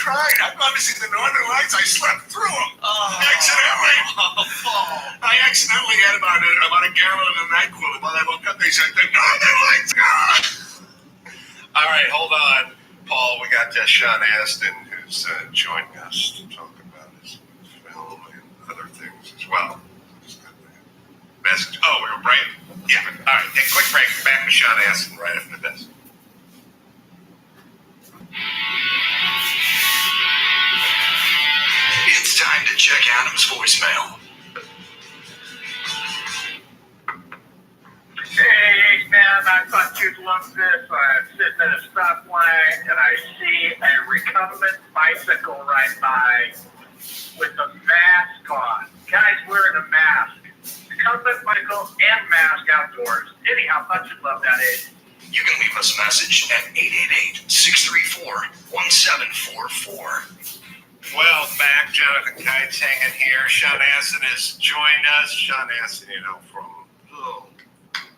tried. I've gone to see the Northern Lights. I slept through them. Accidentally. I accidentally had about a gallon of NyQuil. While I woke up, they said, the Northern Lights gone. All right, hold on, Paul. We got Sean Astin, who's joining us to talk about his film and other things as well. Just got the message. Oh, we're break. Yeah. All right. Take a quick break. Back with Sean Astin right after this. It's time to check Adam's voicemail. Hey, man, I thought you'd love this. I'm sitting at a stoplight, and I see a recumbent bicycle ride by with a mask on. Guy's wearing a mask. Recumbent bicycle and mask outdoors. Anyhow, thought you'd love that, Abe. You can leave us a message at 888-634-1744. Well, back, Jonathan Kite's hanging here. Sean Astin has joined us. Sean Astin, from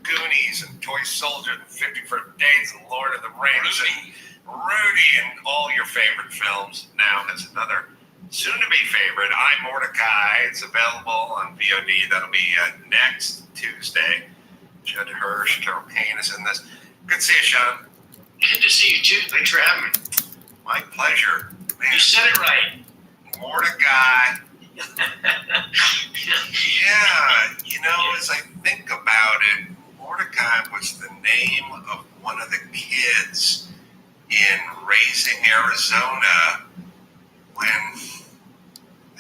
Goonies and Toy Soldier and 50 First Dates and Lord of the Rings and Rudy and all your favorite films. Now has another soon-to-be favorite, I'm Mordecai. It's available on VOD. That'll be next Tuesday. Judd Hirsch, Carol Kane is in this. Good to see you, Sean. Good to see you, too. Thanks for having me. My pleasure. Man. You said it right. Mordecai. Yeah, as I think about it, Mordecai was the name of one of the kids in Raising Arizona when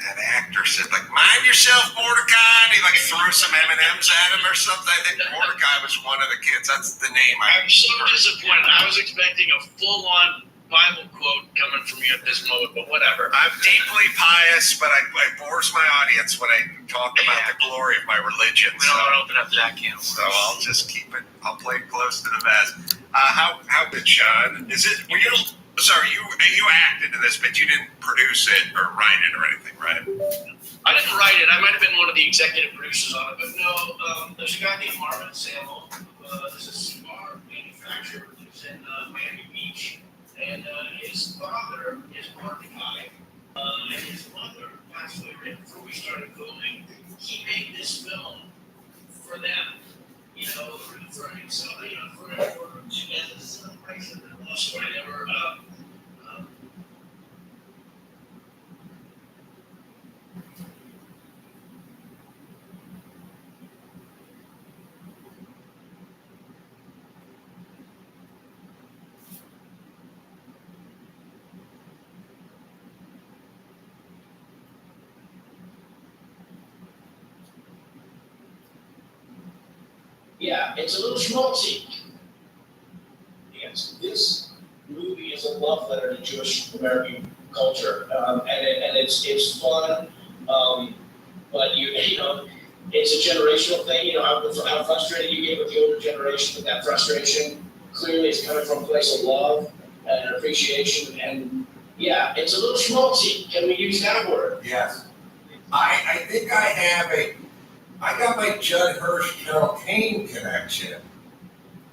that actor said, mind yourself, Mordecai, and he threw some M&Ms at him or something. I think Mordecai was one of the kids. That's the name. I'm so disappointed. I was expecting a full-on Bible quote coming from you at this moment, but whatever. I'm deeply pious, but I bores my audience when I talk about the glory of my religion. We don't want to open up that can of worms. So I'll just keep it. I'll play it close to the vest. How good, Sean? Is it? Sorry, you acted in this, but you didn't produce it or write it or anything, right? I didn't write it. I might have been one of the executive producers on it, but no. There's a guy named Marvin Sample. This is a cigar manufacturer who's in Miami Beach. And his father is Mordecai, and his mother passed away right before we started filming. He made this film for them, for himself, for as a celebration of the lost or whatever. Yeah, it's a little schmaltzy. Yes, this movie is a love letter to Jewish American culture, and it's fun. But it's a generational thing. How frustrated you get with the older generation, but that frustration clearly is coming from a place of love and appreciation. And yeah, it's a little schmaltzy. Can we use that word? Yes. I think I got my Judd Hirsch Carol Kane connection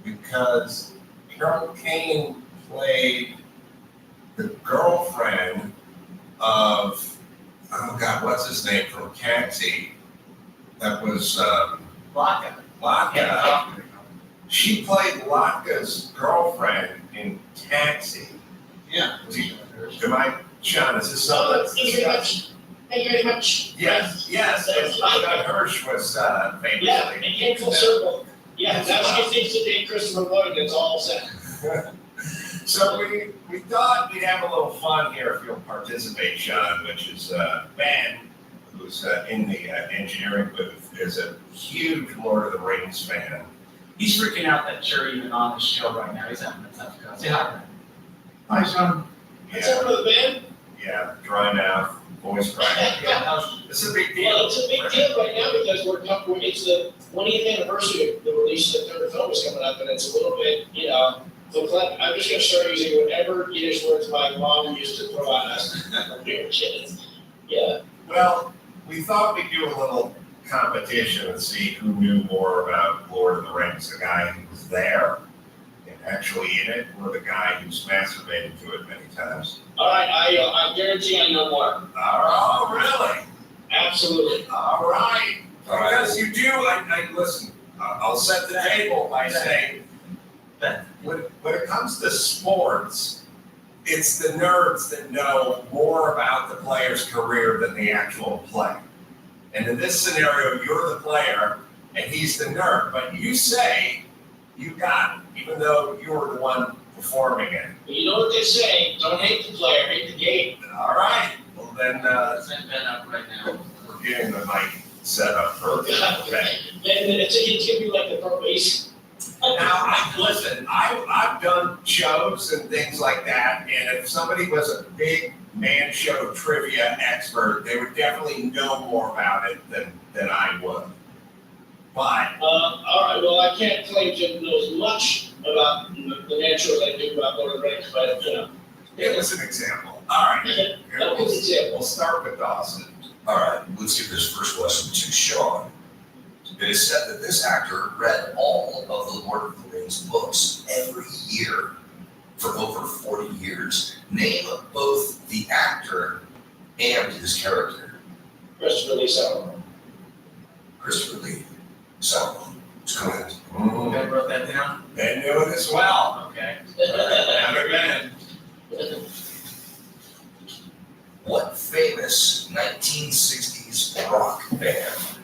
because Carol Kane played the girlfriend of, what's his name from Taxi? That was Vodka. Vodka. She played Vodka's girlfriend in Taxi. Yeah. Sean, is this something? Thank you very much. Yes. Judd Hirsch was famous. Yeah, it came full circle. Yeah, that's what things to date Christopher Lloyd, that's all set. So we thought we'd have a little fun here if you'll participate, Sean, which is Ben, who's in the engineering booth, is a huge Lord of the Rings fan. He's freaking out that you're even on the show right now. He's having a tough go. Say hi. Hi, Sean. What's up with the band? Yeah, dry mouth, voice cracking. This is a big deal. Well, it's a big deal right now because it's the 20th anniversary of the release of the third film is coming up, and it's a little bit, I'm just going to start using whatever Yiddish words my mom used to throw at us when we were kids. Yeah. Well, we thought we'd do a little competition and see who knew more about Lord of the Rings, the guy who was there and actually in it, or the guy who's masturbated to it many times? All right, I guarantee I know more. Oh, really? Absolutely. All right. Because you do, listen, I'll set the table by saying that when it comes to sports, it's the nerds that know more about the player's career than the actual play. And in this scenario, you're the player and he's the nerd. But you say you got it, even though you were the one performing it. You know what they say, don't hate the player, hate the game. All right. Well, then Send Ben up right now. we're getting the mic set up for Ben. And it's gonna be like the pro base. Now, listen, I've done shows and things like that, and if somebody was a big man show trivia expert, they would definitely know more about it than I would. But All right, well, I can't claim to know as much about the man shows I do about Lord of the Rings, but, you know. give us an example. All right, here, That was an example. we'll start with Dawson. All right, let's give this first question to Sean. It is said that this actor read all of the Lord of the Rings books every year for over 40 years. Name both the actor and his character. Christopher Lee Sauron. Christopher Lee Sauron. That's correct. Ben wrote that down? Ben knew it as well. Okay. Never been. What famous 1960s rock band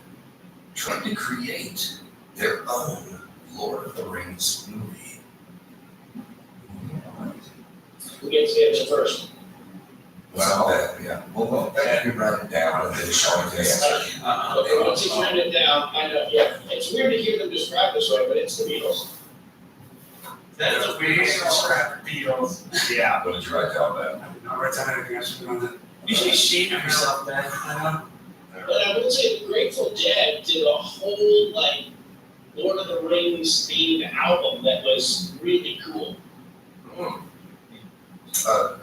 tried to create their own Lord of the Rings movie? Who gets the answer first? Well, yeah. Well, Ben could write it down and then Sean can answer. Okay, once he's written it down, I know, yeah, it's weird to hear them describe this way, but it's the Beatles. That's a weird describe the Beatles. Yeah. What did you write down, Ben? Not right down anything I should have done that. You should shame yourself, Ben. I know. But I would say the Grateful Dead did a whole, like, Lord of the Rings themed album that was really cool.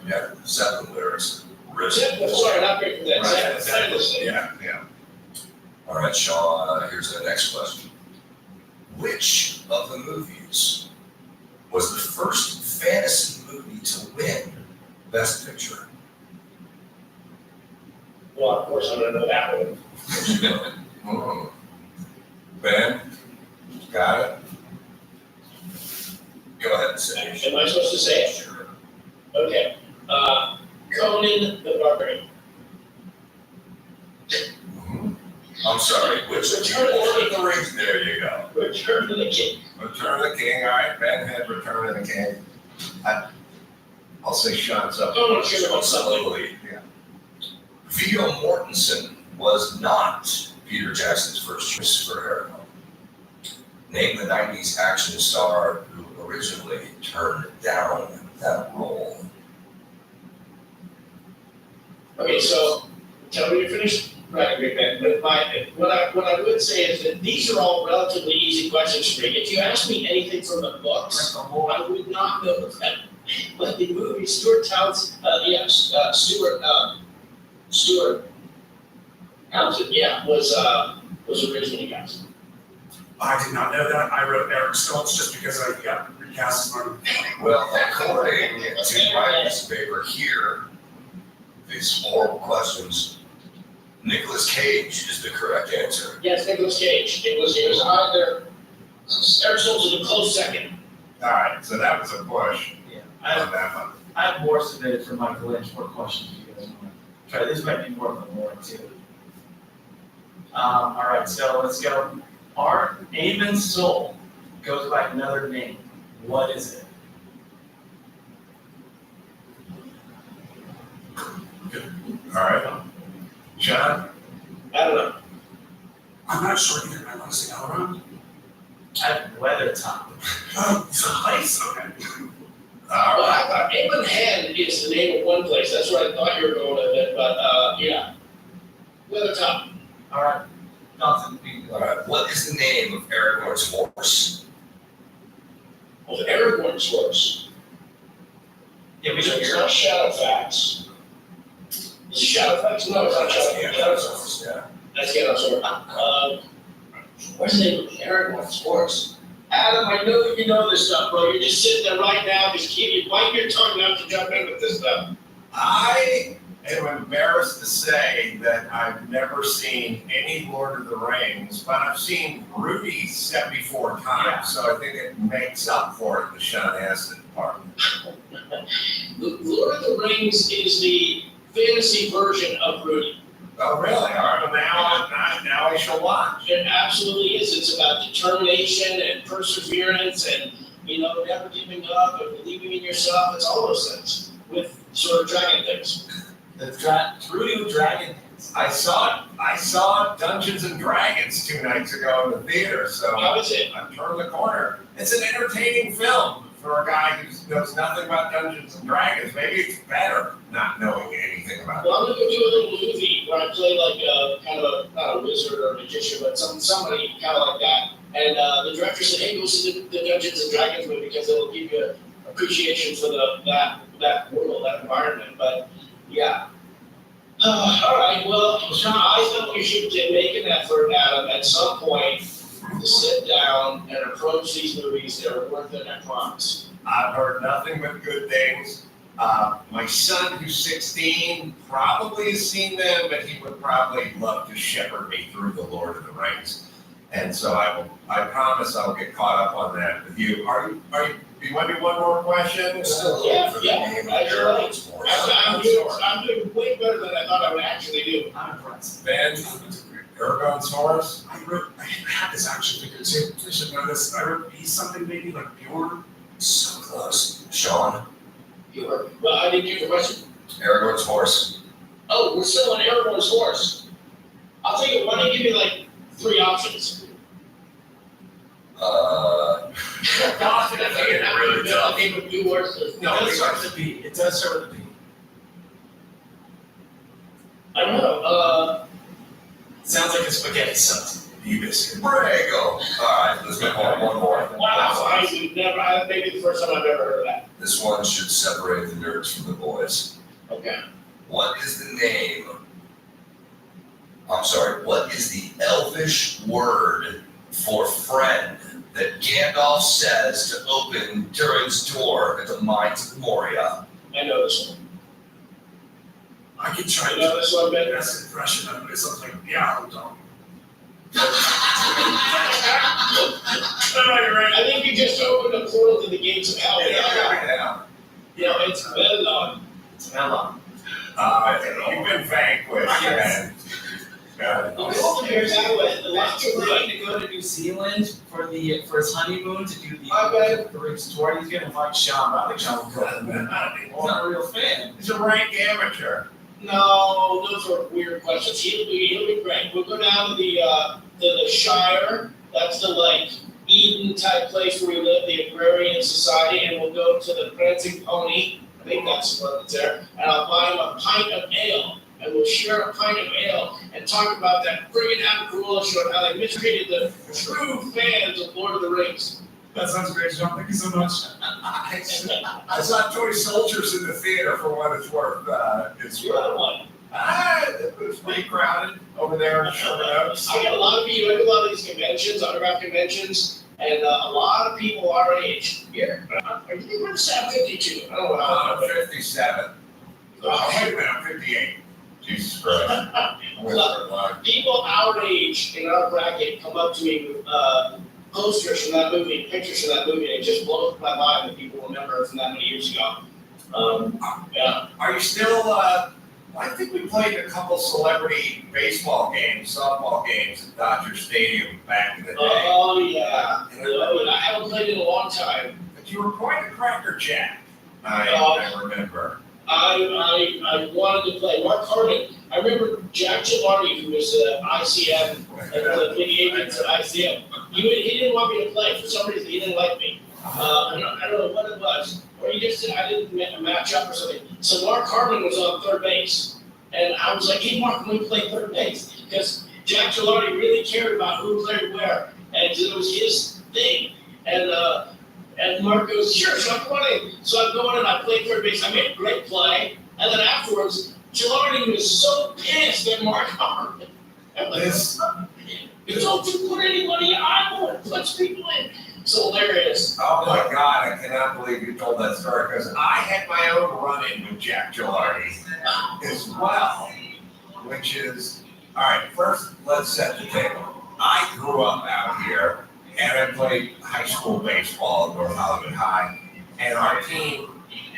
Yeah, Zeppelin lyrics. Sorry, not Grateful Dead, Right, Zeppelin. yeah. All right, Sean, here's the next question. Which of the movies was the first fantasy movie to win Best Picture? Well, of course, I'm gonna know that one. Ben, got it? Go ahead and say it. Am I supposed to say it? Sure. Okay, Conan the Barbarian. I'm sorry, which Lord of the Rings, there you go. Return to the King. Return of the King, all right, Ben had Return of the King. I'll say Sean's up. Oh, sure, Absolutely. Yeah. Viggo Mortensen was not Peter Jackson's first choice for Aragorn. Name the 90s action star who originally turned down that role. Okay, so tell me you're finished. Right, Ben. But what I would say is that these are all relatively easy questions for me. If you ask me anything from the books, I would not know that. But the movie, Stuart Townsend, Stuart Townsend, yeah, was originally cast. I did not know that. I wrote Eric Stoltz just because I got recast as Martin. Well, according to my piece of paper here, these horrible questions, Nicolas Cage is the correct answer. Yes, Nicolas Cage. It was either Eric Stoltz was a close second. All right, so that was a push Yeah. on that one. I have more submitted for Michael Lynch, more questions you guys want to try. This might be more than one too. All right, so let's go. Our Amon's soul goes by another name. What is it? All right. John? I don't know. I'm not sure either. I want to say Elrond. I have Weathertop. Oh, it's a place. Okay. All Well, I right. thought Avon Head is the name of one place. That's where I thought you were going with it, but yeah. Weathertop. All right, Johnson. All right, what is the name of Aragorn's horse? Well, Aragorn's horse. Yeah, we It's should hear not it. Shadowfax. Is it Shadowfax? No, it's not Shadowfax. Yeah. That's Gandalf's horse. What's the name of Aragorn's horse? Adam, I know that you know this stuff, bro. You're just sitting there right now, just biting your tongue not to jump in with this stuff. I am embarrassed to say that I've never seen any Lord of the Rings, but I've seen Rudy 74 times, so I think it makes up for it in the Sean Astin part. The Lord of the Rings is the fantasy version of Rudy. Oh, really? All right, well, now I shall watch. It absolutely is. It's about determination and perseverance and, never giving up and believing in yourself. It's all those things with sort of dragon things. Rudy with dragon. I saw Dungeons and Dragons 2 nights ago in the theater, so How is it? I turned the corner. It's an entertaining film for a guy who knows nothing about Dungeons and Dragons. Maybe it's better not knowing anything about it. Well, I'm going to go do a little movie where I play like not a wizard or a magician, but somebody kind of like that. And the director said, hey, go see the Dungeons and Dragons movie because it'll give you appreciation for that world, that environment. But yeah. All right, well, Sean, I think you should make an effort, Adam, at some point to sit down and approach these movies. They're worth it, I promise. I've heard nothing but good things. My son, who's 16, probably has seen them, but he would probably love to shepherd me through the Lord of the Rings. And so I promise I'll get caught up on that with you. Do you want to do one more question? Yeah. I'm doing way better than I thought I would actually do. I'm impressed. Ben, Aragorn's horse. I had this action figure too. I should know this. I wrote he's something maybe like Bjorn. So close. Sean, Well, I didn't get the question. Aragorn's horse. Oh, we're still on Aragorn's horse. I'll tell you, why don't you give me like 3 options? Really tough. Name of 2 words. No, It does start with a B. It does start with a B. I don't know. Sounds like a spaghetti sauce. Beavis. Prego. All right, let's get one more. Wow, maybe the first time I've ever heard of that. This one should separate the nerds from the boys. Okay. What is the elvish word for friend that Gandalf says to open Durin's door at the Mines of Moria? I know this one. I can try I know this one, Ben. best impression of it. It's something like, yeah, hold on. I think you just opened a portal to the gates of hell. It's Melon. It's Melon. You've been vanquished, man. Here's the way to go to New Zealand for his honeymoon to do the Rings tour. He's gonna invite Sean, but I think Sean will go. He's not a real fan. He's a rank amateur. No, those are weird questions. He'll be great. We'll go down to the Shire. That's the Eden type place where we live, the agrarian society, and we'll go to the Prancing Pony. I think that's the one that's there. And I'll buy him a pint of ale. And we'll share a pint of ale and talk about that friggin' Adam Carolla show and how they mistreated the true fans of Lord of the Rings. That sounds great, Sean. Thank you so much. I saw toy soldiers in the theater for what it's worth. It's You're the one. it was pretty crowded over there in Sherman Oaks. I got a lot of people, I do a lot of these conventions, autograph conventions, and a lot of people our age. Here, are you going to say I'm 52? I don't know how I'm 57. Wait a minute, I'm 58. Jesus Christ. People our age in our bracket come up to me with posters from that movie, pictures from that movie, and it just blows my mind that people remember from that many years ago. Are you still, I think we played a couple celebrity baseball games, softball games at Dodger Stadium back in the day. Oh, yeah. I haven't played in a long time. But you were quite a crackerjack, I remember. I wanted to play. Mark Harmon. I remember Jack Gilardi, who was ICM, and the big agent at ICM. He didn't want me to play. For some reason, he didn't like me. I don't know what it was. Or I didn't match up or something. So Mark Harmon was on third base. And I was like, hey, Mark, can we play third base? Because Jack Gilardi really cared about who played where. And it was his thing. And Mark goes, sure, so I'm running. So I go in and I play third base. I made a great play. And then afterwards, Gilardi was so pissed at Mark Harmon. I'm like, you don't put anybody on, I want to punch people in. It's hilarious. Oh my God, I cannot believe you told that story because I had my own run-in with Jack Gilardi as well, which is, all right, first let's set the table. I grew up out here and I played high school baseball at North Hollywood High, and our team,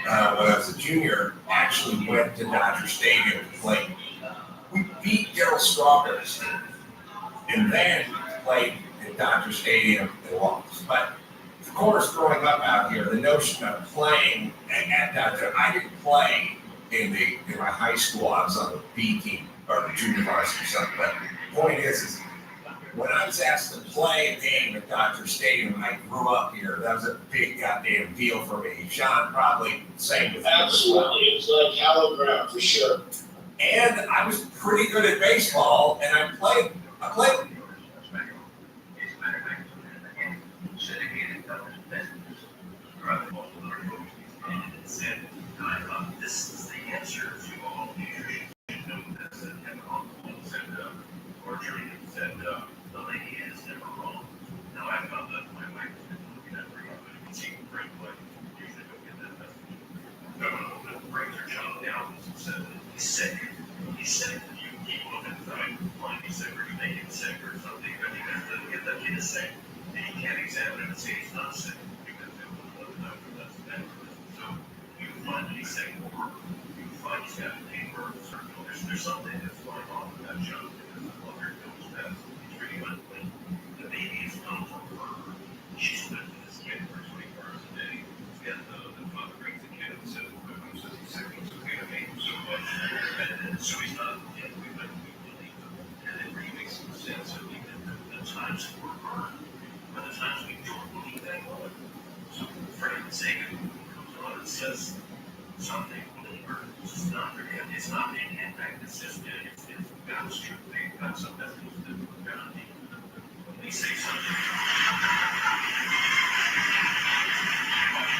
when I was a junior, actually went to Dodger Stadium to play. We beat Darryl Strawberry's team and then played at Dodger Stadium and lost. But of course, growing up out here, the notion of playing at Dodger, I didn't play in my high school. I was on the B team or the junior varsity or something. But the point is when I was asked to play a game at Dodger Stadium, I grew up here. That was a big goddamn deal for me. Sean, probably same with you. Absolutely, it's like hallowed ground for sure. And I was pretty good at baseball, and I played. This is the answer to all nutrition. Said the lady is never wrong. Now I found that my wife has been looking at her, but she can bring what usually don't get that message. No, brings her child down and said he's sick. He's sick. You keep looking trying to find he's sick or you make him sick or something, but you have to get that kid is sick. And you can't examine him and say he's not sick because it will look after that's bad. So you find that he's sick or you find he's got pain or there's something that's going on with that child. The baby is not from her. She's been with this kid for 24 hours a day. And the father brings the kid and says, "I'm 66, it's okay to make him so much." And so he's not, we believe him. And it really makes some sense. I think that the times were hard, but the times we don't believe that one. So for heaven's sake, comes on and says something, believer, it's not an impact, it's just, it's God's truth. God's something that God needs. When we say something,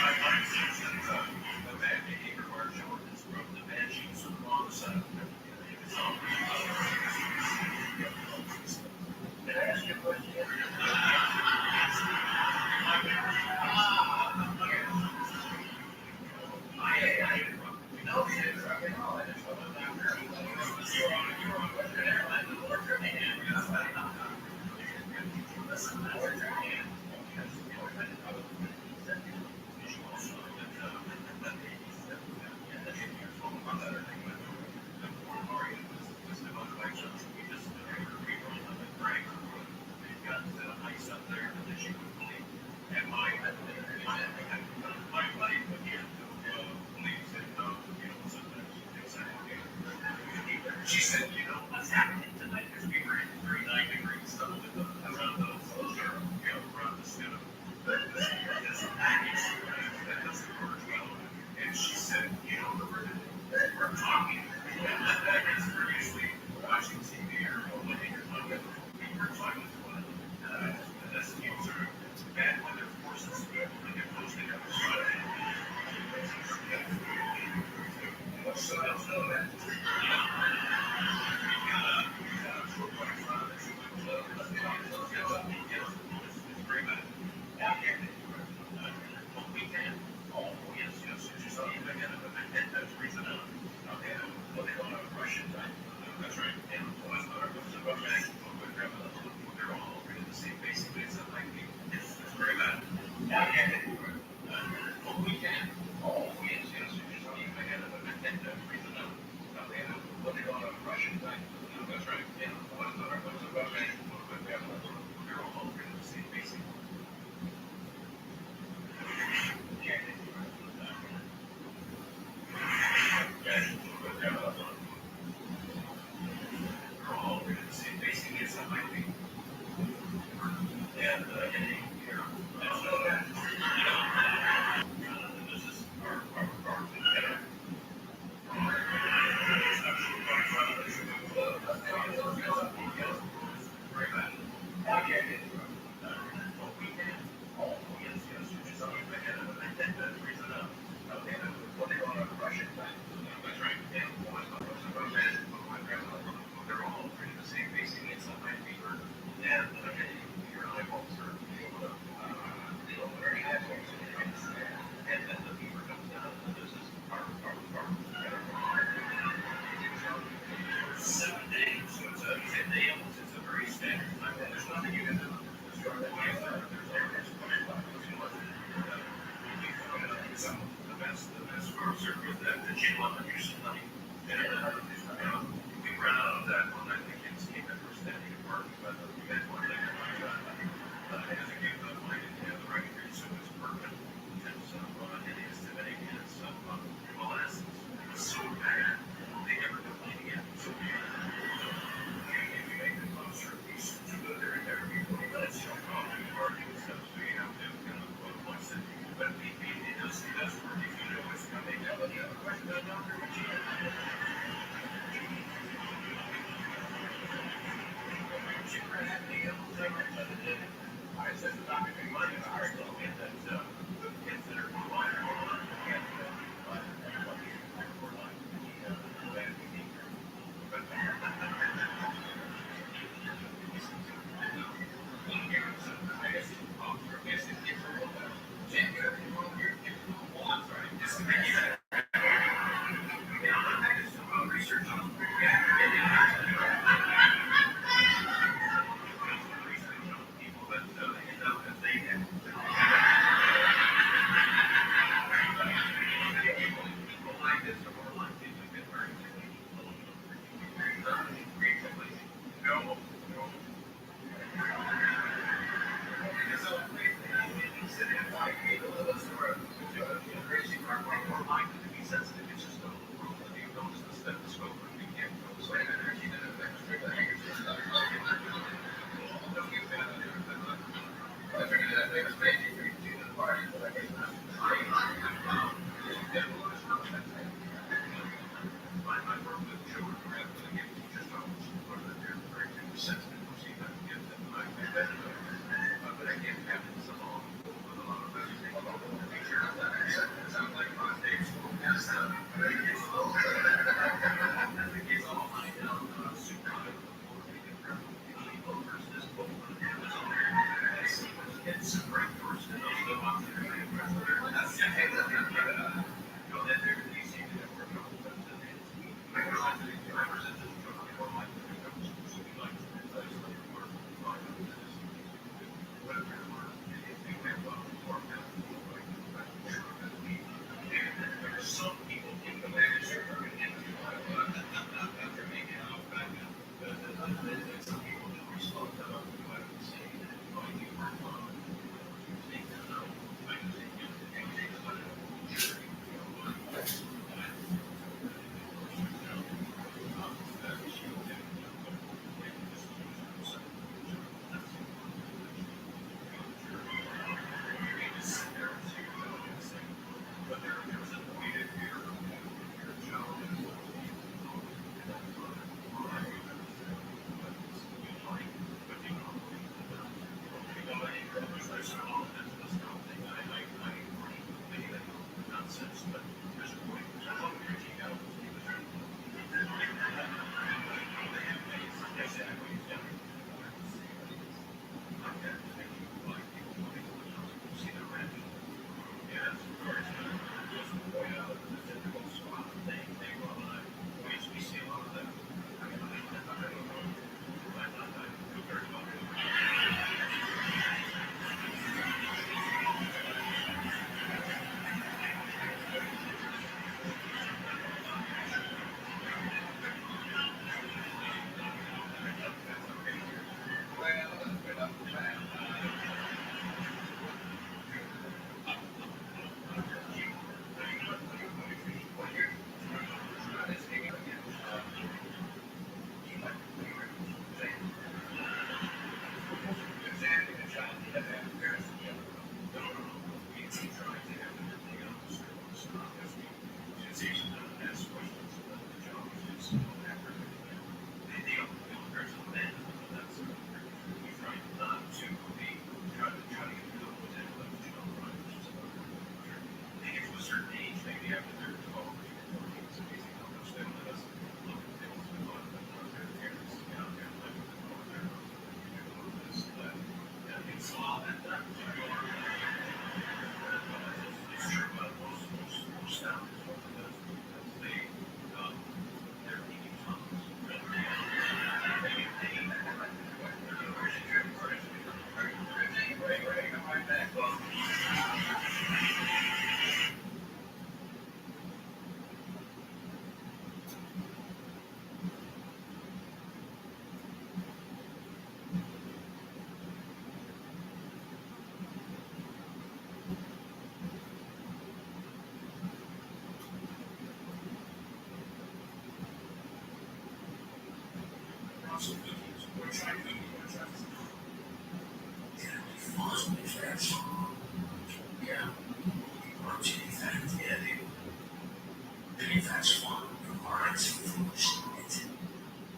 my mind says that the bad behavior of our children is from the bad genes on the wrong side. It's all Can I ask you a question? She said, what's happening tonight? Because we were in 39 degrees stuff around those are, around the skin of this package that doesn't work well. And she said, we're talking. We're usually watching TV or looking or something. We're talking to one another. And that's sort of bad weather forces to get close together. So that's no that.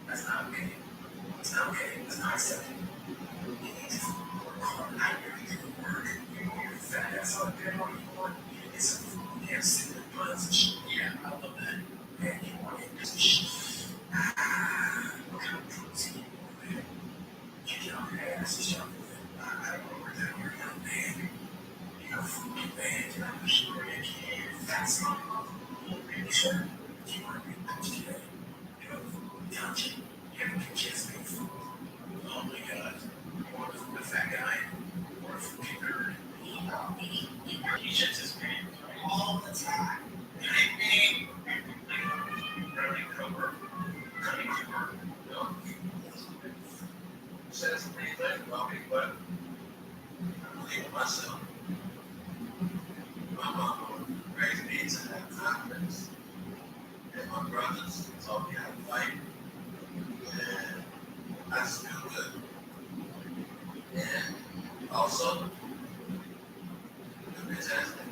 That's not okay. It's not okay. It's not acceptable. me, but I believe in myself. My mama raised me to have confidence. And my brothers taught me how to fight. And I just feel good. And also, the fantastic.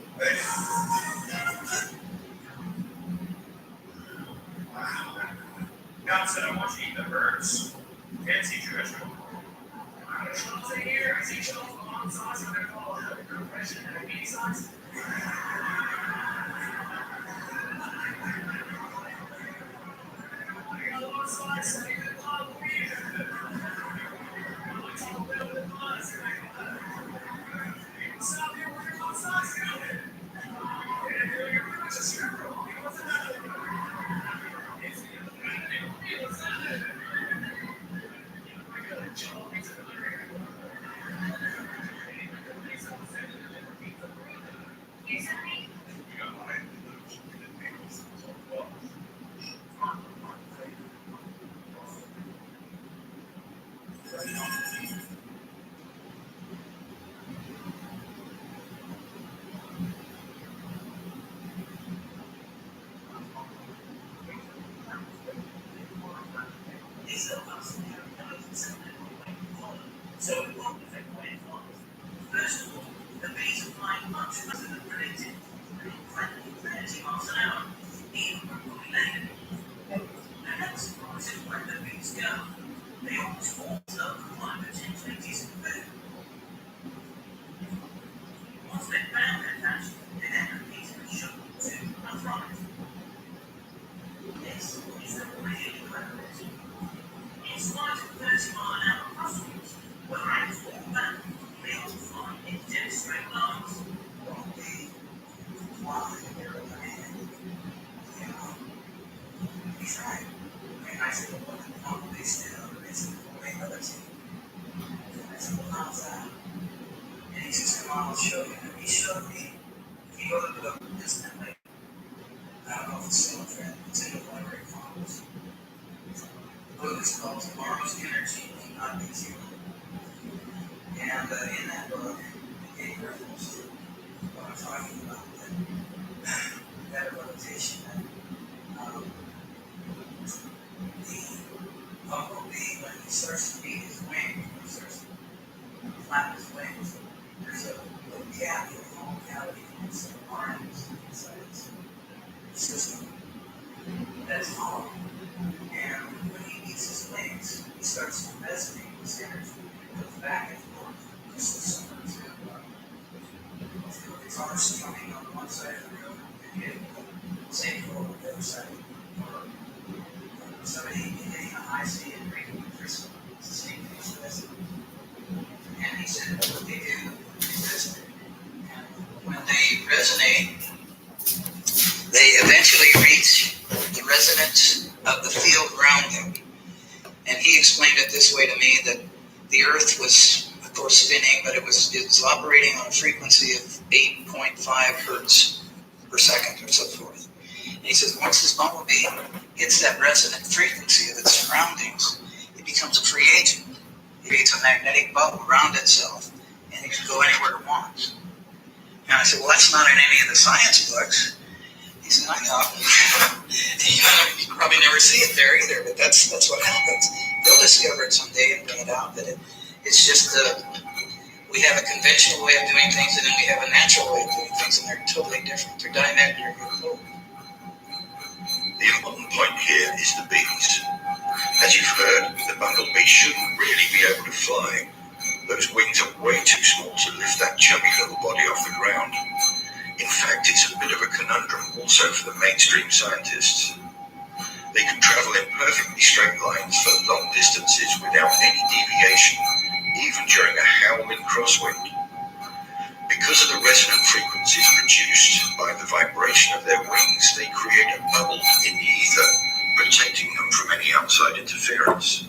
Wow. God said, I want you to eat the herbs and teach you vegetable. Here, I see you on sauce, and they're called fresh and meat sauce. So it won't affect the way it flows. First of all, the bees are flying much faster than predicted. 30 miles an hour, even when fully landed. And that's surprising where the bees go. They almost always know the climate potentially decent food. Once they've found their catch, they then repeat and shuttle to and from it. This is the really clever bit. In spite of 30-mile-an-hour crosswinds, when rains fall back, they all fly in dead straight lines. Why? He's right. I said, what the probably still is the way others do. I said, well, how's that? And he says, come on, I'll show you. And he showed me. He wrote a book instantly. I don't know if it's still a trend. It's in the library of Congress. The book is called Tomorrow's Energy, Not These Human. And in that book, it gave reference to what I'm talking about, that realization that the bumblebee, when he starts to beat his wings, when he starts to flap his wings, there's a little cavity, a small cavity inside the arms, inside his system. That's hollow. And when he beats his wings, he starts to resonate with his energy. It goes back and forth. This is similar to guitar strumming on one side of the room and hitting the same chord on the other side of the room. Somebody hitting a high C and breaking the crystal. It's the same thing as resonate. And he said what they do is resonate. And when they resonate, they eventually reach the resonance of the field around them. And he explained it this way to me, that the Earth was, of course, spinning, but it was operating on a frequency of 8.5 hertz per second or so forth. And he says once this bumblebee hits that resonant frequency of its surroundings, it becomes a free agent. It creates a magnetic bubble around itself, and it can go anywhere it wants. And I said, well, that's not in any of the science books. He said, I know. You probably never see it there either, but that's what happens. They'll discover it someday and bring it out, that it's just we have a conventional way of doing things, and then we have a natural way of doing things, and they're totally different. They're diametrically opposed. The important point here is the bees. As you've heard, the bumblebee shouldn't really be able to fly. Those wings are way too small to lift that chubby little body off the ground. In fact, it's a bit of a conundrum also for the mainstream scientists. They can travel in perfectly straight lines for long distances without any deviation, even during a howling crosswind. Because of the resonant frequencies produced by the vibration of their wings, they create a bubble in the ether, protecting them from any outside interference.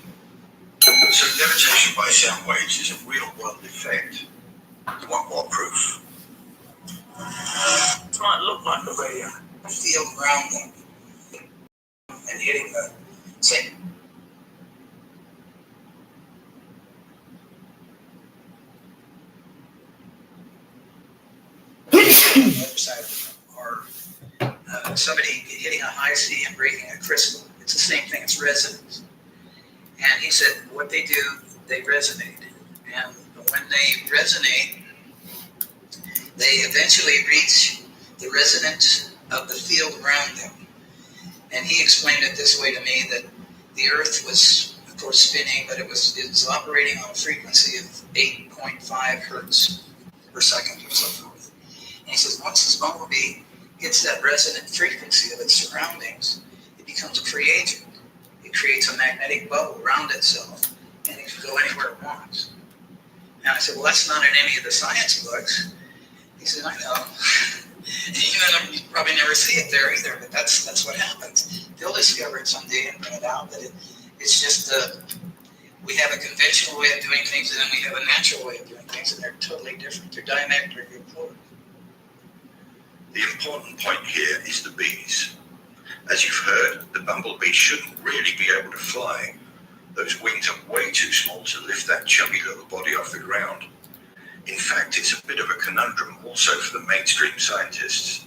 So levitation by sound waves is a real-world effect. You want more proof? It might look like the radio. Field around them and hitting the same. on the other side of them, or somebody hitting a high C and breaking a crystal. It's the same thing, it's resonance. And he said what they do, they resonate. And when they resonate, they eventually reach the resonance of the field around them. And he explained it this way to me, that the earth was, of course, spinning, but it was operating on a frequency of 8.5 hertz per second or so forth. And he says once this bumblebee hits that resonant frequency of its surroundings, it becomes a free agent. It creates a magnetic bubble around itself, and it can go anywhere it wants. And I said, well, that's not in any of the science books. He said, I know. You probably never see it there either, but that's what happens. They'll discover it someday and bring it out, but it's just we have a conventional way of doing things, and then we have a natural way of doing things, and they're totally different. They're diametrically opposed. The important point here is the bees. As you've heard, the bumblebee shouldn't really be able to fly. Those wings are way too small to lift that chubby little body off the ground. In fact, it's a bit of a conundrum also for the mainstream scientists.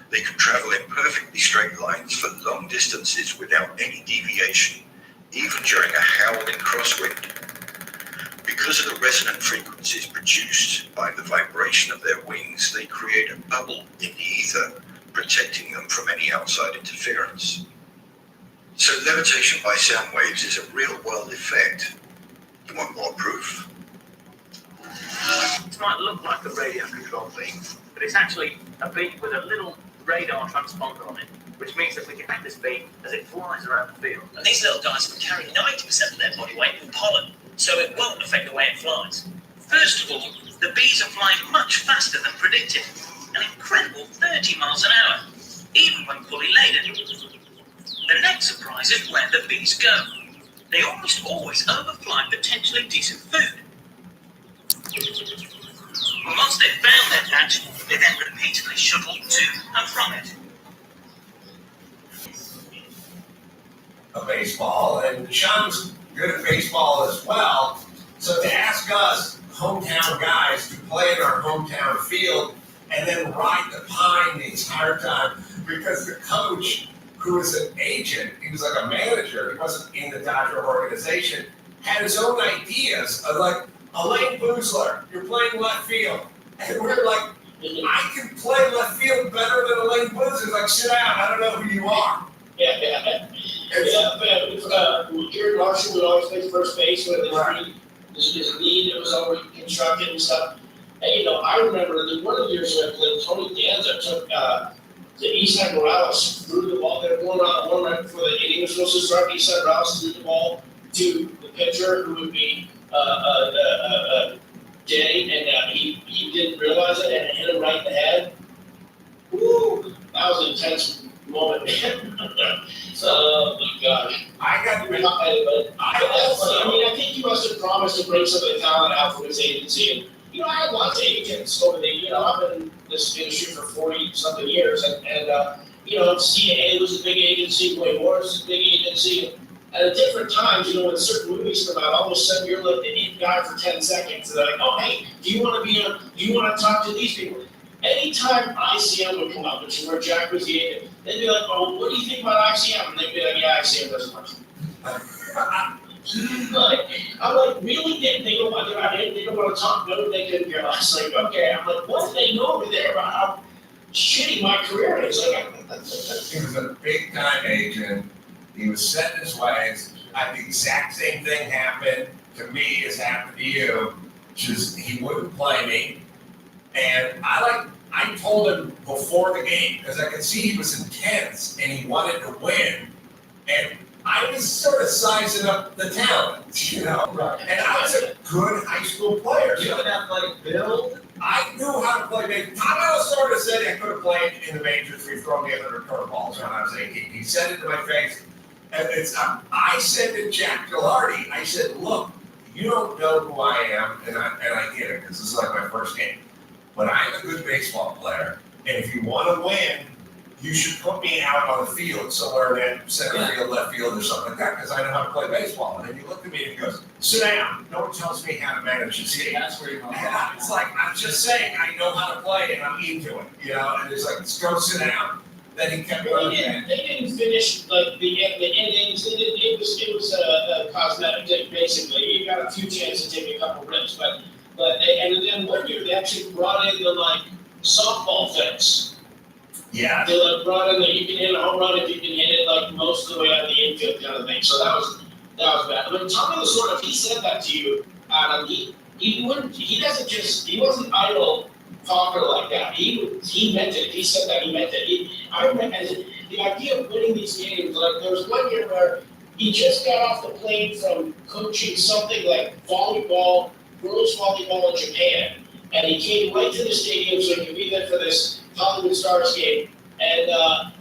They can travel in perfectly straight lines for long distances without any deviation, even during a howling crosswind. Because of the resonant frequencies produced by the vibration of their wings, they create a bubble in the ether, protecting them from any outside interference. So levitation by sound waves is a real-world effect. You want more proof? It might look like a radio control beam, but it's actually a beam with a little radar transponder on it, which means that we can track this beam as it flies around the field. And these little guys can carry 90% of their body weight in pollen, so it won't affect the way it flies. First of all, the bees are flying much faster than predicted, an incredible 30 miles an hour, even when fully laden. The next surprise is where the bees go. They almost always overfly potentially decent food. And once they've found their catch, they then repeatedly shuttle to and from it. A baseball, and Sean's good at baseball as well. So to ask us, hometown guys, to play in our hometown field and then ride the pine the entire time, because the coach, who was an agent, he was like a manager, he wasn't in the Dodger organization, had his own ideas of like, Elaine Boozler, you're playing left field. And we're like, I can play left field better than Elaine Boozler. Like, sit down, I don't know who you are. Yeah, Gary Marshall would always play first base with his lead that was already constructed and stuff. And I remember that one of the years when I played, Tony Danza took the Eastside Morales, threw the ball. They were going around the one right before the inning was supposed to start. Eastside Morales threw the ball to the pitcher, who would be Jay, and he didn't realize it and hit him right in the head. Woo! That was an intense moment. Oh my gosh. I got to be, I think he must have promised to bring some of the talent out from his agency. And I had lots of agents over the, I've been in this industry for 40-something years, and CAA was a big agency, Way Morris was a big agency. And at different times, when certain movies come out, all of a sudden you're like the it guy for 10 seconds. And they're like, oh, hey, do you want to talk to these people? Anytime ICM would come up, which is where Jack was the agent, they'd be like, oh, what do you think about ICM? And they'd be like, yeah, ICM doesn't like I'm like, really? They don't want to talk, no, they couldn't care less. Like, okay, I'm like, what do they know over there about how shitty my career is? Like, he was a big time agent. He was set in his ways. The exact same thing happened to me as happened to you, which is he wouldn't play me. And I told him before the game, because I could see he was intense and he wanted to win. And I was sort of sizing up the talent, Right. And I was a good high school player. You have an athletic build. I knew how to play baseball. Tom Alessandro said I could have played in the majors. We've thrown me 100 curveballs when I was 18. He said it to my face. And I said to Jack Gilardi, I said, look, you don't know who I am, and I get it, because this is like my first game. But I'm a good baseball player, and if you want to win, you should put me out on the field somewhere in center field, left field, or something like that, because I know how to play baseball. And then he looked at me and he goes, sit down. No one tells me how to manage a team. That's where you're going. It's like, I'm just saying, I know how to play and I'm into it, you know, and it's like, let's go sit down. Then he kept going. They didn't finish like the innings. It was a cosmetic thing basically. You got a few chances to take a couple rips, and then one year they actually brought in the like softball fence. Yeah. They like brought in that you can hit a home run if you can hit it like most of the way out of the infield kind of thing. So that was bad. I mean, Tommy was sort of, he said that to you, Adam. He wasn't idle talker like that. He meant it. He said that he meant it. I remember the idea of winning these games. Like there was one year where he just got off the plane from coaching something like volleyball, girls volleyball in Japan, and he came right to the stadium so he could be there for this Hollywood Stars game. And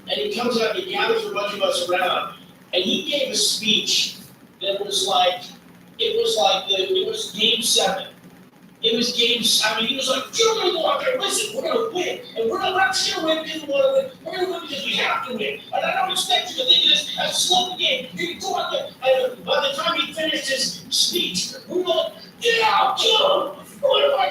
he comes out and he gathers a bunch of us around, and he gave a speech that was like it was Game 7. It was Game 7. He was like, you're going to go out there, listen, we're going to win. And we're not just going to win because we want to win. We're going to win because we have to win. And I don't expect you to think of this as a slow game. You can go out there. And by the time he finished his speech, we were like, get out, kill him. What am I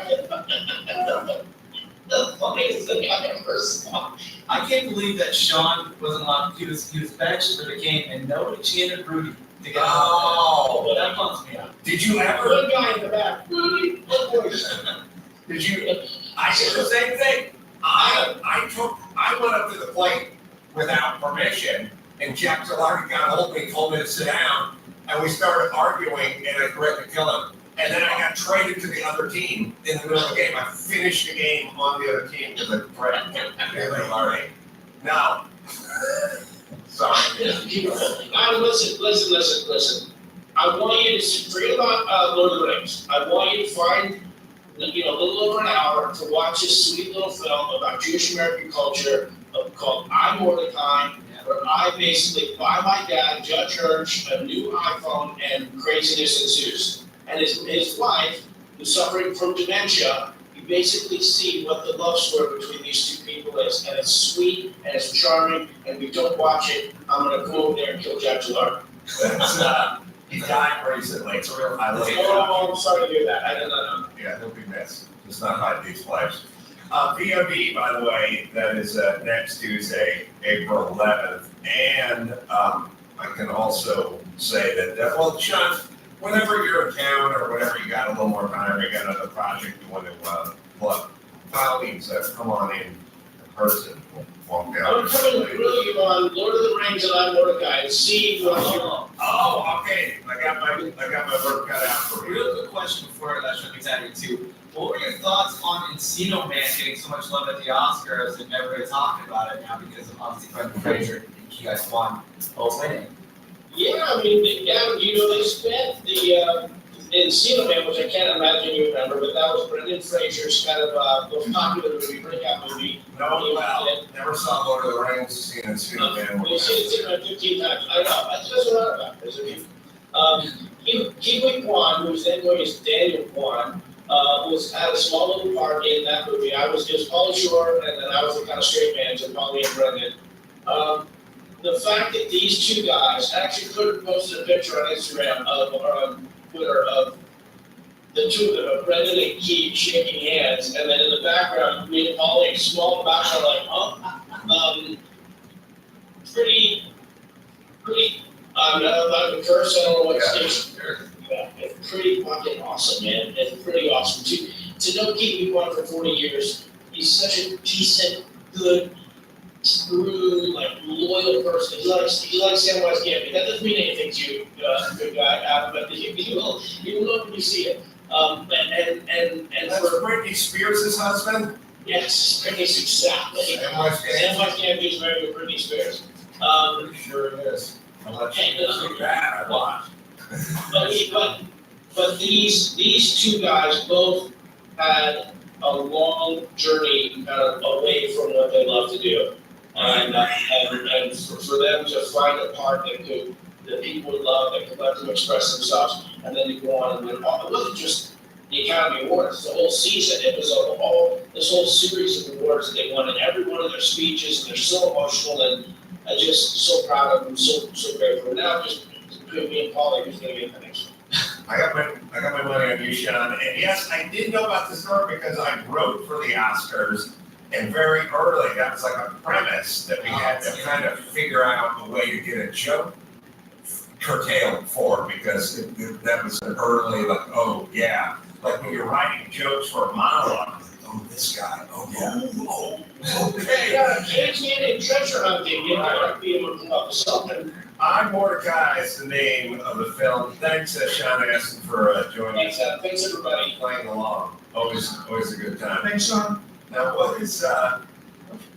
the funniest thing I ever saw. I can't believe that Sean wasn't allowed. He was benched for the game, and nobody chanted Rudy to get out. Oh, That bums me out. did you ever? One guy in the back, Rudy, Did you? I did the same thing. I went up to the plate without permission, and Jack Solari got hold of me, told me to sit down, and we started arguing, and I threatened to kill him. And then I got traded to the other team in the middle of the game. I finished the game on the other team because I threatened him. Now, sorry. Now listen. I want you to forget about Lord of the Rings. I want you to find, a little over an hour to watch this sweet little film about Jewish American culture called I, Mordecai, where I basically buy my dad, Judge Hirsch, a new iPhone, and craziness ensues. And his wife, who's suffering from dementia, you basically see what the love story between these two people is. And it's sweet, and it's charming, and if you don't watch it, I'm going to go over there and kill Jack Solari. He died recently. It's a real highlight. Oh, I'm sorry to hear that. I don't know. Yeah, he'll be missed. It's not hide these lives. VOD, by the way, that is next Tuesday, April 11th. And I can also say that, well, Sean, whenever you're in town or whenever you got a little more time or you got another project you want to plug, colleagues that come on in person, walk down. I'm coming to grill you on Lord of the Rings and I, Mordecai, and see what you're. Oh, okay. I got my work cut out for you. Real quick question before that show gets out of here too. What were your thoughts on Encino Man getting so much love at the Oscars and everybody's talking about it now because of obviously Brendan Fraser and you guys won both winning? Yeah, I mean, they spent the Encino Man, which I can't imagine you remember, but that was Brendan Fraser's kind of most popular movie, breakout movie. No, well, never saw Lord of the Rings, seen Encino Man. We've seen Encino Man 15 times. I know, that's what I'm about. There's a few. Kiwi Kwan, who was then going as Daniel Kwan, had a small little part in that movie. It was Pauly Shore, and then I was the kind of straight man to Pauly and Brendan. The fact that these two guys actually could have posted a picture on Instagram or on Twitter of the two of them, Brendan and Keith shaking hands, and then in the background, me and Pauly, small background, like, pretty, I'm not allowed to curse, I don't know what station. Yeah, it's pretty fucking awesome, man. It's pretty awesome. To know Keith Kwan for 40 years, he's such a decent, good, true, loyal person. He likes Samwise Gamgee. That doesn't mean anything to you, good guy, but you will know when you see it. And That's Britney Spears' husband? Yes, Britney's exactly. Samwise Gamgee is married with Britney Spears. Pretty sure it is. I'm not sure that I watched. But these two guys both had a long journey kind of away from what they love to do, and for them to find a part that people would love, that could let them express themselves, and then to go on and win. It wasn't just the Academy Awards; the whole season. It was this whole series of awards. awards they won in every one of their speeches, and they're so emotional, and I'm just so proud of them, so grateful. Now just between me and Paul, who's going to get the next one. I got my money on you, Sean. And yes, I did know about this story because I wrote for the Oscars, and very early, that was like a premise that we had to kind of figure out a way to get a joke curtailed for, because that was an early, like, oh yeah, like when you're writing jokes for a monologue, oh this guy, oh yeah, okay. Yeah, Canadian treasure hunting, you know, I like being up to something. I'm Mordecai is the name of the film. Thanks, Sean Astin, for joining us. Thanks everybody. Playing along. Always a good time. Thanks, Sean. Now, what's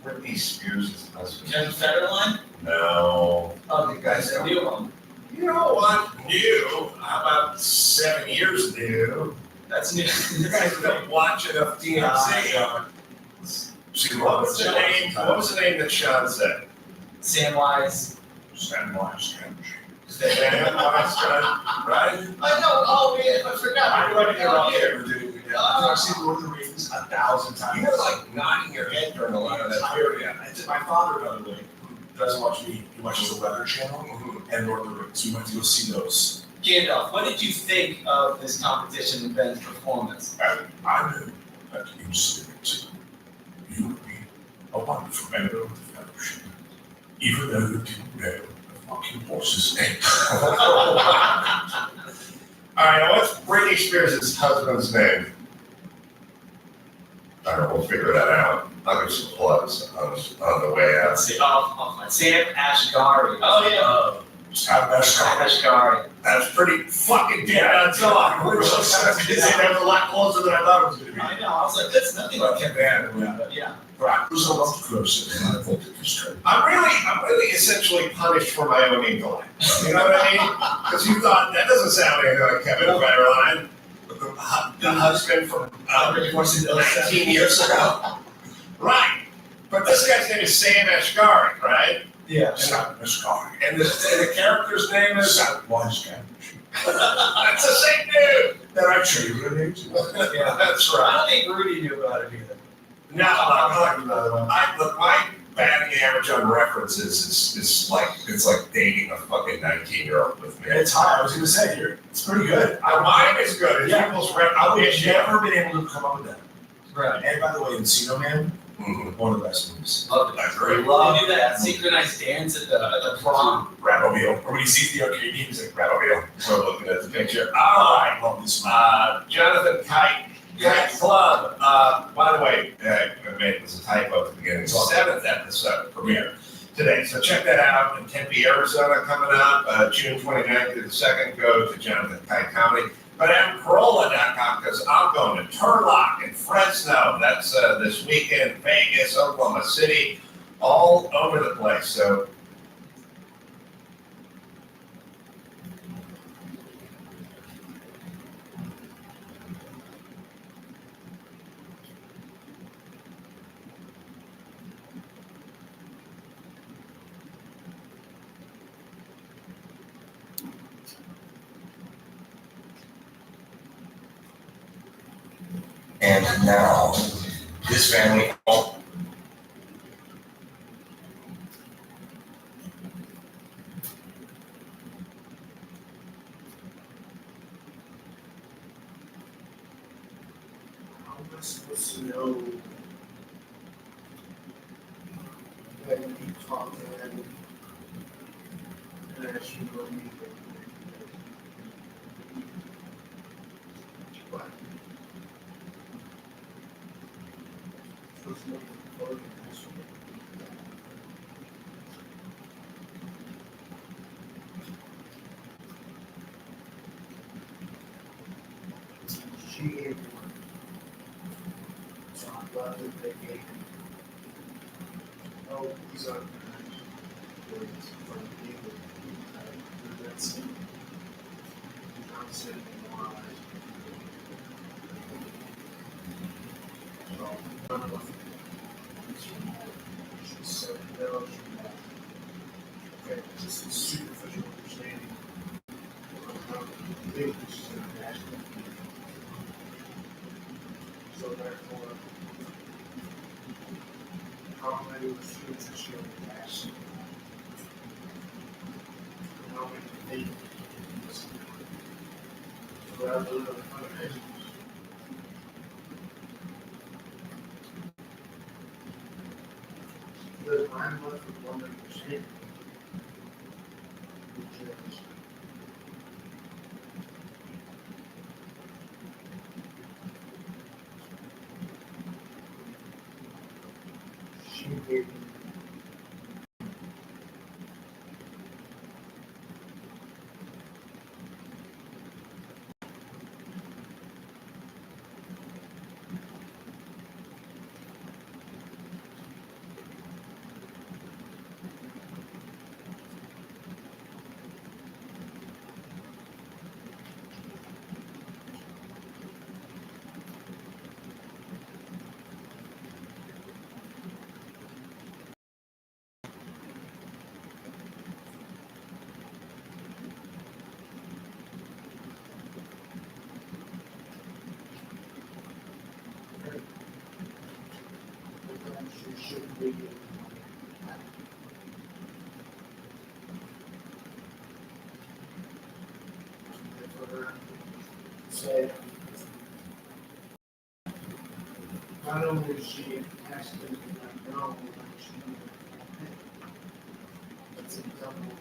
Britney Spears' husband? Jen Federline? No. Oh, the guy's a new one. You know what? New? How about 7 years new? That's new. You guys don't watch enough TMZ. See, what was the name? What was the name that Sean said? Samwise. Samwise Gamgee. Right? I know. Oh man, I forgot. I read it all here. Dude, I've seen Lord of the Rings 1,000 times. You were like nodding your head during a lot of that period. My father, by the way, who doesn't watch me, he watches the Weather Channel and Lord of the Rings. We went to go see those. Gandalf, what did you think of this competition and Ben's performance? I knew that you said you would be a wonderful member of the fellowship, even though you didn't know the fucking horse's name. All right, now what's Britney Spears' husband's name? I don't know, we'll figure that out. I'll give some plugs on the way out. Let's see. Sam Ashgari. Oh yeah. Ashgari. That's pretty fucking damn on. That was a lot closer than I thought it was going to be. I know. I was like, that's nothing like him. Yeah. Yeah. Right, who's a lot closer than I thought it was true. I'm really essentially punished for my own intellect. You know what I mean? Because you thought that doesn't sound anything like Kevin Federline, the husband from 19 years ago. Right. But this guy's name is Sam Ashgari, right? Yeah. Sam Ashgari. And the character's name is. Samwise Gamgee. That's the same dude. That actually related to it. Yeah, that's I right. don't think Rudy knew about it either. No, look, my batting average on references is like, it's like dating a fucking 19-year-old with me. It's high. I was going to say here, it's pretty good. Mine is good. Yeah. People's I would recognition. have never been able to come up with that. Right. And by the way, Encino Man, Mhm. one of the best movies. Love it. I agree. They do that synchronized dance at the prom. Ratmobile. Or when you see the arcade games, like Ratmobile. We're looking at the picture. All right. I love this movie. Jonathan Kite Club. By the way, I made this a typo at the beginning. 7th episode premiere today. So check that out in Tempe, Arizona coming up. June 29th through the 2nd. Go to Jonathan Kite Comedy. But at Corolla.com, because I'm going to Turlock and Fresno. That's this weekend. Vegas, Oklahoma City, all over the place. So And now, this family. How am I supposed to know that you talk to him and actually believe it? But she gave me one. So I'm glad that they gave me. Oh, these are. Okay, just a superficial understanding of how big this is international. So therefore, Probably was students this year with gas. You know, we so rather than the fundraisers. The mine was with 100%. Which is she gave me she should be say not only is she asking me to know, but she it's a double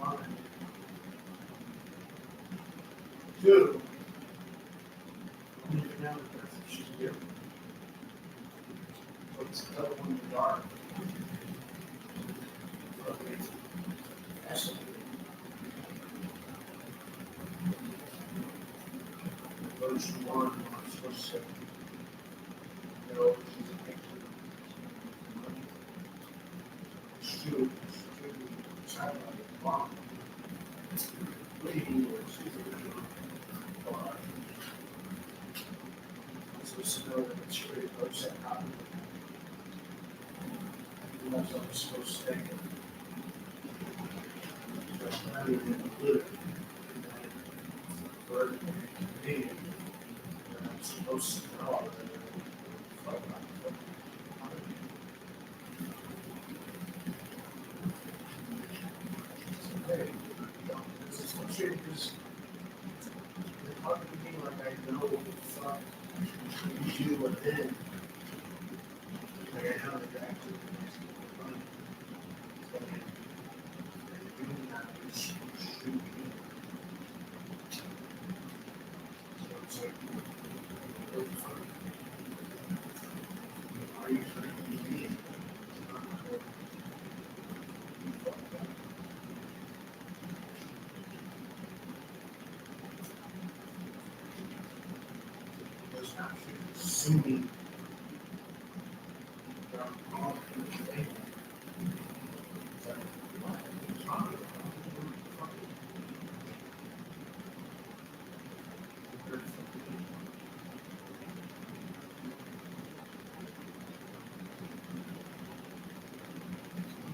line. Two, I don't even know if that's what she's doing. But it's a double in the dark. Okay. That's version one, I'm supposed to say, no, she's a picture. Shoot, child, mom. Lady, she's a I'm supposed to know that she really loves that copy. And that's what I'm supposed to take. That's not even good. Word, me, I'm supposed to know that. Hey, this is frustrating because you're talking to me like I know what the fuck you do and then like I know that actually running. So doing that is should be. So it's like really funny. Are you trying to be me? Was not assuming that I'm all in the thing. It's like, what? What's wrong with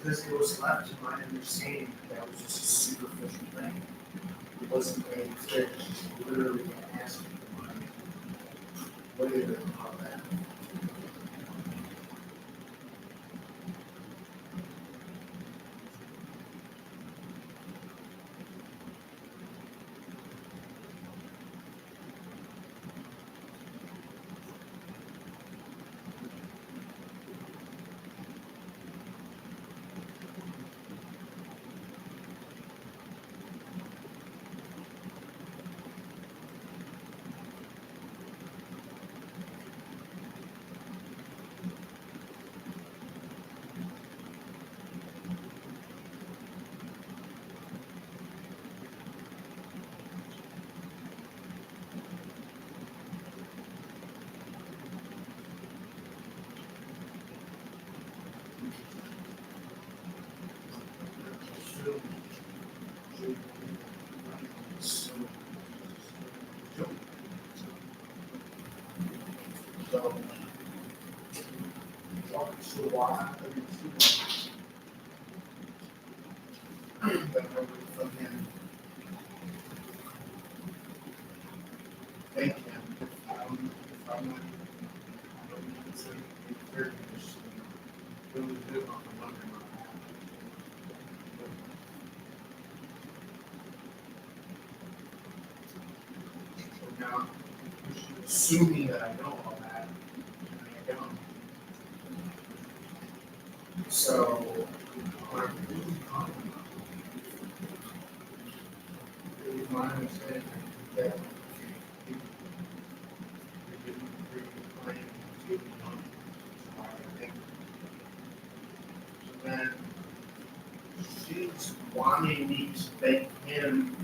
because it was left to my understanding that was just a superficial thing. It wasn't a fit, just literally asking for money. What do you think about that? So why? From him. Thank him. If I'm not, I don't consider it fair to just do know, assuming that I know all that, and I don't. So, what I'm really talking about is my understanding that you didn't bring the claim to the money. I think. So then, she's wanting me to thank him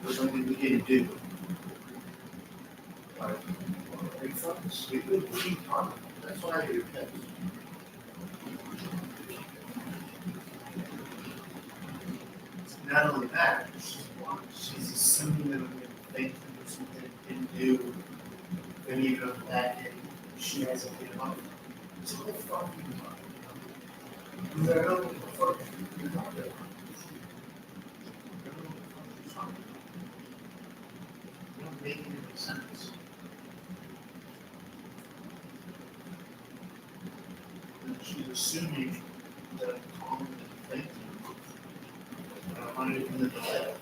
for something we didn't do. Like, are you fucking stupid? What are you talking about? That's why I do this. Not only that, she's assuming that I'm going to thank him for something I didn't do. And even if that day, she hasn't been up. So what the fuck are you talking about? Because I don't know what the fuck you're talking about. I don't know what the fuck you're talking about. It don't make any sense. And she's assuming that I'm calling and thanking him. And I'm not even in the delay.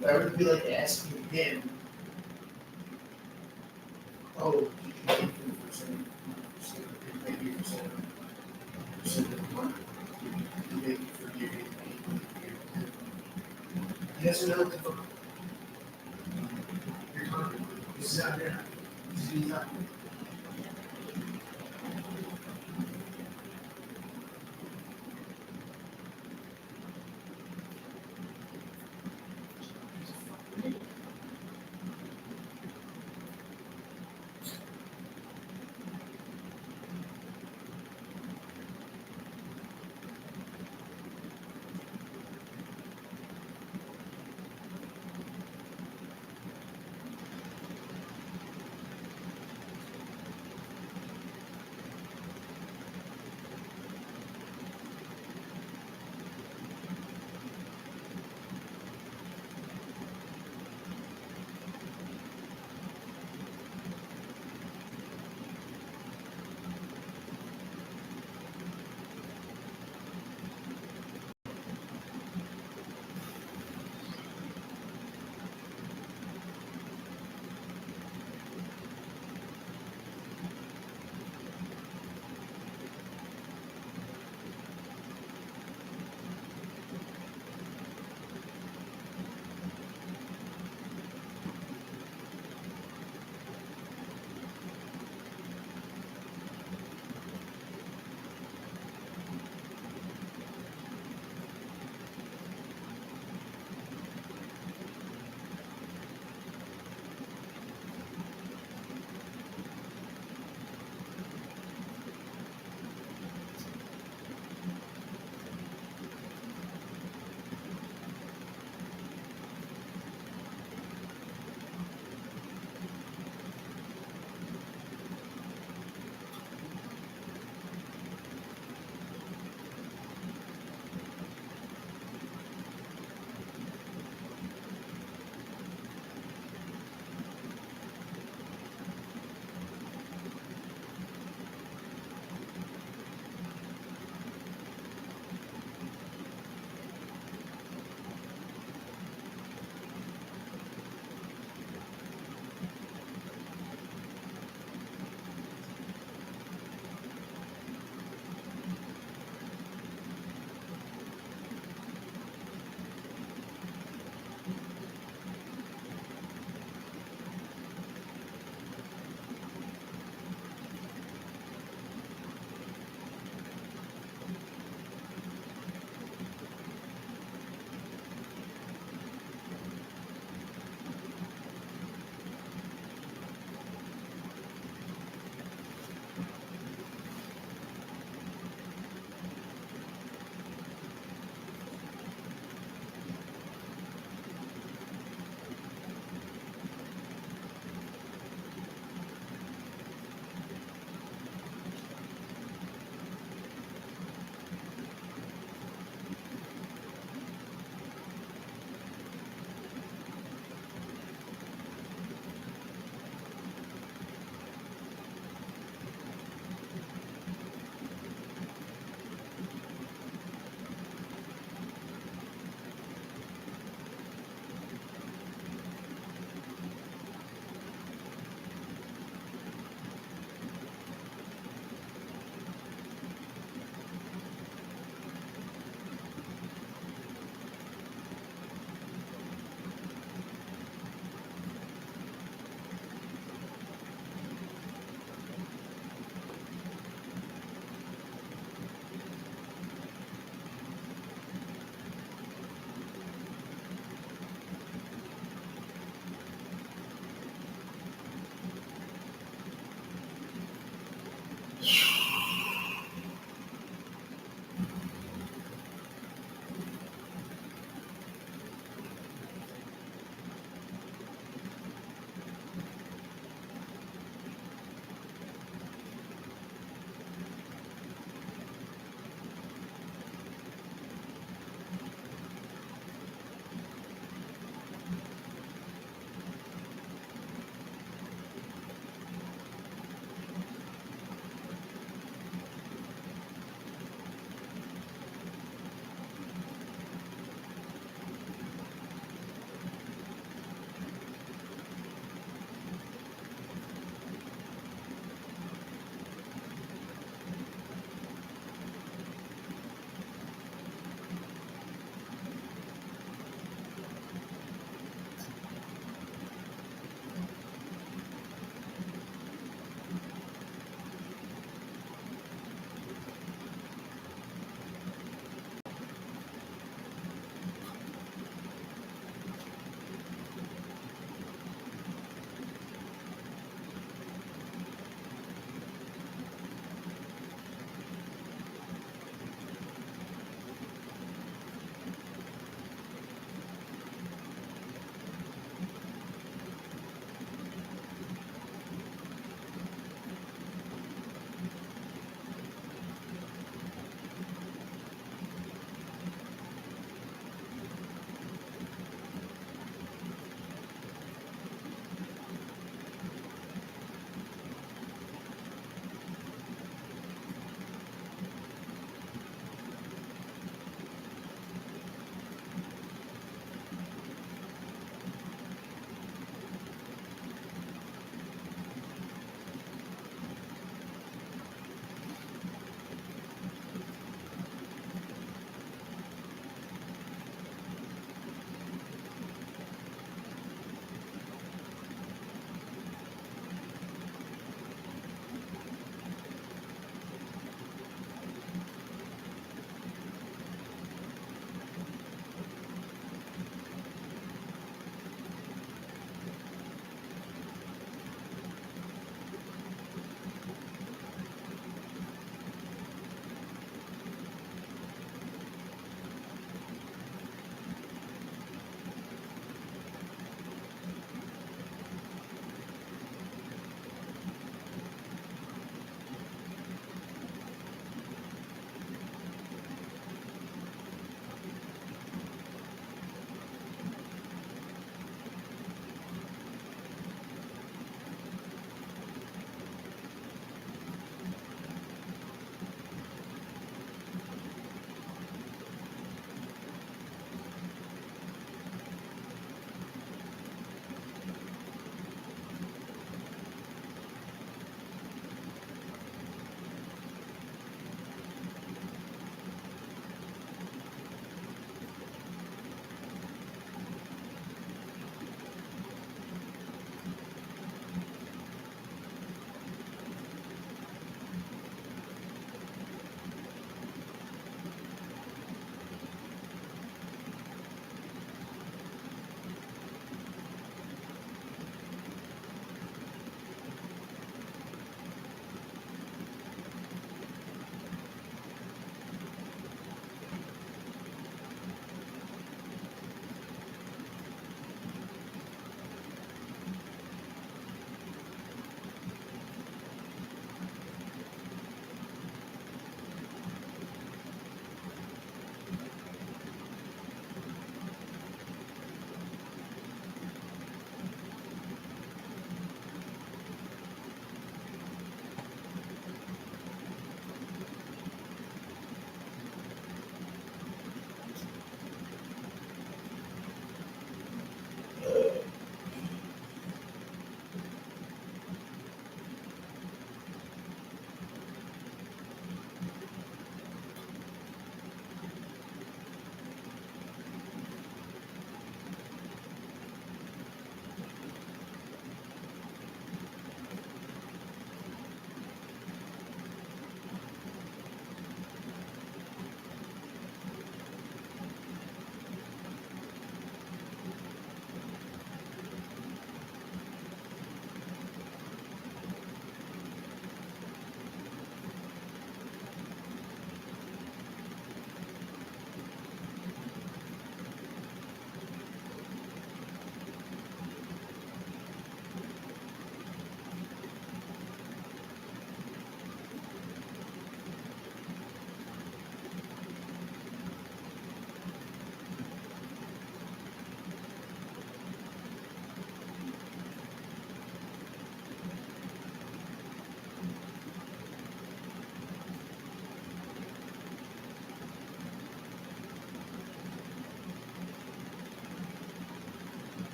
That would be like asking him, oh, did you thank him for saying, thank you for saying the money? Did you forgive me? Yes or no? You're talking. This is out there. This is out there.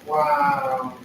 Wow.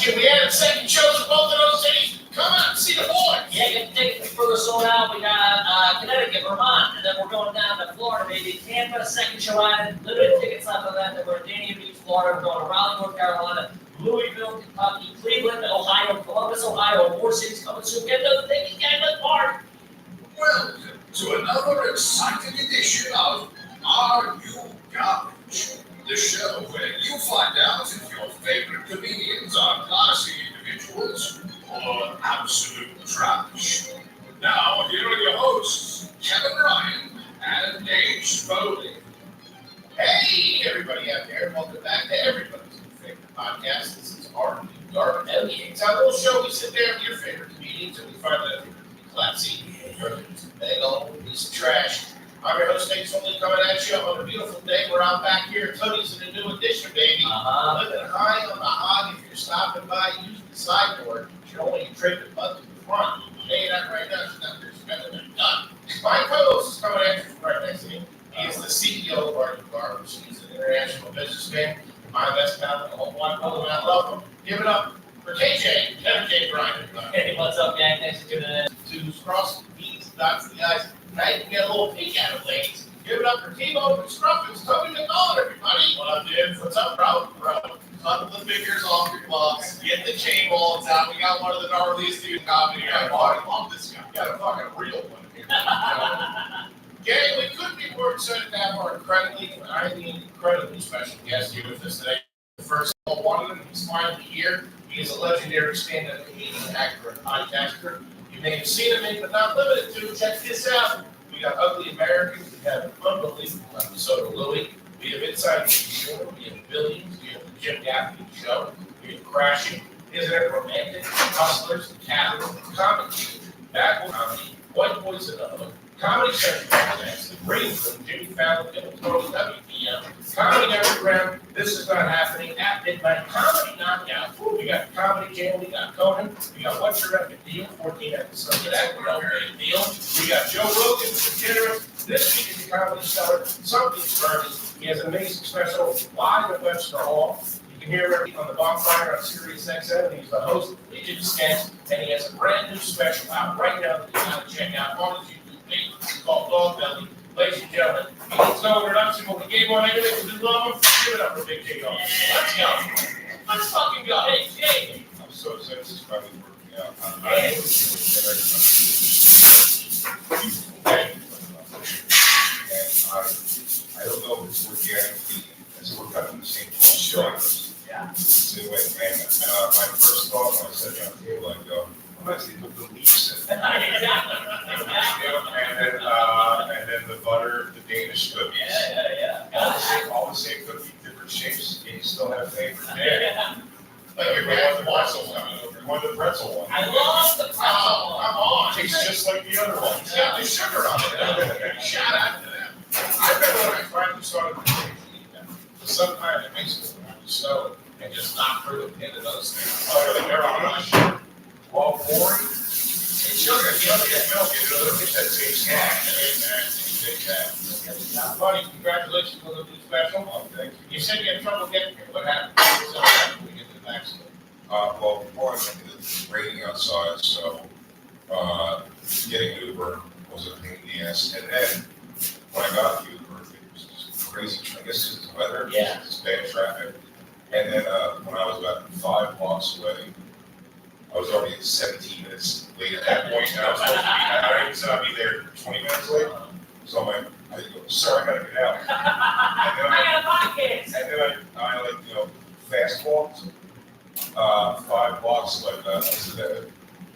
Can we have second shows in both of those cities? Come out and see the boys. Yeah, get the tickets before they're sold out. We got Connecticut, Vermont, and then we're going down to Florida, maybe Tampa, second show added. Limited tickets left on that. Then we're in Dania Beach, Florida. We're going to Raleigh, North Carolina, Louisville, Kentucky, Cleveland, Ohio, Columbus, Ohio. More cities coming soon. Get those tickets, get the party. Welcome to another exciting edition of Are You Garbage? The show where you find out if your favorite comedians are classy individuals or absolute trash. Now, here are your hosts, Kevin Ryan and Dave Spaulding. Hey, everybody out there. Welcome back to everybody's favorite podcast. This is Are You Garbage? It's our little show. We sit there with your favorite comedians and we find out if you're classy, big old piece of trash. I'm your host, Nate Foley, coming at you on a beautiful day. We're out back here. Tony's in a new edition, baby. Living high on the hog. If you're stopping by, use the side door. You only trade the butt to the front. Hey, that right now is not there spending their gun. My co-host is coming at you from right next to me. He is the CEO of Are You Garbage. He's an international businessman. My best pal in the whole wide world, and I love him. Give it up for KJ, Kevin J. Bryant. Hey, what's up, gang? Thanks for tuning in. To cross the T's, dots the I's. Now you can get a little peek at it, ladies. Give it up for T-Bone and Scruffins. Tony McDonald, everybody. What up, dude? What's up, bro? Cut the fingers off your gloves. Get the chain wallets out. We got one of the gnarliest dudes in comedy. I love this guy. We got a fucking real one here. Gang, we couldn't be more excited to have our incredibly special guest here with us today. The first of all, one of them, he's finally here. He is a legendary stand-up comedian, actor, and podcaster. You may have seen him in, but not limited to. Check this out. We got Ugly Americans. We have an unbelievable episode of Louie. We have Inside the Show. We have Billions. We have the Jim Gaffney Show. We have Crashing. Isn't it romantic? Hustlers, Catherine, Comedy, Backward Comedy, White Boys in the Hood, Comedy Central Presents, The Green Room, Jimmy Fallon, Kimmel Tony, WPM, Comedy Underground, This Is Not Happening, At Midnight, Comedy Knockout. We got Comedy Jam, we got Conan, we got What's Your Epic Deal, 14 episodes of that, no big deal. We got Joe Rogan, Generous, This Week is the Comedy Cellar, Something's Burning. He has an amazing special live at Webster Hall. You can hear him on the Bonfire on Sirius XM. He's the host of Legion of Skanks, and he has a brand new special out right now that you got to check out on his YouTube page. It's called Dog Belly. Ladies and gentlemen, he needs no introduction, but we gave one anyway because we love him. Give it up for Big J. Let's go. Let's fucking go. Hey, Jay. I'm so excited this is finally working out. I don't know if it's organic, as we're cutting the same show. Yeah. So anyway, man, my first thought when I sat down at the table, I go, I'm actually put the leaves in. Exactly. And then the butter, the Danish cookies. Yeah. All the same cookie, different shapes, and you still have favorite. Yeah. Like your man pretzel one. You want the pretzel one. I love the pretzel. Come on. Tastes just like the other one. It's got the sugar on it. Shout out to them. I remember when I finally started to eat them. Sometime in high school, I was so and just knocked through them into those things. Oh, they're on my sugar. Well, boring. And sugar, you don't get milk, you don't get that same snack. Buddy, congratulations on the new special. Oh, thank you. You said you had trouble getting here. What happened? So after we get to the backstory. Well, one, it's raining outside, so getting to Uber was a pain in the ass. And then when I got to Uber, it was just crazy. I guess it's the weather, it's bad traffic. And then when I was about 5 blocks away, I was already 17 minutes late at that point. And I was supposed to be there 20 minutes late. So I'm like, I go, sir, I gotta get out. I got a podcast. And then I like, fast walked 5 blocks, like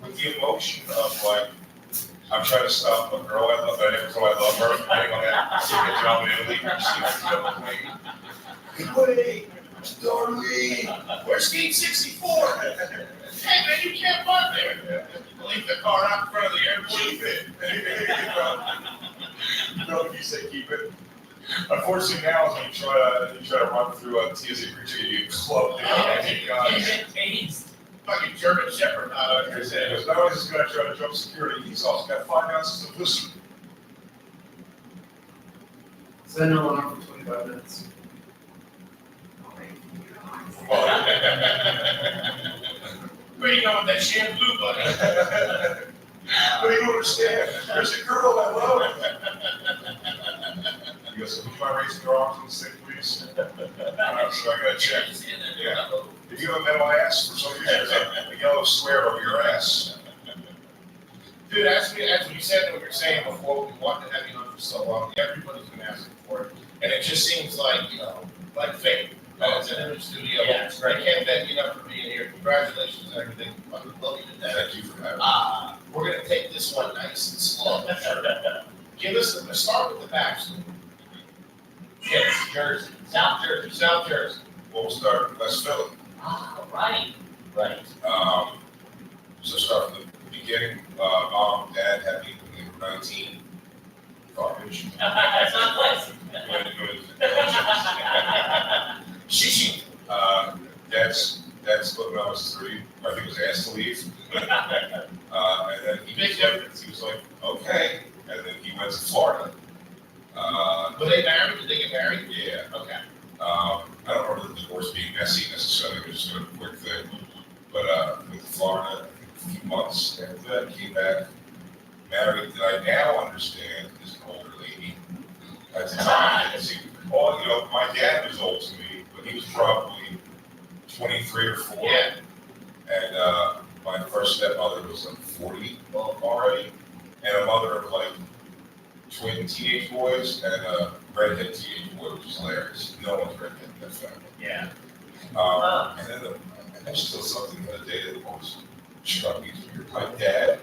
with the emotion of like, I'm trying to stop a girl I love, but I never told I love her. I on that secret job in Italy. Wait, darling, Where's Gate 64? Hey man, you can't park there. Leave the car out in front of the airport. keep it. No, you say keep it. Unfortunately, now when you try to run through a TSA creature, you get clubbed. Tased. Fucking German Shepherd out He goes, not only is he going to try to jump security, he's also got 5 ounces of whiskey. Because I know I'm for 25 minutes. Where you going with that shampoo, buddy? What do you understand? There's a girl I love. He goes, would you mind raising your arms and say, please? So I gotta check. Yeah. If you have a metal ass, for some reason, there's a yellow square over your ass. Dude, as we said, what we were saying before, we wanted to have you on for so long. Everybody's been asking for it. And it just seems like, like fate. It's in the studio. Yeah, it's great. I can't thank you enough for being here. Congratulations and everything. I would love you to death. Thank you for having me. We're gonna take this one nice and slow. Give us, let's start with the backstory. Yes, Jersey, South Jersey. South Jersey. We'll start in West Philly. Ah, right. So start from the beginning. Mom, Dad had me when they were 19. Garbage. That's not nice. Shishi. Dad's split when I was 3. I think he was asked to leave. And then he Big difference. He was like, okay. And then he went to Florida. Were they married? Did they get married? Yeah. Okay. I don't remember the divorce being messy necessarily. It was just a quick thing. But went to Florida a few months after that, came back, married. That I now understand is an older lady. At the time, my dad was old to me, but he was probably 23 or 4. Yeah. And my first stepmother was like 40 already, and a mother of like twin teenage boys and a redhead teenage boy, which is hilarious. No one's redhead in that family. Yeah. And then there's still something the other day that always struck me as weird. My dad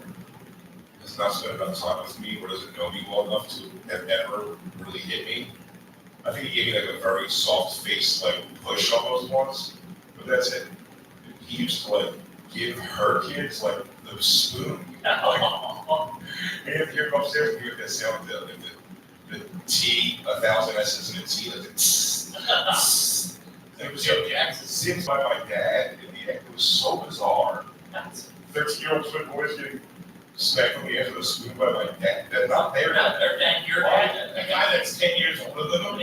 has not spent enough time with me or doesn't know me well enough to have ever really hit me. I think he gave me like a very soft face, like push almost once, but that's it. He used to like give her kids like the spoon. And you have to hear him upstairs and hear that sound, the T, 1,000 S's in a T, like the it was Joe Jackson. Seems by my dad, and it was so bizarre. 13-year-old twin boys getting smacked on the edge of the spoon by my dad. They're not there. Not their dad, your dad. A guy that's 10 years older than them.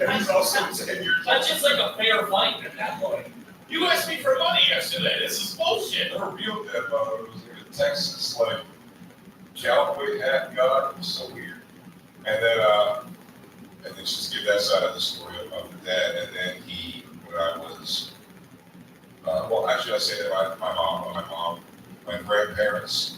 And he's also 10 years old. That's just like a fair fight at that point. You asked me for money yesterday. This is bullshit. Her real stepmother was in Texas, like cowboy hat guy. It was so weird. And then just give that side of the story about the dad. And then when I was, actually I say that my grandparents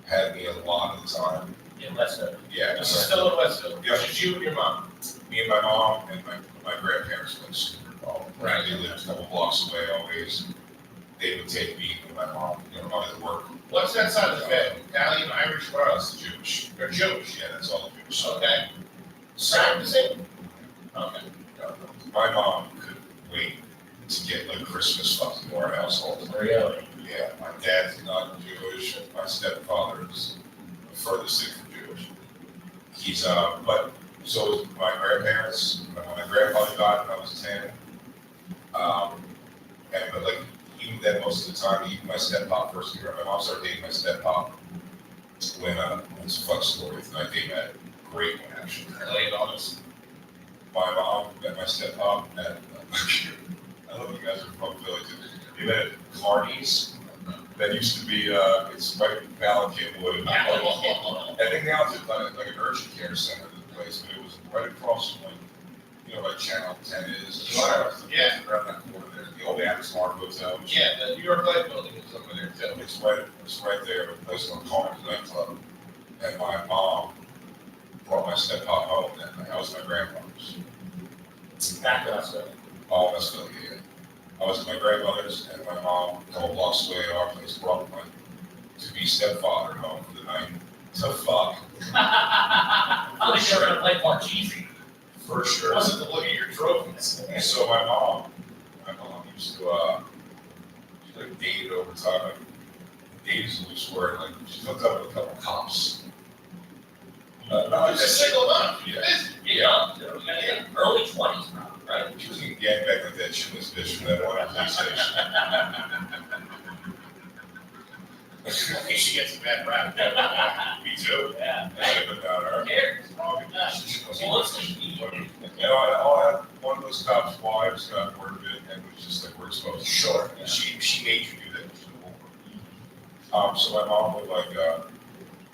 had me a lot of the time. In Westville. Yeah. This is still in Westville. Yeah. Just you and your mom. Me and my mom and my grandparents were super involved. Right. They lived a couple blocks away always. They would take me and my mom, out to work. What's that side of the family? Italian, Irish, what else? Jewish. They're Jewish. Yeah, that's all Jewish. Okay. Sound the same? Okay. My mom couldn't wait to get like Christmas fucking to our household. Really? Yeah, my dad's not Jewish, and my stepfather is the furthest thing from Jewish. He's but so was my grandparents. My grandfather died when I was 10. But like even then, most of the time, even my stepmom first year, my mom started dating my stepmom when it's a fun story. I think that great one actually. Lay it on us. My mom and my stepmom at I love you guys are from Philly too. They met at Carney's. That used to be it's right in Valadez. I think now it's like an urgent care center, the place, but it was right across from like Channel 10 is. Yeah. Around that corner there, the old Smart Hotel. Yeah, the New York Life building is over there too. It's right there, a place called Carney's nightclub. And my mom brought my stepmom home that night. I was my grandmother's. Back to Westville. Oh, that's really good. I was at my grandmother's and my mom, a couple blocks away at our place, brought my to-be stepfather home for the night to fuck. At least you're gonna play Parcheesi. For sure. Wasn't to look at your trophies. And so my mom used to, she like dated over time. Like, date is a loose word. Like she hooked up with a couple cops. Just single mom. Yeah. Early 20s, probably, right? She was getting gagged back like that chinless bitch from that one police station. I think she gets a bad rap. Me too. Yeah. I should have done her. Here. Wrong Well, let's see. You know, I'll have one of those cops' wives got word of it and was just like, we're exposed. Sure. She made you do that. So my mom was like,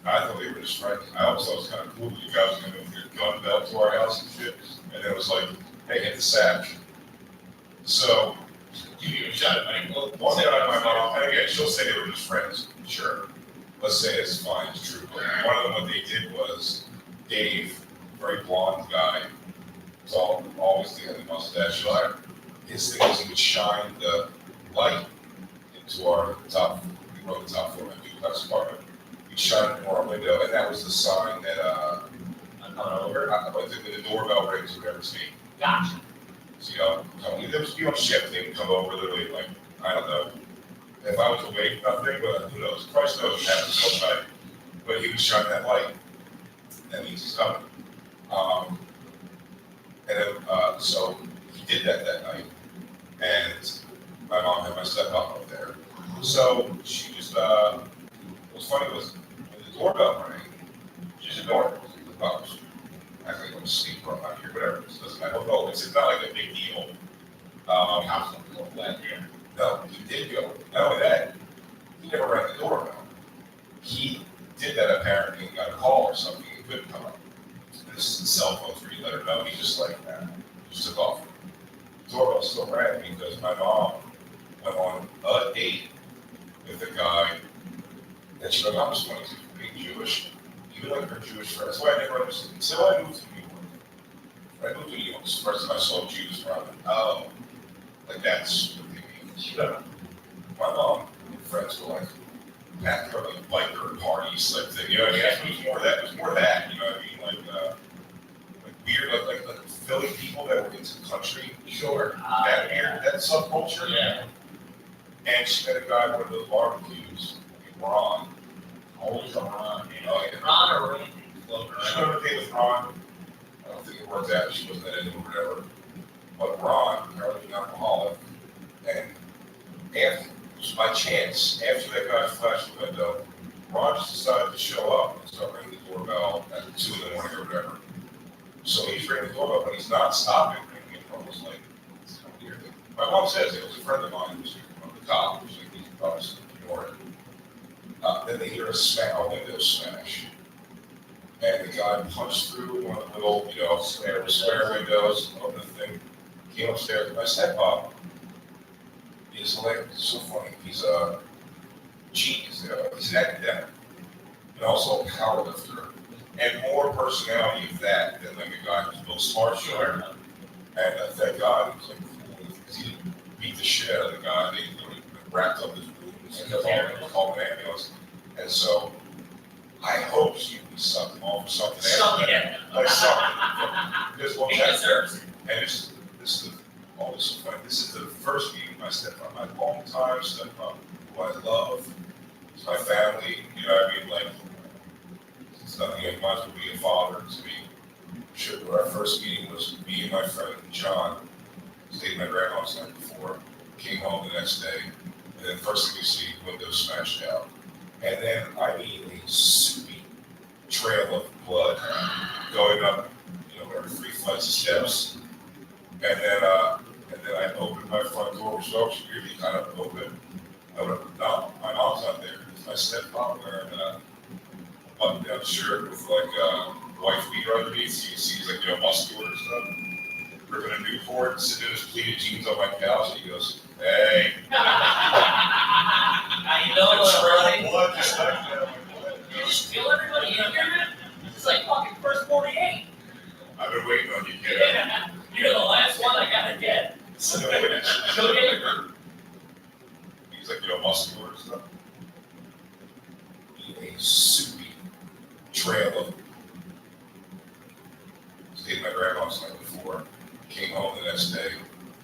I thought they were just friends. I always thought it was kind of cool. You guys came in with your gun belt to our house and shit. And it was like, hey, hit the sack. So, you shot it. I mean, well, one day my mom, and again, she'll say they were just friends. Sure. Let's say it's fine, it's true. But one of them, what they did was, Dave, very blonde guy, so always the mustache. His thing was he would shine the light into our top, we wrote the top floor of the duplex apartment. He'd shine it in our window, and that was the sign that, I'm coming over. the doorbell rings or whatever, see. Gotcha. So, you know, there was people on shift, they would come over literally like, I don't know, if I was awake, nothing, but who knows, Christ knows what happens all night. But he would shine that light. That means he's coming. And then, so he did that night. And my mom had my stepmom up there. So she just, what was funny was when the doorbell rang, she just ignored it. I think I'm asleep or I'm not here, whatever. It doesn't matter. No, it's not like a big deal. No, he did go. Not only that, he never rang the doorbell. He did that apparently and got a call or something. He couldn't come up. This is the cell phones where you let her know. He just like, just took off. The doorbell still rang because my mom went on a date with a guy that she was almost 22, being Jewish. Even like her Jewish friends. That's why I never understood. Until I moved to New York. When I moved to New York, it's the first time I saw Jews around. Oh, like that's what they mean. Sure. My mom and friends were like, after like biker parties type thing. You know what I mean? It was more of that. It was more of that. You know what I mean? Like weird, like Philly people that were into the country. Sure. That weird, that subculture. Yeah. And she met a guy at one of those barbecues, Ron. Always on Ron. Oh, yeah. Ron or Randy? She went on a date with Ron. I don't think it worked out. She wasn't that into him or whatever. But Ron, apparently an alcoholic, and after, by chance, after that guy flashed the window, Ron just decided to show up and start ringing the doorbell at 2 in the morning or whatever. So he's ringing the doorbell, but he's not stopping ringing it. Almost like, it's kind of weird. My mom says it was a friend of mine who was from the top, who was like, he's probably ignore it. Then they hear a window smash. And the guy punched through one of the little, you know, square windows of the thing, came upstairs, and my stepmom is hilarious. It's so funny. He's a genius. He's an academic and also a powerlifter, and more personality of that than like a guy who's built smart. Sure. And thank God he was like cool because he didn't beat the shit out of the guy. They literally wrapped up his wounds and called an ambulance. And so I hope she sucked him off or something. Like something. Because what happened, and this is always so funny. This is the first meeting with my stepmom, my long-time stepmom, who I love. It's my family, you know what I mean? Like, it's nothing like might as well be a father to me. Sure, our first meeting was me and my friend John, stayed at my grandma's night before, came home the next day, and then first thing we see, windows smashed out. And then I mean a soupy trail of blood going up, you know, whatever, 3 flights of steps. And then I opened my front door, which was actually really kind of open. I would have, no, my mom's not there. It's my stepmom wearing a button-down shirt with like wife beater underneath. So you can see he's like, you know, muscular and stuff. Ripping a Newport, sitting in his pleated jeans on my couch, and he goes, "Hey." How you doing, Blood just like that. You just feel everybody in here? It's like fucking first 48. I've been waiting on you, kid. Yeah. You're the last one I gotta get. Go get your He's like, you know, muscular and stuff. A soupy trail of. Stayed at my grandma's night before, came home the next day,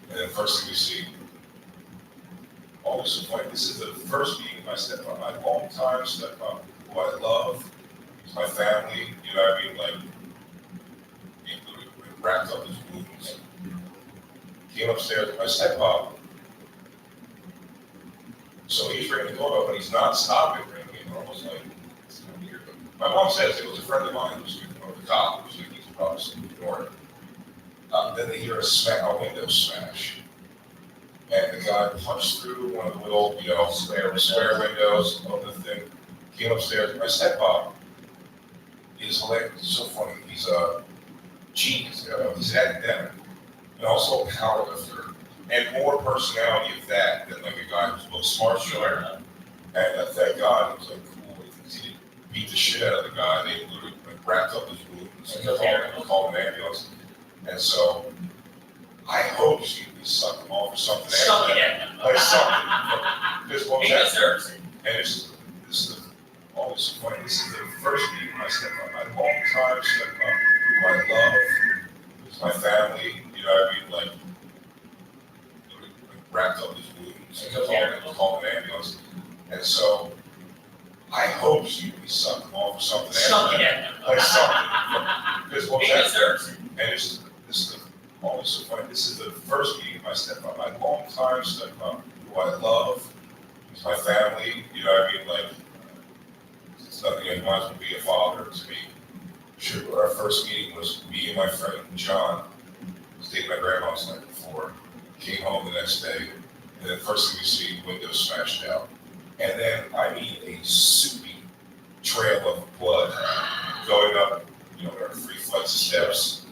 and then first thing we see, always so funny. This is the first meeting with my stepmom, my long-time stepmom, who I love. It's my family, you know what I mean? Like, he wrapped up his wounds. Came upstairs with my stepmom. So he's ringing the doorbell, but he's not stopping ringing. Almost like, it's kind of weird. But my mom says it was a friend of mine who was from the top, who was like, he's obviously ignore it. Then they hear a window smash. And the guy punched through one of the little, square windows of the thing, came upstairs. My stepmom is hilarious. It's so funny. He's a genius. He's an academic and also a powerlifter, and more personality of that than like a guy who's both smart, sure. And thank God it was like cool. He didn't beat the shit out of the guy. They literally wrapped up his wounds and called an ambulance. And so I hope she sucked him off or something. Something. Like something. Just what He deserves it. And this is always so funny. This is the first meeting I step up. I long time step up who I love. It's my family. You know what I mean? Like wrapped up his wounds and called an ambulance. And so I hope she sucked him off or something. Something. Like something. Because what He deserves it. and this is always so funny. This is the first meeting I step up. My long time step up who I love. It's my family. You know what I mean? Like it's nothing that might as well be a father to me. Sure, our first meeting was me and my friend John. I was dating my grandma's the night before. Came home the next day, and then first thing we see, windows smashed out. And then I mean a soupy trail of blood going up, there are 3 flights of steps.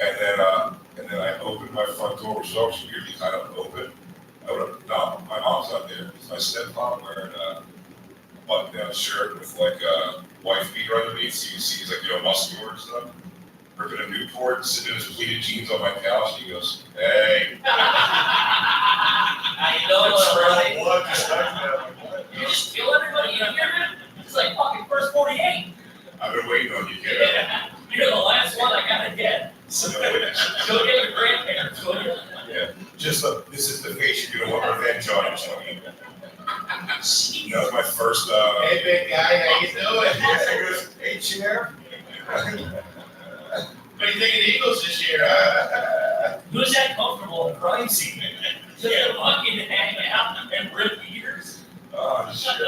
And then I opened my front door, which was always weirdly kind of open. No, my mom's not there. It's my stepmom wearing a button-down shirt with like a wife beater underneath, so you can see he's like, muscular and stuff. Ripping a Newport, sitting in his pleated jeans on my couch. He goes, "Hey." How you doing, brother? Blood just like that. You just kill everybody. You hear it? It's like fucking first 48. I've been waiting on you, kid. Yeah. You're the last one I gotta get. So, Go get your grandparents, will you? yeah, just this is the face you're gonna want revenge on. That was my first. Hey, big guy, how you doing? He goes, "Hey, Chair." What do you think of the Eagles this year? Who's that comfortable in the crime scene? Just fucking hang out and rip ears? Oh, shit.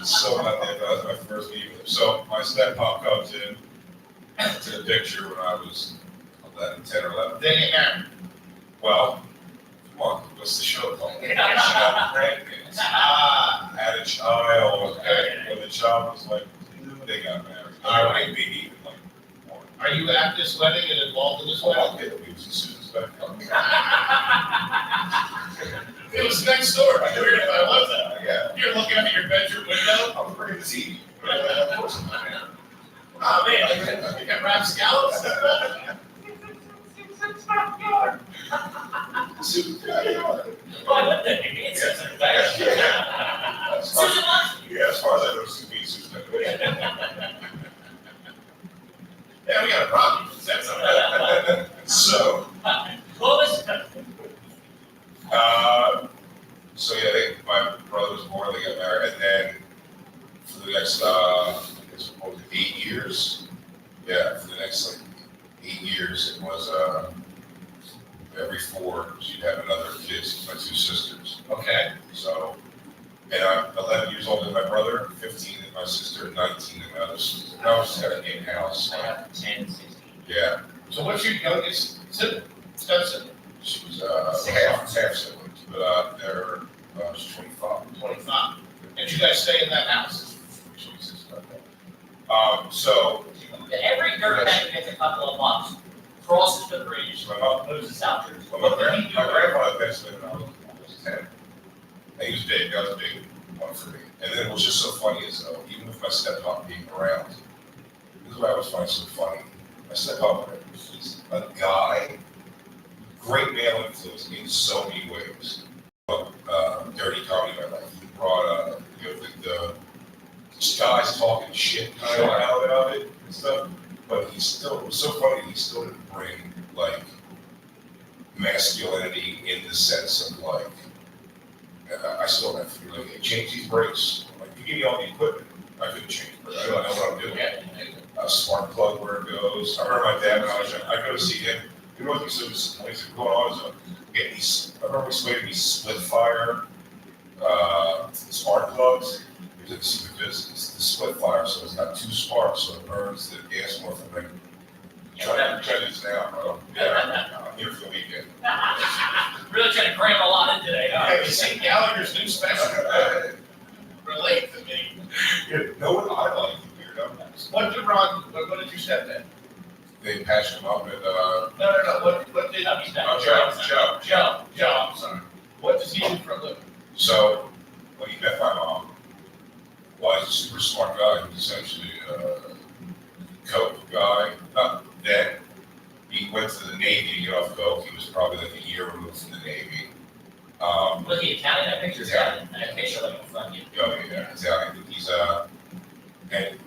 So that was my first meeting with him. So my stepmom comes in to the picture when I was 10 or 11. Then you married. Well, come on, what's the show called? She got grandkids. Had a child. When the child was like 2, they got married. All right. Maybe even like 1. Are you at this wedding and involved in this Oh, wedding? okay, we was in Susan's backyard. It was next door. I figured if I wasn't. Yeah. You're looking out your bedroom window. I was bringing the TV. Oh man, you got rapscallops? Susan's backyard. Why would they? It's Susan back. Susan Lunch. Yeah, as far as I know, Susan's backyard. Yeah, we got a problem. That's something. So, What was so yeah, my brother was born, they got married, and then for the next, I guess, 8 years? Yeah, for the next 8 years, it was, every 4, she'd have another kid, my 2 sisters. Okay. So, and I'm 11 years older than my brother, 15 than my sister, 19 than my other sister. Now she's got an in-house. 10, 16. Yeah, So what's your youngest sibling? Step-sibling? she was half siblings, but they're she's 25. 25. And you guys stay in that house? So Every dirtbag gets a couple of bucks, crosses the bridge, my mom, moves to South Jersey. my grandfather passed away when I was 10. And he was big. That was a big one for me. And then it was just so funny is though, even with my stepmom being around, this is what I always find so funny. My stepmom, he's a guy, great male influence in so many ways. Dirty comedy in my life. He brought the guys talking shit kind of out of it and stuff. But it was so funny, he still didn't bring like masculinity in the sense of like, I still have to be like, hey, change these brakes. Like, you give me all the equipment, I couldn't change the brakes. I don't know what I'm doing. Smart plug where it goes. I remember my dad when I was young, I go to see him. You know what he said was going on is getting these, I remember explaining these split fire spark plugs. Because it's the split fire, so it's got 2 sparks, so it burns the gas more from like Try this now, bro. Yeah, I'm here for the weekend. Really trying to cram a lot in today, huh? Have you seen Gallagher's new special? Relate to me. Yeah, no one I like weirdo. What did Ron, what did you step in? They patched him up and No, what did, Joe, I'm sorry. What does he do for a living? so when he met my mom, was a super smart guy. He was essentially a coke guy. Then he went to the Navy to get off coke. He was probably like a year removed from the Navy. Was he Italian? I picture Italian. Italian. I picture like a fucking. Yeah, Italian. He's and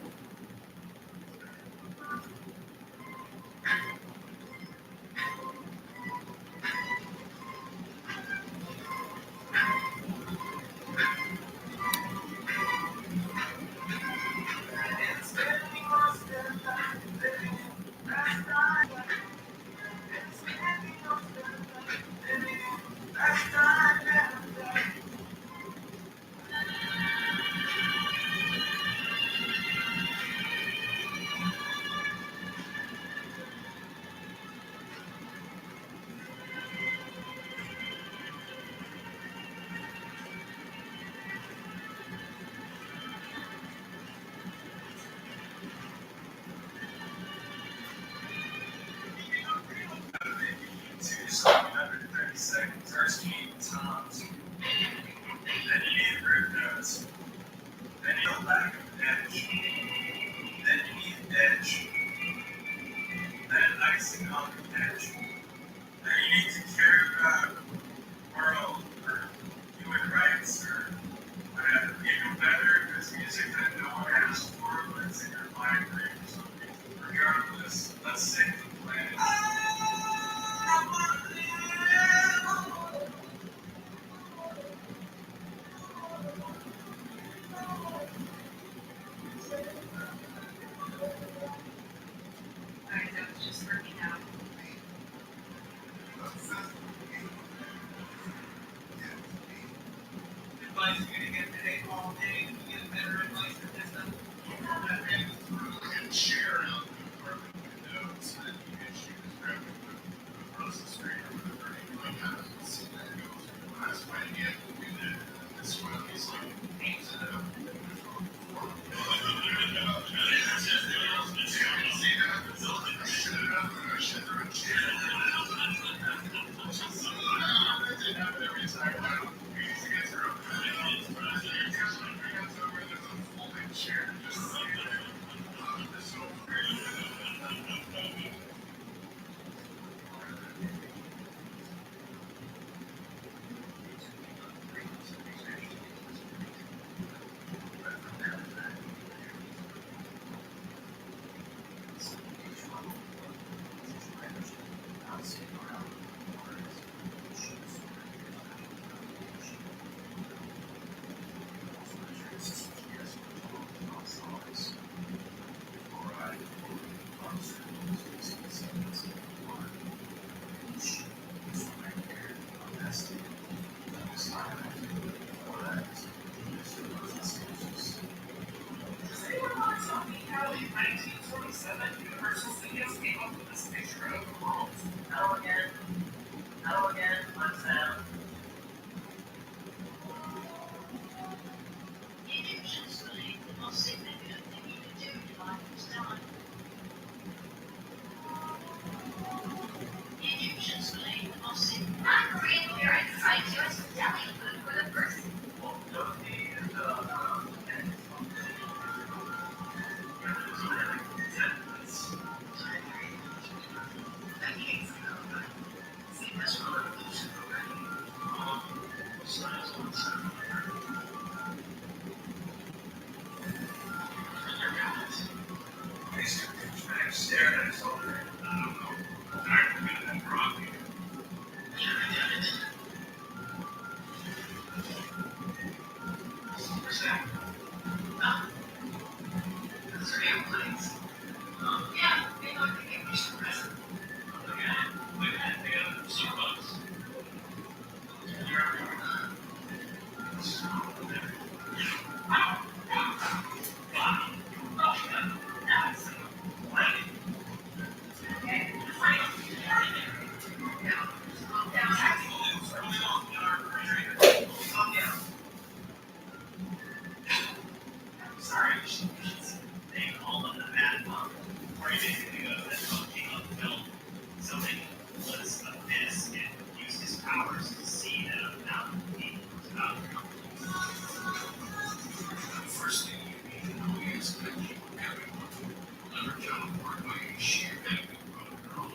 another job marked by a sheer benefit from the girl.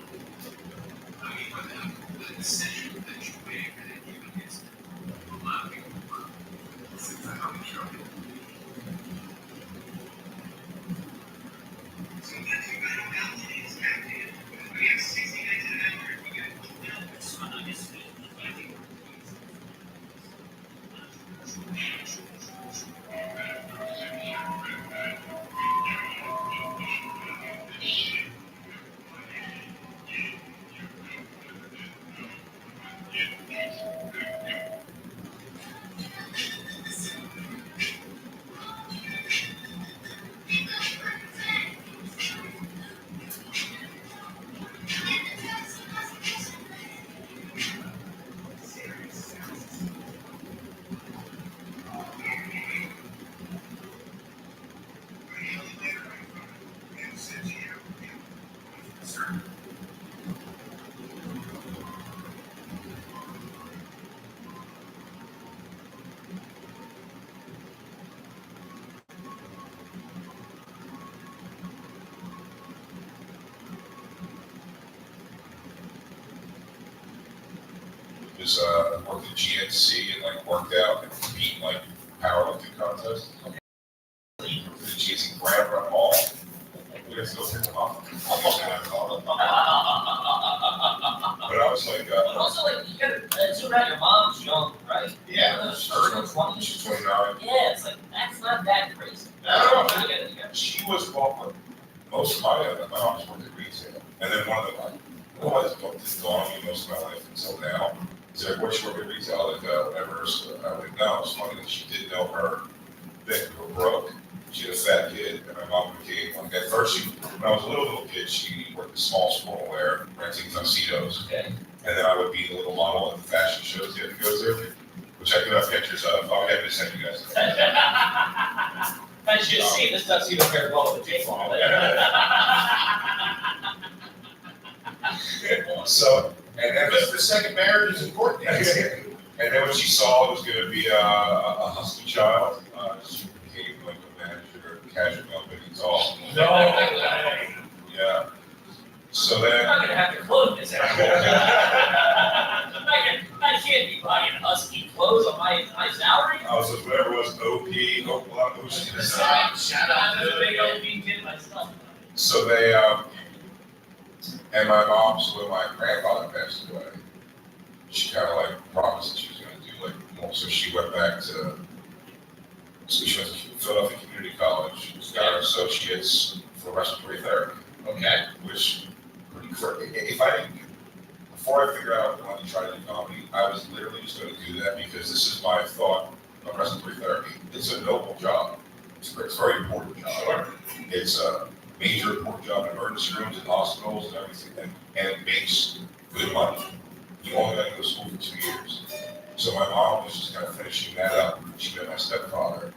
I mean by that, the decision that you make at any given instant. A lot of people work. Since I have a job. So let's go down to these captain. We have 60 days an hour if we get $2. I guess we was worked at GNC and like worked out and compete in like powerlifting contests. The GNC Grand Run Mall. We had to go pick them up. But I was like, But also, like, you gotta zoom out. Your mom's young, right? yeah, She's her, 20. she's 29. Yeah, it's like that's not that crazy. No. You gotta- She was well, most of my mom's worked at retail. And then one of them, like, oh, it's dawned on me most of my life until now. He's like, what's your work at retail? Like, whatever. So I was like, no, it's funny that she did know her that were broke. She had a fat kid, and my mom became, like, at first, when I was a little kid, she worked at small wear, renting tuxedos. Okay. And then I would be the little model at the fashion shows you had to go to, which I could have pictures of. I'll have to send you guys. As you see, this does even very well with the Jake Paul. So, and then The second marriage is important. and then when she saw it was going to be a husky child, she became like a manager of casual companies. All No way. yeah. So I'm then, not gonna have to clothe this animal. I can't be buying husky clothes on my salary. I was like, whatever it was, OP. Shout out to the big OP kid myself. So they, and my mom, so when my grandfather passed away, she kind of like promised that she was going to do like more. So she went back to, so she went to Philadelphia Community College, got her associates for respiratory therapy. Okay. Which, if I didn't, before I figured out I wanted to try to do comedy, I was literally just going to do that because this is my thought of respiratory therapy. It's a noble job. It's a very important job. Sure. It's a major important job in emergency rooms and hospitals and everything, and it makes good money. You only got to go to school for 2 years. So my mom was just kind of finishing that up. She met my stepfather,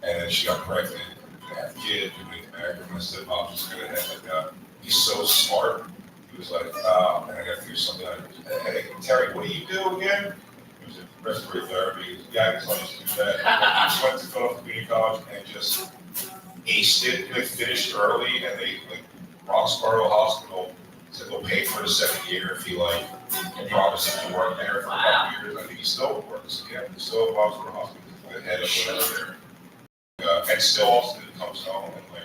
and then she got pregnant, and had kids, and we married. And my stepmom just kind of had like he's so smart. He was like, and I got to figure something out. Hey, Terry, what do you do again? He was in respiratory therapy. Yeah, I just wanted to do that. He just went to Philadelphia Community College and just aced it. They finished early, and they like Roxborough Hospital said they'll pay for the second year if he like promised to work there for a couple years. I think he still works. Yeah, he's still at Roxborough Hospital, the head of whatever there. And still also comes home and like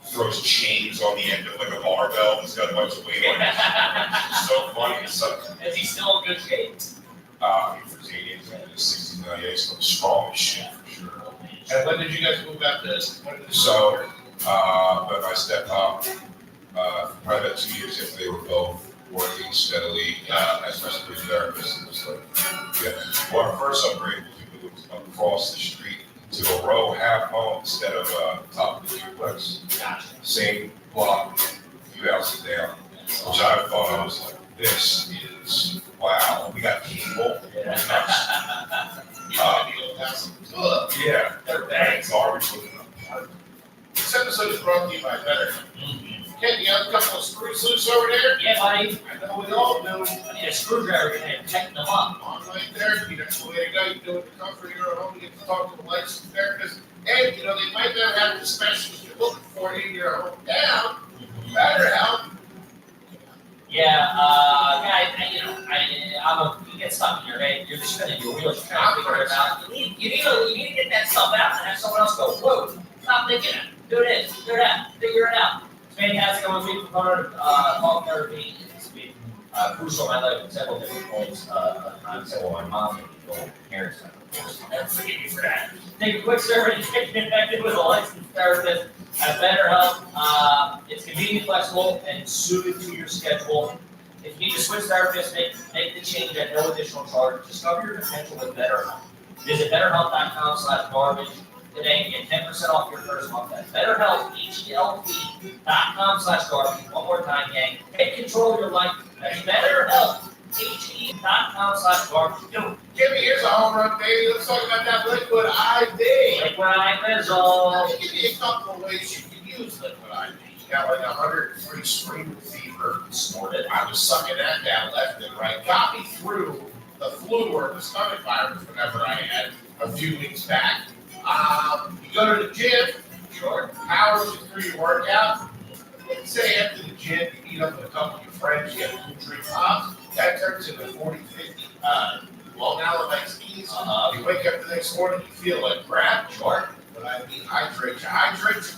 throws chains on the end of like a barbell that's got a bunch of weight on it. It's so funny. So, Is he still in good shape? for 8 years, and 69, he's still strong as shit for sure. And when did you guys move out to? So, but my stepmom, probably about 2 years after they were both working steadily as respiratory therapists, it was like, yeah. Well, our first upgrade was we moved across the street to a row half home instead of top of the duplex. Same block, a few houses down, which I thought I was like, this is wow. We got cable. Yeah, they're bad. Garbage looking up. This episode is brought to you by Better. Ken, you have a couple of screws loose over there? Yeah, buddy. I know we all do. I need a screwdriver in there, tighten them up. Online therapy, that's the way to go. You do it in the comfort of your own home. You get to talk to a licensed therapist. And, you know, they might not have the specialist you're looking for in your hometown. Better help. Yeah, guy, you get stuck in your head, you're just spinning your wheels, you're trying to figure it out. You need to get that stuff out and have someone else go, whoa, stop thinking it, do this, do that, figure it out. It's fantastic, I'm a big proponent of talk therapy. It's been crucial in my life at several different points. I said, well, my mom and my parents, I'll never forgive you for that. Take a quick survey to get connected with a licensed therapist at BetterHelp. It's convenient, flexible, and suited to your schedule. If you need to switch therapists, make the change at no additional charge. Discover your potential with BetterHelp. Visit BetterHelp.com/garbage today and get 10% off your first month. That's BetterHelp, HELP.com/garbage. One more time, gang. Take control of your life. That's BetterHelp, HE.com/garbage. Jimmy, here's a home run, baby. Let's talk about that liquid IV. Liquid IV. Let me give you a couple of ways you can use liquid IV. You got like 103 screaming fever. Snorted. I was sucking that down left and right. Got me through the flu or the stomach virus, whatever I had a few weeks back. You go to the gym, Sure. powers you through your workout. Let's say after the gym, you meet up with a couple of your friends, you have 2 drink pops. That turns into 40, 50 Long Island iced teas. You wake up the next morning, you feel like crap. Sure. But I mean, hydrate you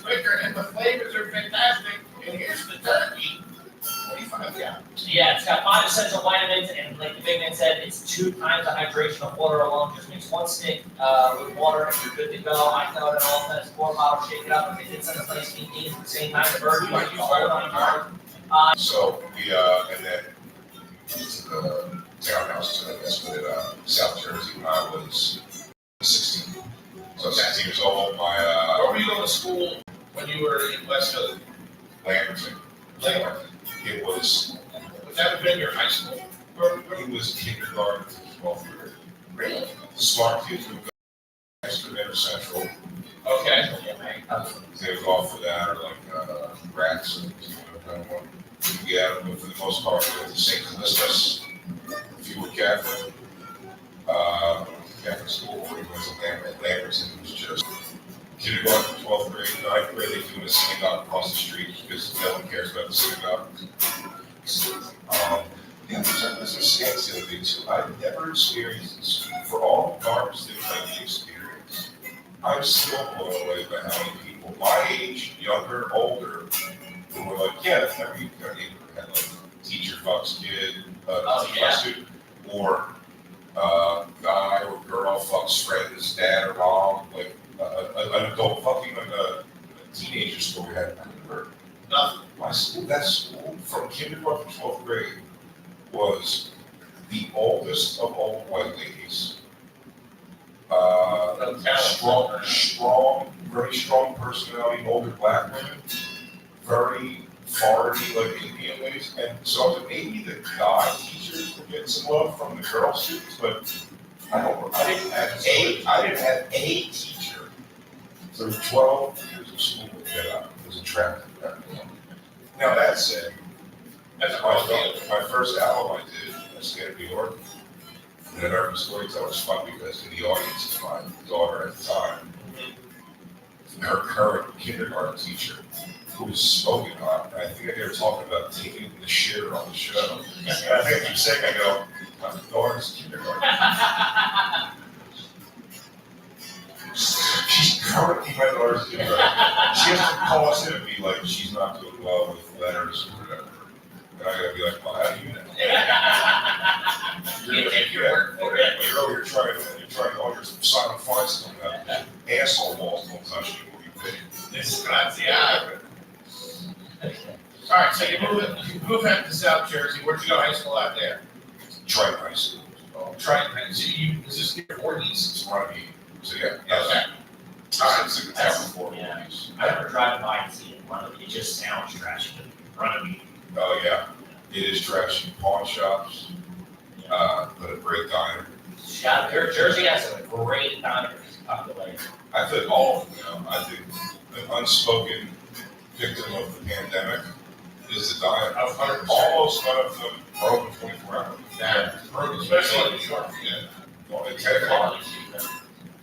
quicker, and the flavors are fantastic. And here's the turkey, 25 gallons. Yeah, it's got 5 essential vitamins, and like the big man said, it's 2 times the hydration of water alone. Just mix 1 stick with water, and you're good to go. I throw it in all kinds of 4 bottles, shake it up, and it's in a place you need at the same time. The bird, you use all on your So we, and then to the townhouse, I guess, with South Jersey when I was 16. So 16 years old, Where were you going to school when you were in West Philly? Lamberton. It was, Would that have been your high school? it was kindergarten to 12th grade. Really? Smart kids would go extra inner central. Okay. They would offer that or like rats and kind of one. Yeah, but for the most part, we went to St. Callistus. If you were Catholic, Catholic school, or you went to Lamberton, it was just kindergarten, 12th grade, 9th grade, they do a synagogue across the street because no one cares about the synagogue. Yeah, there's a stance in it too. I've never experienced this. For all the garbage things I've experienced, I'm still blown away by how many people my age, younger, older, who were like, yeah, that's never even got had like teacher fucks kid, student, or guy or girl fucks friend's dad or mom, like an adult fucking like a teenager school we had nothing. My school, that school from kindergarten to 12th grade was the oldest of old white ladies. Strong, very strong personality, older black women, very foreigny, like Indian ladies. And so maybe the guy teachers were getting some love from the girl students, but I didn't have a teacher through 12 years of school that was attractive to that. Now that said, that's my first album I did in the state of New York. And an urban storyteller was fun because in the audience is my daughter at the time. Her current kindergarten teacher, who was spoken on. I think they were talking about taking the shitter on the show. And I think I keep saying, I go, my daughter's kindergarten. She's currently my daughter's kindergarten. She has to call us in and be like, she's not doing well with letters or whatever. And I gotta be like, well, how do you know? You're trying all your silent fights on that. Asshole walls don't touch you when you pick. This is Graziano. All right, so you move out to South Jersey. Where'd you go to high school out there? Triton High School. Triton High School. Is this near Voorhees? It's one of you. So yeah. Okay. All right, it's a town before Yeah. Voorhees. I remember driving by and seeing one of them, it just sounds trashy in front of me. Oh yeah, it is trashy. Pawn shops, but a great diner. Yeah, Jersey has a great diners population. I think all of them, I think an unspoken victim of the pandemic is the diet. Of 100%. Almost none of them are open 24 hours. Yeah. Especially in New York. Yeah. Well, at 10 o'clock.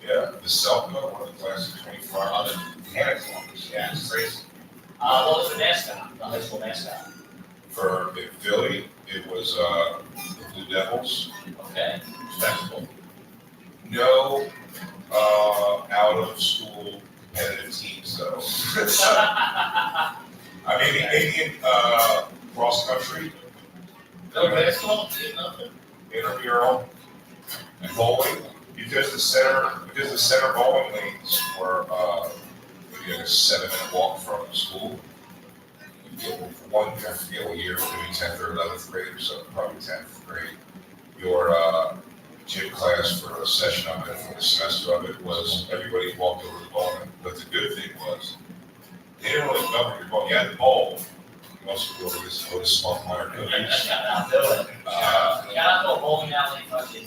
Yeah, the Selco, one of the classic 24 hours. 10 o'clock. Yeah, it's crazy. What was the mascot, the high school mascot? For in Philly, it was the Blue Devils. Okay. Respectable. No out of school competitive teams though. I mean, maybe in cross country, No basketball, nothing. intramural, and bowling, because the center bowling lanes were maybe like a 7-minute walk from school. You get one, I forget what year, maybe 10th or 11th grade or so, probably 10th grade. Your gym class for a session of it, for the semester of it, was everybody walked over to bowling. But the good thing was, they didn't really know where you're going. You had the bowl. You also go to this Spunkmeyer cookies. Shout out to it. Shout out to a bowling alley fucking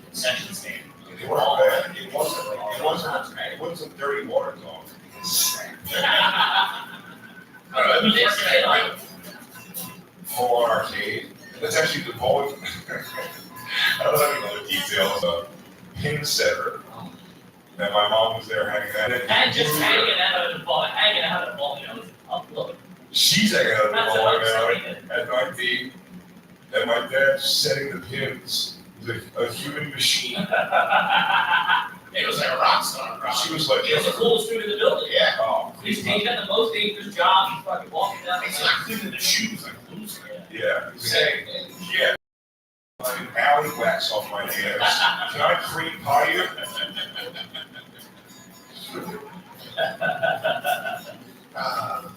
concession stand. They weren't bad. It wasn't dirty water talk. Full arcade. That's actually the bowling. I don't have any other details. Pin setter. And my mom was there hanging out. And just hanging out of the bowling alley. Upload. She's hanging out of the That's bowling what I'm alley saying. at 19. And my dad setting the pins. A human machine. It was like a rock star, bro. She was like, He was the coolest dude in the building. Yeah. oh, He's got the most dangerous job. He's fucking walking down the He's like cleaning the shoes like a loser. yeah. Saying, Yeah. An alley wax off my hands. Can I cream pie you?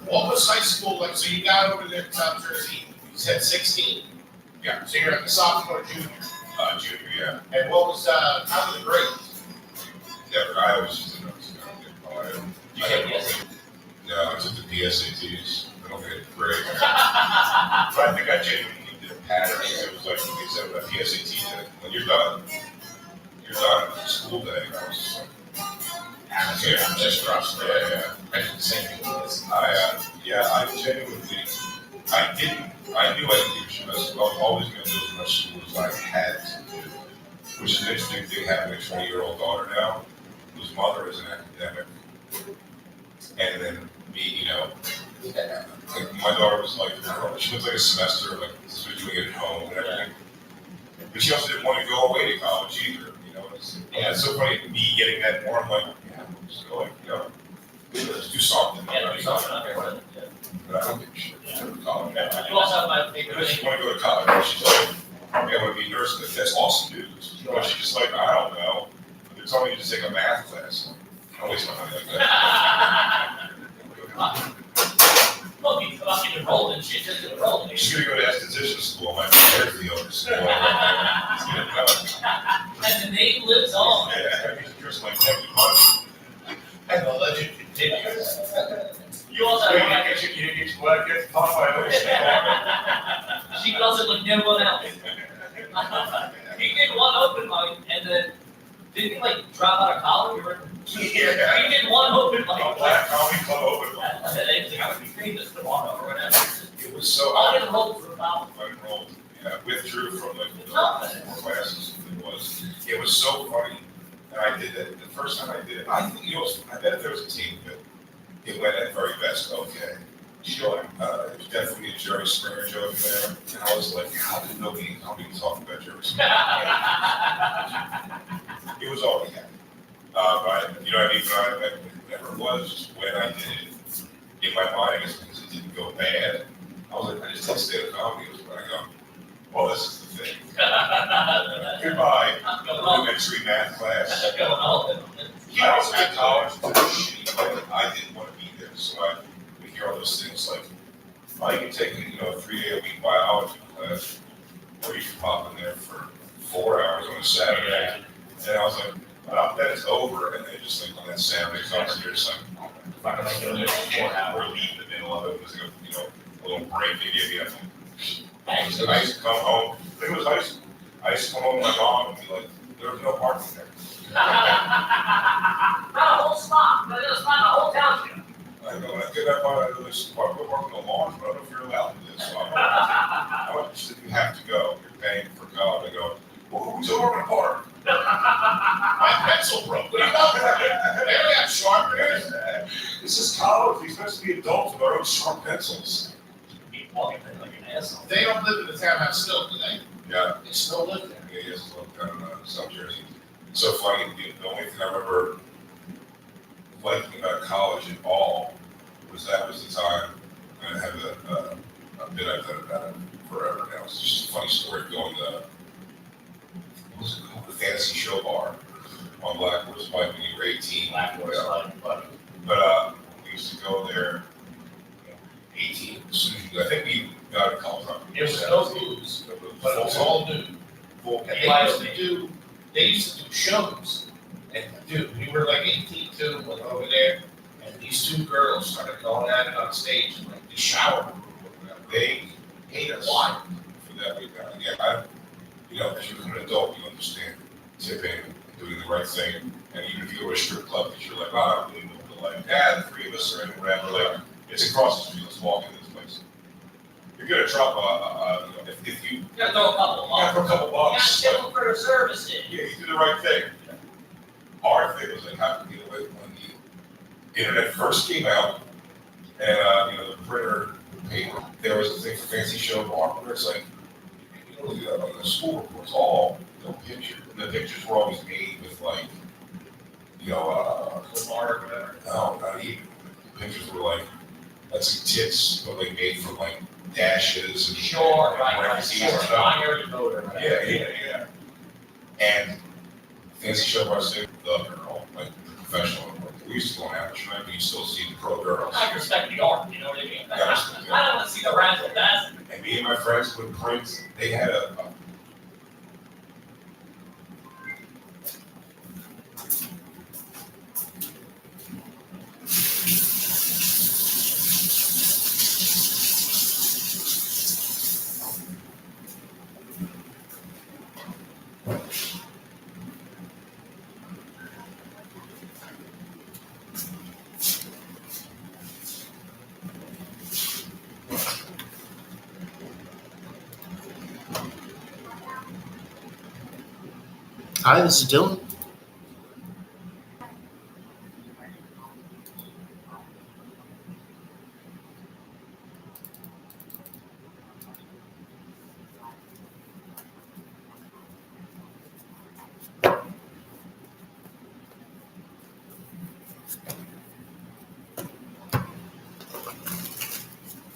what was high school like? So you got over there to South Jersey, you said 16. Yeah. So you're a sophomore, junior. Junior, yeah. And what was, how were the grades? Never, I was just a nurse. You said yes. No, I took the PSATs. I don't get a grade. But I think I genuinely did a pattern. It was like, they said with a PSAT that when you're done with the school day. I was just like, Yeah, just rushed. yeah. I did the same thing. I genuinely, I knew I didn't give a shit. I was always going to do as much school as I had to do, which is an interesting thing having a 20-year-old daughter now, whose mother is an academic. And then me, like my daughter was like, I don't know, she went like a semester, like, so doing it at home and everything. But she also didn't want to go away to college either, And it's so funny, me getting that more, I'm like, yeah, I'm just going, let's do something. Yeah, do something up here. But I don't give a shit. Go to college. You also have my favorite But she thing. want to go to college, and she's like, I want to be a nurse. That's awesome news. But she's just like, I don't know. They're telling me to take a math class. I don't waste my money like that. Look, you fucking enrolled in shit, just enrolled in She's shit. gonna go to esthetician school. My parents the other school. It's gonna go. And the name lives on. Yeah, I mean, you're like every month. And the legend continues. You also You have get your blood gets pumped by those. she does it like no one else. He did one open mic and then didn't he like drop out of college? Yeah. He did one open mic. A black comedy club open. I would be famous tomorrow or whatever. It was so. I'll get enrolled for about. I enrolled. Yeah, withdrew from like the classes. It was so funny. And I did that the first time I did it. I think I bet if there was a team that it went at very best. Okay. Sure. It was definitely a Jerry Springer joke there. And I was like, how did nobody talk about Jerry Springer? It was all we had. But you know what I mean? But whatever it was, when I did it, in my mind, I guess because it didn't go bad, I was like, I just didn't stay at comedy. Was when I go, well, this is the thing. Goodbye. Elementary math class. I was at college, I didn't want to be there, so we hear all those things like, oh, you can take a 3-day-a-week biology class, or you can pop in there for 4 hours on a Saturday. And I was like, well, then it's over, and then just like on that Saturday comes, you're just like, oh, if I can go there for 4 hours, leave in the middle of it, because a little break they give you. I used to come home, I think it was high school. I used to come home with my mom and be like, there was no parking there. Not a whole spot, but it was not a whole township. I go, said I wanted to listen, well, we're working on lawn, but I don't know if you're allowed to do this. So I don't, she said, you have to go. You're paying for college. I go, well, who's over the park? My pencil broke. What are you talking about? They only have sharpeners. This is college. These supposed to be adults with our own sharp pencils. Be walking there like an asshole. They don't live in the townhouse still, do they? Yeah. They still live there. Yeah, yes, down in South Jersey. So funny. The only thing I remember liking about college at all was that was the time, and I have a bit I've done about it forever now. It's just a funny story going to, what was it called? The Fantasy Show Bar on Blackboard's Pike when you were 18. Blackboard's Pike, But we used to go there, 18, as soon as you, I think we got a couple times. It was no booze, but it was all new. And they used to do shows. And dude, we were like 18 too, went over there, and these two girls started going at it on stage in like the shower room. They hate us. Why? For that week. Again, you know, as you become an adult, you understand tipping, doing the right thing. And even if you go to a strip club, because you're like, oh, I don't really know what to like. Yeah, the three of us are in whatever. Like, it's across the street. Let's walk in this place. You're gonna drop you know, if you gotta throw a couple bucks. for a couple bucks. You gotta tip them for their services. Yeah, you do the right thing. Our thing was like how to get away when the internet first came out, and you know, the printer, the paper. There was a thing for Fancy Show Bar where it's like, you know, do that on the school reports, all no picture. And the pictures were always made with like, you know, The bar or whatever. no, not even. The pictures were like, let's see, tits, but like made from like dashes and Sure, and right. parentheses Sure, and stuff. binary voter. Right? Yeah. And Fancy Show Bar said the girl, like the professional. We used to go on amateur night, but you still see the pro girls. I respect the art, you know what I mean? Yeah, I respect the I don't want to see the razzle dazzle. And me and my friends would print, they had a Hi, this is Dylan.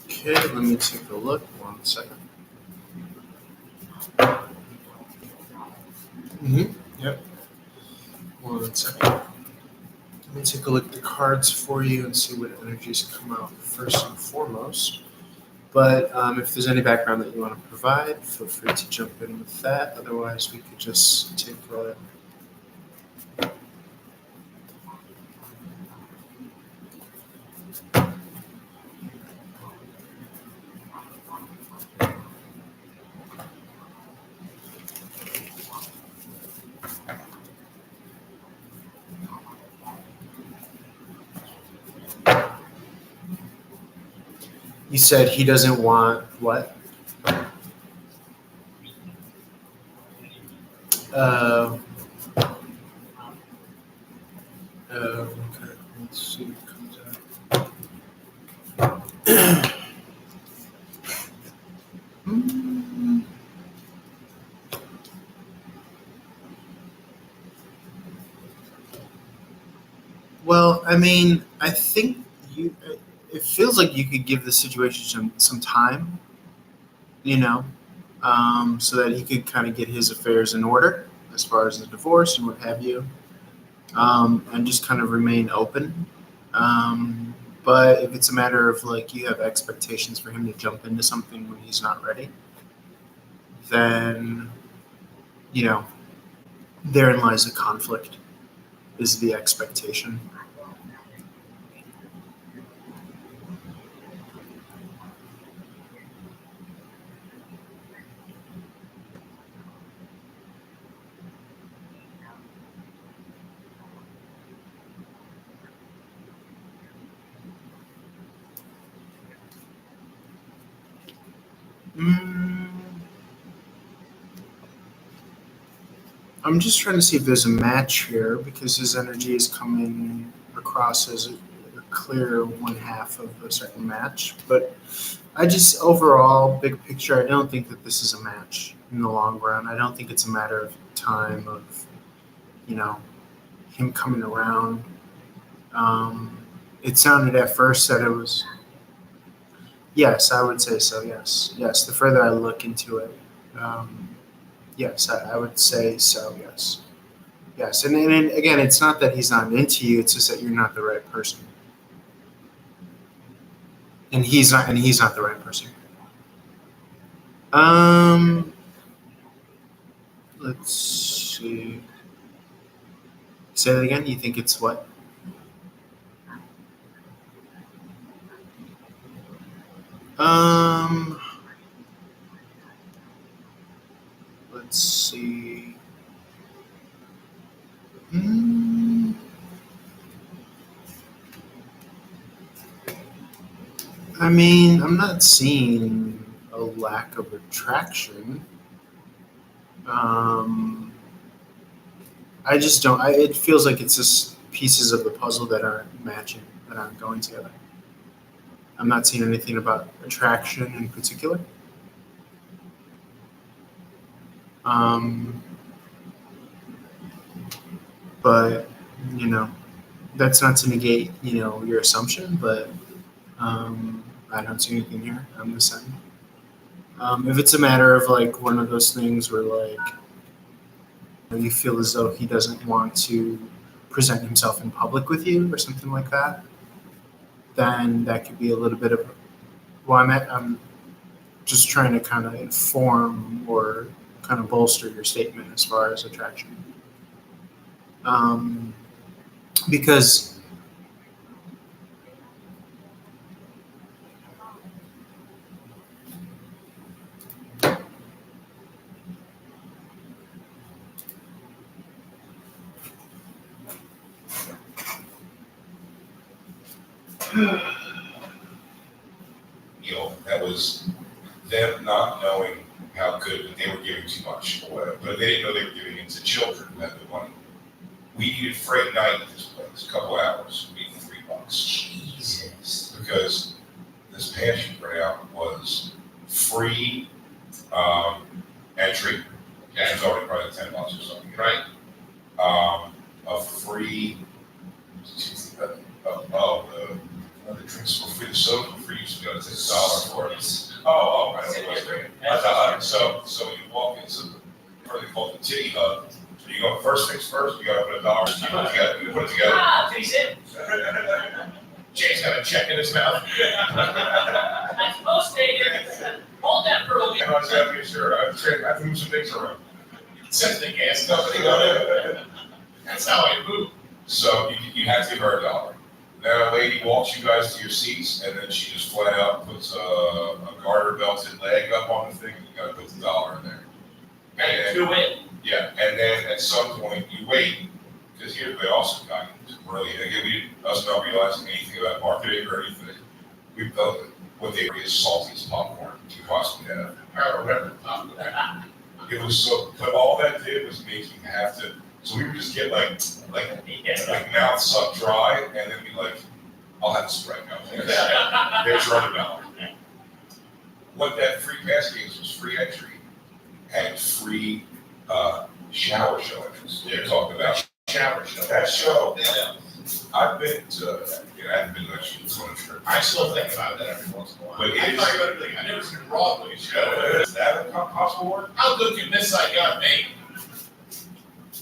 Okay, let me take a look. 1 second. Yep. 1 second. Let me take a look at the cards for you and see what energies come out first and foremost. But if there's any background that you want to provide, feel free to jump in with that. Otherwise, we could just take a You said he doesn't want what? Okay. Let's see what comes out. Well, I mean, I think it feels like you could give the situation some time, you know, so that he could kind of get his affairs in order as far as the divorce and what have you, and just kind of remain open. But if it's a matter of like you have expectations for him to jump into something when he's not ready, then, you know, therein lies a conflict, is the expectation. I'm just trying to see if there's a match here because his energy is coming across as a clear one half of a certain match. But I just overall, big picture, I don't think that this is a match in the long run. I don't think it's a matter of time of, him coming around. It sounded at first that it was. Yes, I would say so. Yes. The further I look into it, yes, I would say so. Yes. And again, it's not that he's not into you; it's just that you're not the right person, and he's not the right person. Let's see. Say that again. You think it's what? Let's see. I mean, I'm not seeing a lack of attraction. I just don't. It feels like it's just pieces of the puzzle that aren't matching, that aren't going together. I'm not seeing anything about attraction in particular. But that's not to negate your assumption, but I don't see anything here on this end. If it's a matter of like one of those things where like you feel as though he doesn't want to present himself in public with you or something like that, then that could be a little bit of. Well, I'm just trying to kind of inform or kind of bolster your statement as far as attraction. Because that was them not knowing how good they were giving too much or whatever, but they didn't know they were giving it to children who had the money. We needed Friday night at this place, a couple hours, we needed $3. Jesus. Because this pantry printout was free entry, which was already probably $10 or something. Right. A free, the drinks were free, the soda were free, so you got to take $1 for it. Oh, I don't know. So you walk into what they call the titty hub. So you go first things first, you got to put $1. You put it together. Ah, taste it. Jay's got a check in his mouth. That's most days. Hold that for a week. I was having sure. I moved some things around. Send the gas company on it. That's how I move. So you have to give her $1. Then a lady walks you guys to your seats, and then she just flat out puts a garter belted leg up on the thing, and you gotta put the $1 in there. And to win. Yeah, and then at some point you wait, because here they also got really, again, us not realizing anything about marketing or anything. We felt what they were as salty as popcorn you possibly have. I remember popcorn. It was so, but all that did was make you have to. So we would just get like mouth sucked dry, and then be like, I'll have a Sprite now. There's your $100. What that free pass gave us was free entry and free shower show entrance. They're talking about shower show. That show, I've been to, I haven't been to that show. I still think about that every once in a while. But I've never seen a Broadway show. Is that a possible word? How good can this side got me?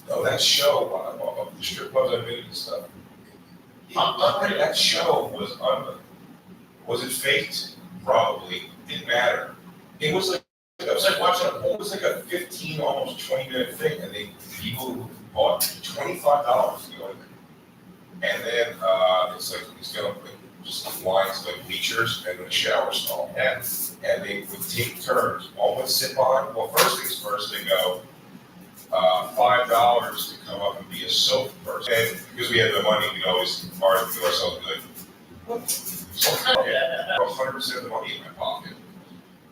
No, that show, the strip clubs I've been to and stuff. That show was it faked? Probably. Didn't matter. It was like watching it was like a 15, almost 20-minute thing, and people bought $25 to go in there. And then it's got just lines like bleachers and a shower stall. And they would take turns. One would sit behind. Well, first things first, they go, $5 to come up and be a soap person. And because we had the money, we'd always argue to ourselves, like, what? So, 100% of the money in my pocket.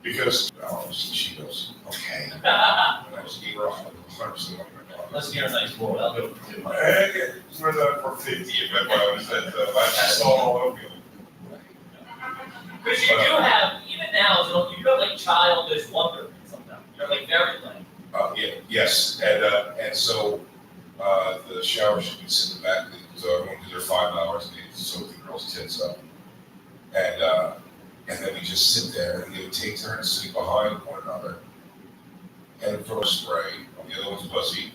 Because she goes, okay. And I just gave her 100% money. Let's get a nice boy. I'll go for 2 months. We're done for 50 if I was at I just saw all over you. Because you do have, even now, you do have like childish wonder sometimes. You're like very like. Yes, and so the shower should be sitting in the back, so everyone did their 5 hours, and they soak the girls' tits up. And then we just sit there, and they would take turns sitting behind one another, and throw a spray on the other one's pussy,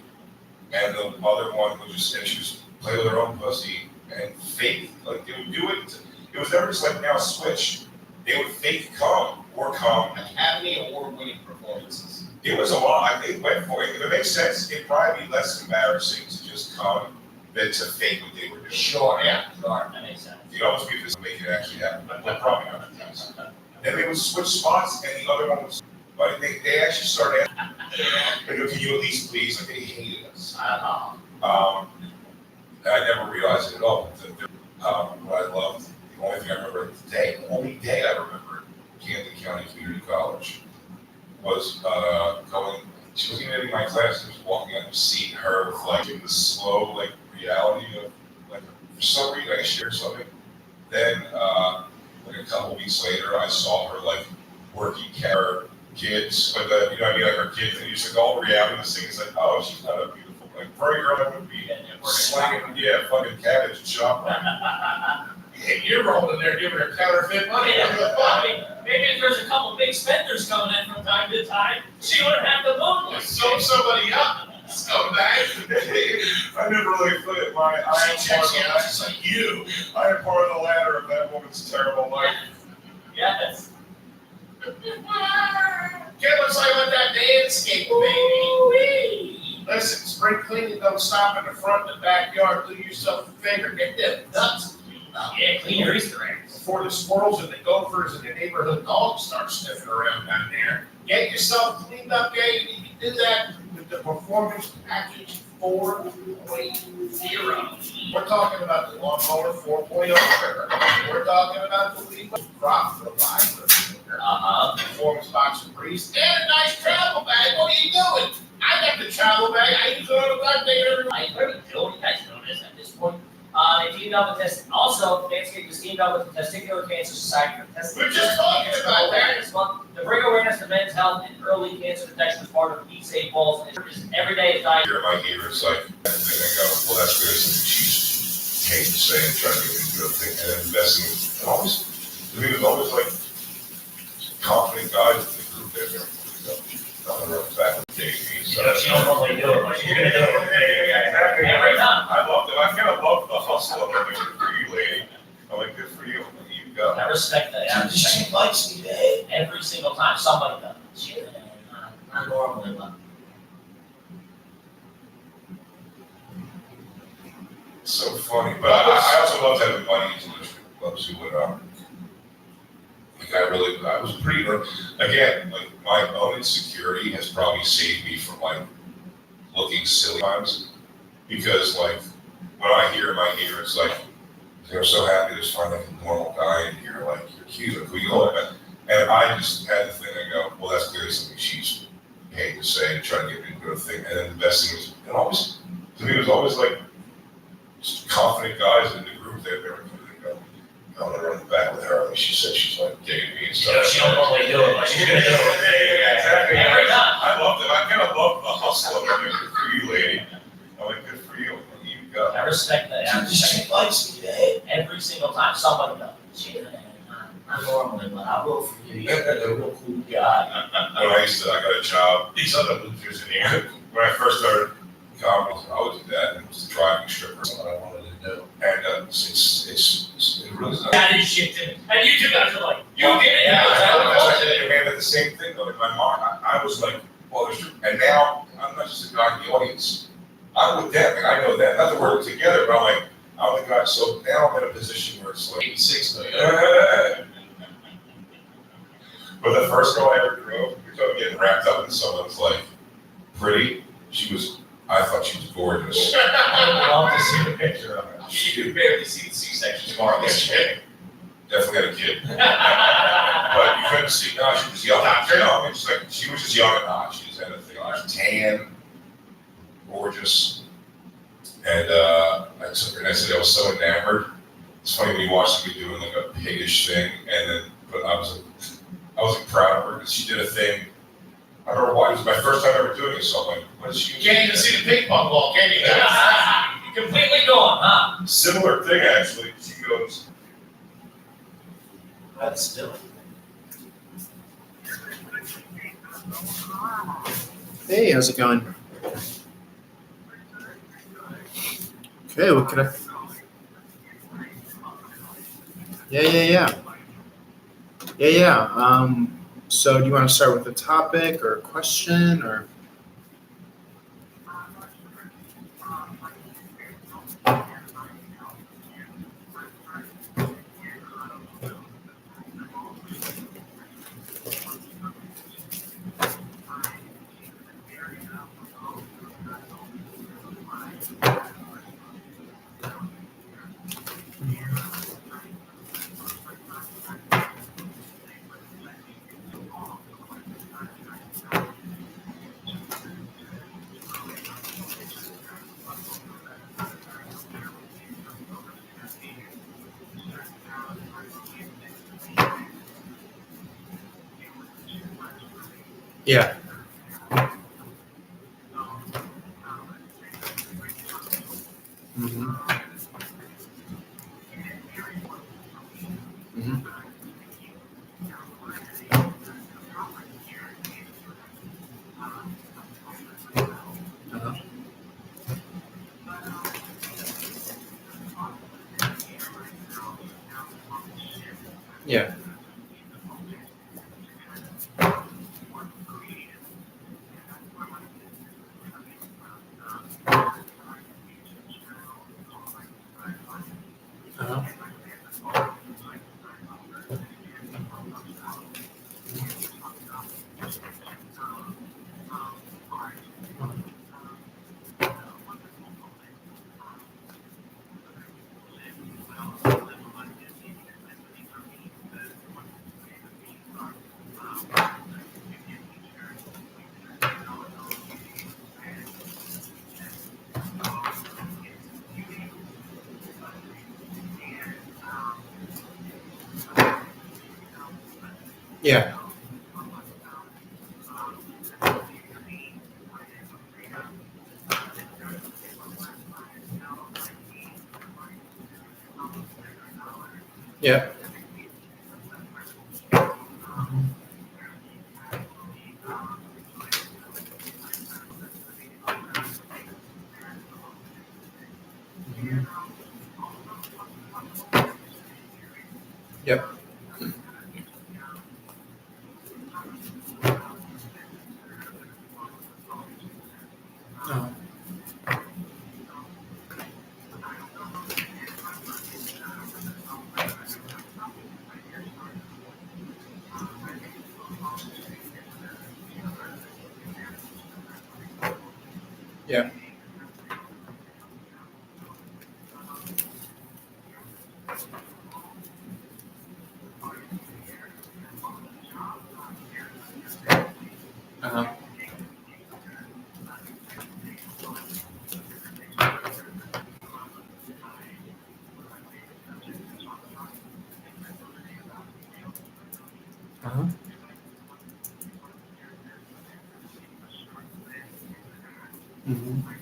and the other one would just, and she would play with her own pussy, and fake, like they would do it, it was never just like now switch, they would fake cum, or cum. Academy Award-winning performances. It was a lot. It went for it. If it makes sense, it'd probably be less embarrassing to just come than to fake what they were doing. Sure, yeah. That makes sense. You almost be this make it actually happen, but probably not. And they would switch spots, and the other one was, but they actually started asking, can you at least please? Like they hated us. And I never realized it at all. What I loved, the only thing I remember today, the only day I remember Camden County Community College was going. She wasn't even in my class. I was walking out and seeing her with like the slow like reality of like for some reason I shared something. Then like a couple weeks later, I saw her like working her kids, but you know what I mean, like her kids, and you just like all the reality of this thing is like, oh, she's not a beautiful like very girl that would be slinging fucking cabbage and shop. You're rolling there giving her counterfeit money. I mean, maybe if there's a couple big spenders coming in from time to time, she wouldn't have to move. Sew somebody up. Scumbag. I never really put it. I am part of the ladder of that woman's terrible life. Yes. Get looks like with that landscape, baby. Listen, spring cleaning don't stop in the front and the backyard. Do yourself a favor. Get them nuts. Yeah, clean your Easter eggs. Before the squirrels and the gophers and the neighborhood dogs start sniffing around down there. Get yourself cleaned up, Gay. You can do that with the Performance Package 4.0. We're talking about the Lawnmower 4.0 trigger. We're talking about the legal crop fertilizer trigger. Performance Box and Breeze. And a nice travel bag. What are you doing? I got the travel bag. I use it on the goddamn every night. What are we doing? You guys know this at this point. They teamed up with also Manscaped was teamed up with the Testicular Cancer Society for testing. We're just talking about awareness month to bring awareness to men's health and early cancer detection as part of Be Safe Balls. And every day is diet. Here, my ear is like, and I go, well, that's good. Something she's changed to say and trying to get into a thing, and then investing. And always, to me, it was always like confident guys in the group there. Nothing runs back and takes me. So you don't normally do it, but you're gonna do it. Every time. I loved it. I kind of love the hustle of it. Good for you, lady. I'm like, good for you. You go. I respect that. She likes me, babe. Every single time somebody does. Not normally, but. So funny, but I also love having money into the clubs who would like I was pretty again, like my own insecurity has probably saved me from like looking silly times, because like when I hear in my ear, it's like they're so happy to just find like a normal guy in here, like you're cute, like we go, and I just had the thing. I go, well, that's clearly something she's paid to say to try to get me to do a thing. And then the best thing was, and always to me, it was always like just confident guys in the group that they were going to go, I want to run back with her. Like she said, she's like dating me and stuff. She don't normally do it, but she's gonna do it. Yeah, exactly. Every time. I loved it. I kind of love the hustle of it. Good for you, lady. I'm like, good for you. You go. I respect that. She likes me, babe. Every single time somebody does. Not normally, but I will for you. You're a real cool guy. When I got a job, these other losers in here, when I first started comedy, I would do that, and it was the driving stripper, something I wanted to do. And it really is not. That is shit too. And you two guys are like, you did it. Yeah, I had the same thing though. Like my mom, I was like, well, and now I'm not just a guy in the audience. I'm with them, and I know that. Not that we're together, but I'm like, oh my God. So now I'm in a position where it's like 86 million. But the first girl I ever drove, because I'm getting wrapped up in someone's like pretty, I thought she was gorgeous. I'd love to see the picture of her. You can barely see the C-section scar on this chick. Definitely had a kid. But you couldn't see. No, she was young. Young. It's like she was just young and hot. She just had a thing on her, tan, gorgeous. And I took her and I said I was so enamored. It's funny when you watch me doing like a piggish thing, and then but I was proud of her because she did a thing. I don't know why. It was my first time ever doing it, so I'm like, what is she? You can't even see the ping pong ball, can you? Completely gone, huh? Similar thing actually. She goes, That's still. Hey, how's it going? Okay, what could I? Yeah. So do you want to start with a topic or a question or? Yeah. Mm-hmm. Mm-hmm. Uh-huh. Yeah. Uh-huh. Yeah. Yeah. Yep. Uh-huh. Yeah. Uh-huh. Uh-huh. Mm-hmm.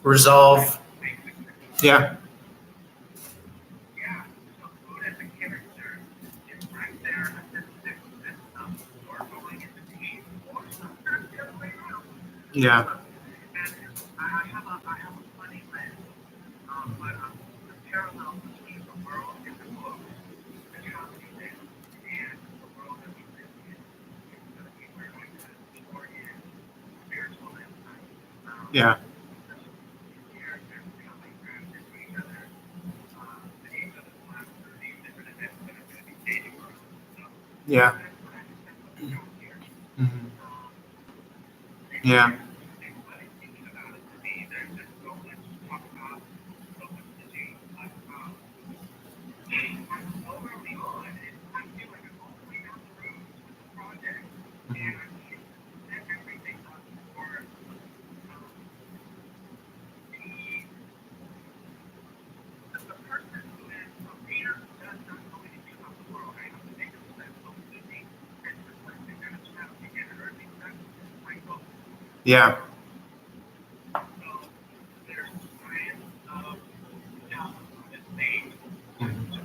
Resolve. Yeah. Yeah. The parallel between the world and the book is happening there. And the world that we live in is going to be where I said before is spiritual insight. Yeah. Yeah. Mhm. Yeah. Mhm. Yeah. Mhm.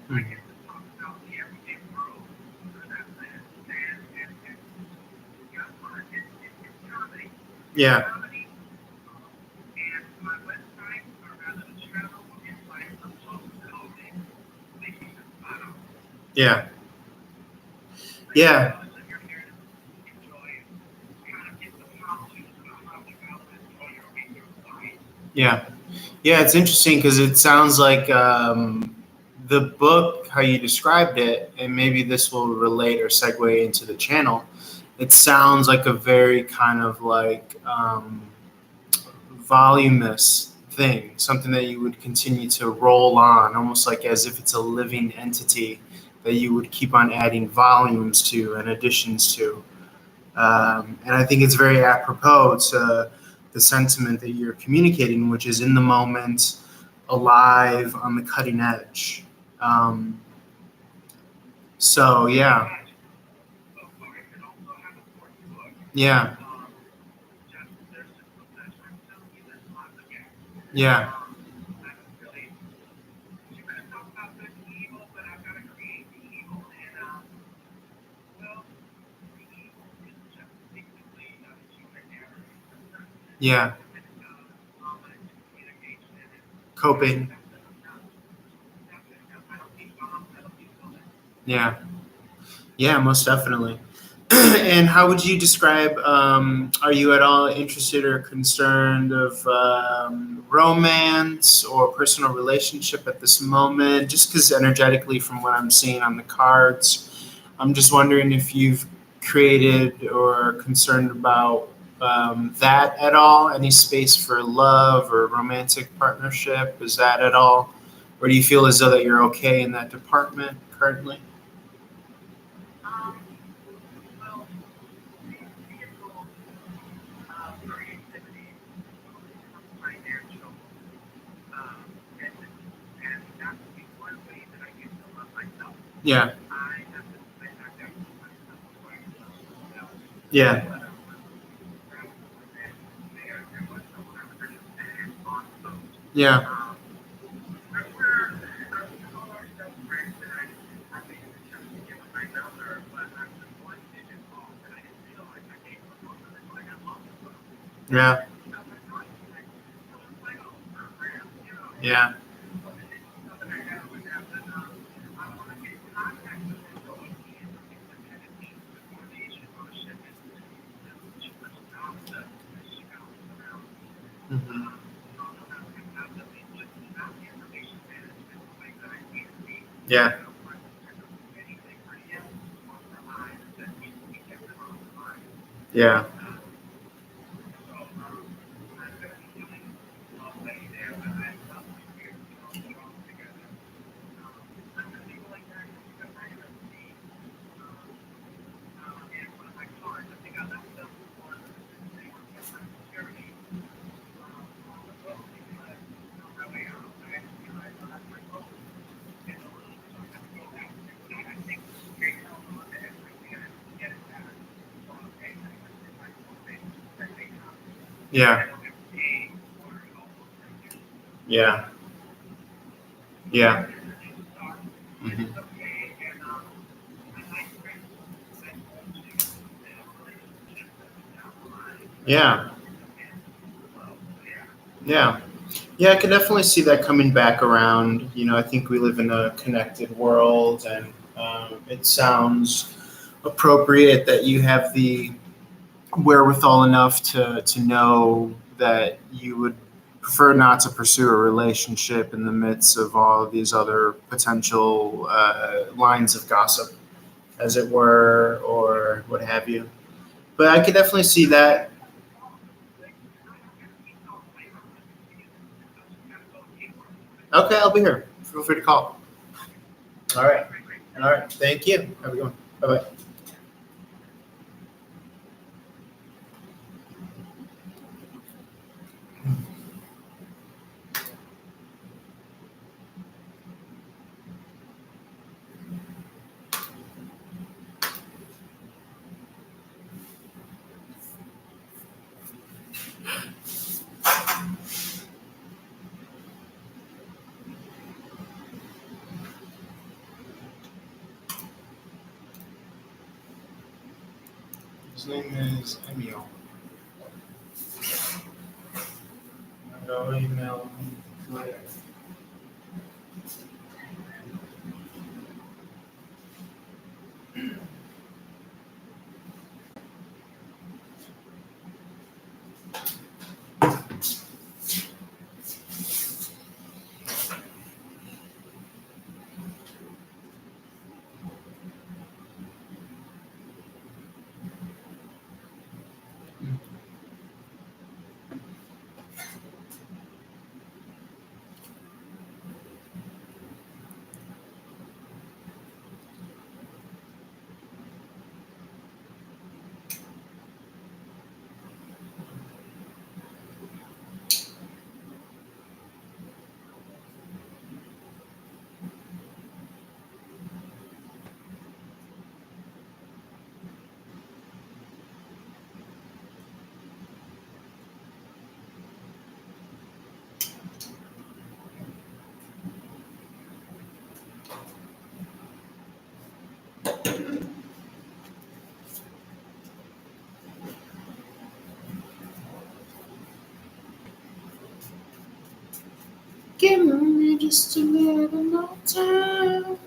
Mhm. Yeah. Yeah. Yeah. Yeah. Yeah, it's interesting because it sounds like the book, how you described it, and maybe this will relate or segue into the channel. It sounds like a very kind of like voluminous thing, something that you would continue to roll on, almost like as if it's a living entity that you would keep on adding volumes to and additions to. And I think it's very apropos to the sentiment that you're communicating, which is in the moment, alive, on the cutting edge. Um, so, yeah. Yeah. Yeah. Yeah. Coping. Yeah. Yeah, most definitely. And how would you describe, are you at all interested or concerned of romance or personal relationship at this moment? Just because energetically, from what I'm seeing on the cards, I'm just wondering if you've created or are concerned about that at all? Any space for love or romantic partnership? Is that at all? Or do you feel as though that you're okay in that department currently? Yeah. Yeah. Yeah. Yeah. Yeah. Hmm. Yeah. Yeah. Yeah. Yeah. Yeah. Mhm. Yeah. Yeah. Yeah, I can definitely see that coming back around. I think we live in a connected world, and it sounds appropriate that you have the wherewithal enough to know that you would prefer not to pursue a relationship in the midst of all of these other potential lines of gossip, as it were, or what have you. But I could definitely see that. Okay, I'll be here. Feel free to call. All right. All right. Thank you. Have a good one. Bye bye. His name is Emil. I'll email him later. Give me just a little more time.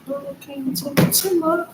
Looking to tomorrow.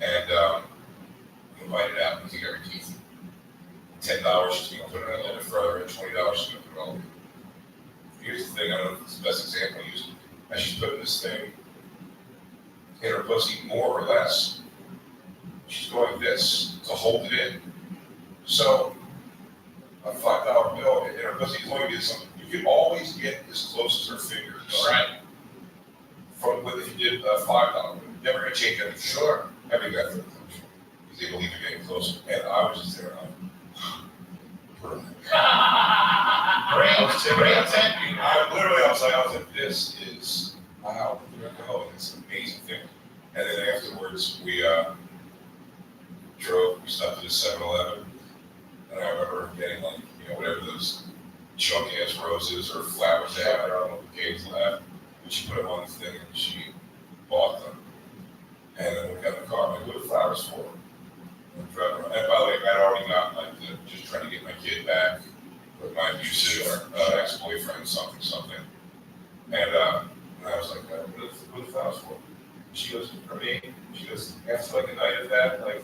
And we invite it out, we take every teeth. $10, she's gonna put it in a little bit further, and $20, she's gonna put it all in. Here's the thing, I don't know if it's the best example I use. As she's putting this thing in her pussy, more or less, she's going this to hold it in. So a $5 bill in her pussy is only get something. You can always get as close as her fingers. Right. From what if you did $5, never gonna change anything. Sure. Every guy for the closure. Because they believe you're getting closer. And I was just there, I was like, this is wow, it's an amazing thing. And then afterwards, we drove, we stopped at a 7-Eleven, and I remember getting like, whatever those junk ass roses or flowers they have, I don't know what the kids have, and she put them on the thing and she bought them. And then we got in the car, I'm like, what are flowers for? And by the way, I'd already got like just trying to get my kid back with my abusive ex-boyfriend, something. And I was like, what are the flowers for? She goes, for me, she goes, after like a night of that, like,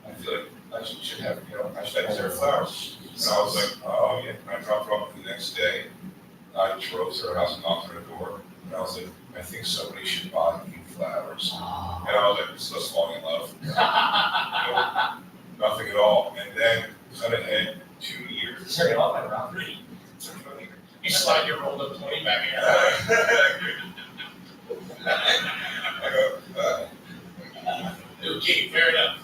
I feel like I should have, I should have flowers. And I was like, oh yeah. And I dropped her off the next day. I drove to her house and knocked on her door. And I was like, I think somebody should buy you flowers. And I was like, this is us falling in love. Nothing at all. And then cut ahead 2 years. Turn it off at around 3. You slide your rolled up 20 back in. I go, Okay, fair enough.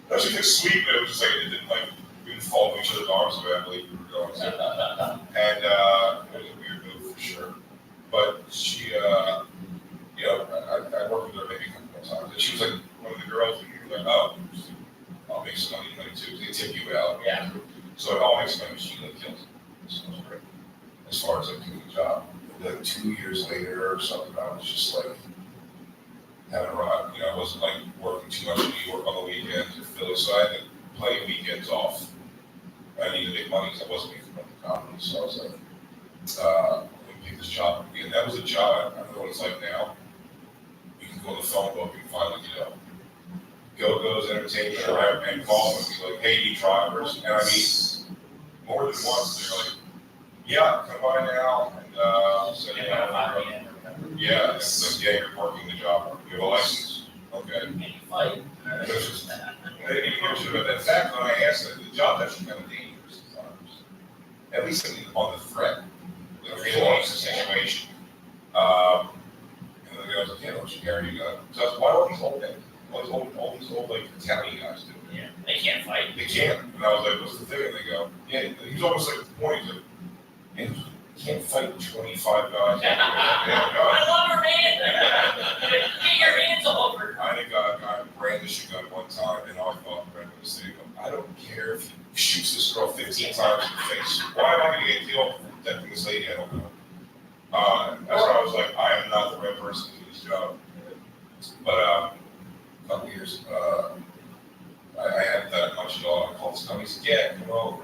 that was just like sweet, but it was just like, it didn't like, we didn't fall into each other's arms the way I believe we were going to. And it was a weird move for sure. But she, I worked with her maybe a couple more times. And she was like one of the girls who you were like, oh, I'll make some money too. They tip you out. Yeah. So it all makes money. She like kills it. So it was great. As far as like doing the job. Like 2 years later or something, I was just like, having a ride. I wasn't like working too much in New York on the weekends or Philly, so I had plenty of weekends off. I needed to make money because I wasn't making money in comedy. So I was like, let me pick this job up again. That was a job, I don't know what it's like now. You can go on the phone book and find like, Go-Go's Entertainment and call them and be like, hey, you drivers? And I mean, more than once, they're like, yeah, come by now. And so, yeah, it's like, yeah, you're working the job. You have a license. Okay. And you fight. They didn't even give a shit about that. In fact, when I asked them, the job's actually kind of dangerous sometimes. At least on the threat. Realize the situation. And then the guy was like, yeah, don't you carry a gun? So I was, why don't these old like Italian guys do it? Yeah, they can't fight. They can't. And I was like, what's the thing? And they go, yeah, he's almost like the point. He's like, man, you can't fight 25 guys. I love her, man. Get your hands over. I think a guy brandished a gun one time, and I thought Brandon was saying, I don't care if he shoots this girl 15 times in the face. Why am I going to get killed for protecting this lady? I don't know. That's why I was like, I am not the right person to do this job. But a couple years, I hadn't done it much at all. I called this company. He said, yeah, come over.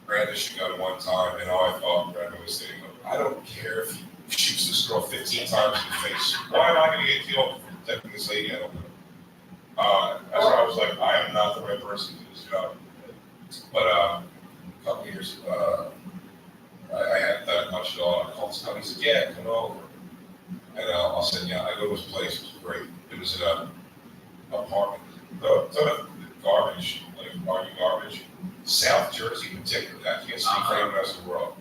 Brandished a gun one time, and all I thought Brandon was saying, I don't care if he shoots this girl 15 times in the face. Why am I going to get killed for protecting this lady? I don't know. That's why I was like, I am not the right person to do this job. But a couple years, I hadn't done it much at all. I called this company. He said, yeah, come over. And I said, yeah, I go to his place. It was great. It was an apartment. The garbage, like arguing garbage. South Jersey in particular, I can't speak for anyone else in the world.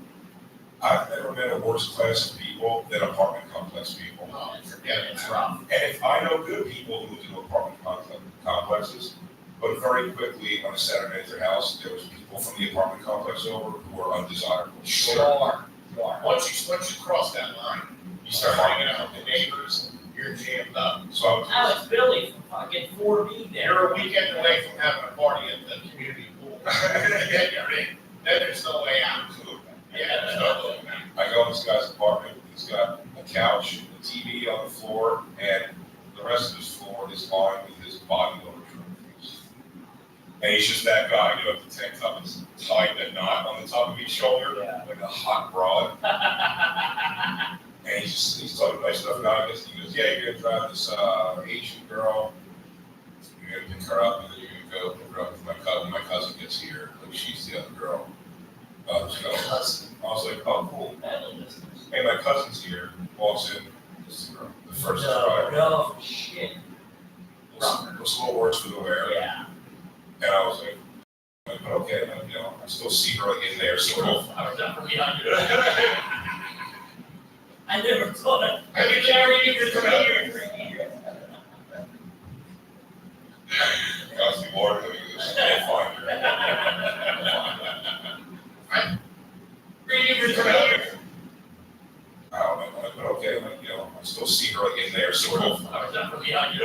I've never met a worse class of people than apartment complex people. Oh, it's rough. And if I know good people who do apartment complexes, but very quickly on a Saturday night at their house, there was people from the apartment complex over who were undesirable. Sure. Once you cross that line, you start hanging out with the neighbors, you're jammed up. So Oh, it's Billy from fucking 4B there. You're a weekend away from having a party at the community pool. Then you're in. Then there's no way out. Yeah, there's no way out. I go in this guy's apartment. He's got a couch, a TV on the floor, and the rest of his floor is lined with his bodybuilder trophies. And he's just that guy, the tank top is tied that knot on the top of each shoulder, like a hot broad. And he's talking nice enough guy. He goes, yeah, you're gonna drive this Asian girl. You're gonna pick her up, and then you're gonna go pick her up with my cousin. My cousin gets here, like she's the other girl. Cousin. I was like, oh, cool. Hey, my cousin's here. Walks in. This is the girl. The first driver. No shit. What's a little worse for the wear? Yeah. And I was like, okay, I still see her like in there, sort of. I was definitely on you. I never thought it. I could carry you to come here. God's the Lord, let me do this. I'll find her. I don't know, but okay, I still see her like in there, sort of. I was definitely on you.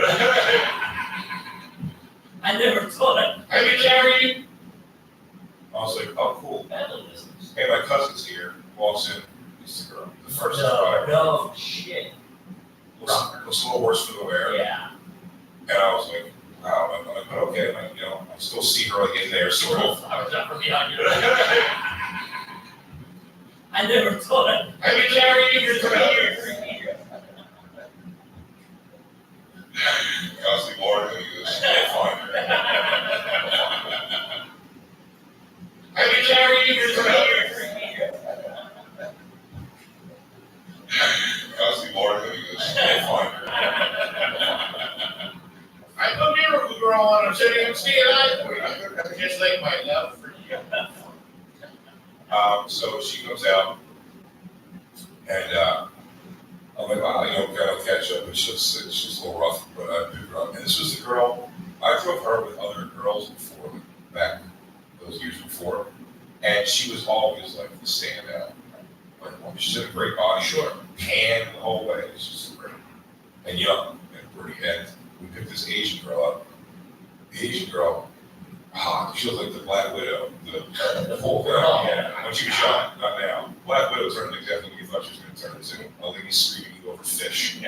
I never thought it. I could carry you. I was like, oh, cool. Hey, my cousin's here. Walks in. It's the girl. The first driver. No shit. Looks a little worse for the wear. Yeah. And I was like, wow, but okay, I still see her like in there, sort of. I was definitely on you. I never thought it. I could carry you to here. God's the Lord, let me do this. I'll find her. I could carry you to here. God's the Lord, let me do this. I'll find her. I come here with the girl on a city and see it. Just like my love for you. So she comes out, and I'm like, wow, kind of catch up. And she's a little rough, but I picked her up. And this was the girl, I drove her with other girls before, back those years before, and she was always like the standout. She's in a great body, tan the whole way. It's just great. And young and pretty. And we picked this Asian girl up. The Asian girl, hot. She was like the Black Widow, the whole girl. Yeah, when she was young, not now. Black Widow turned exactly what you thought she was going to turn into. A lady screaming over fish.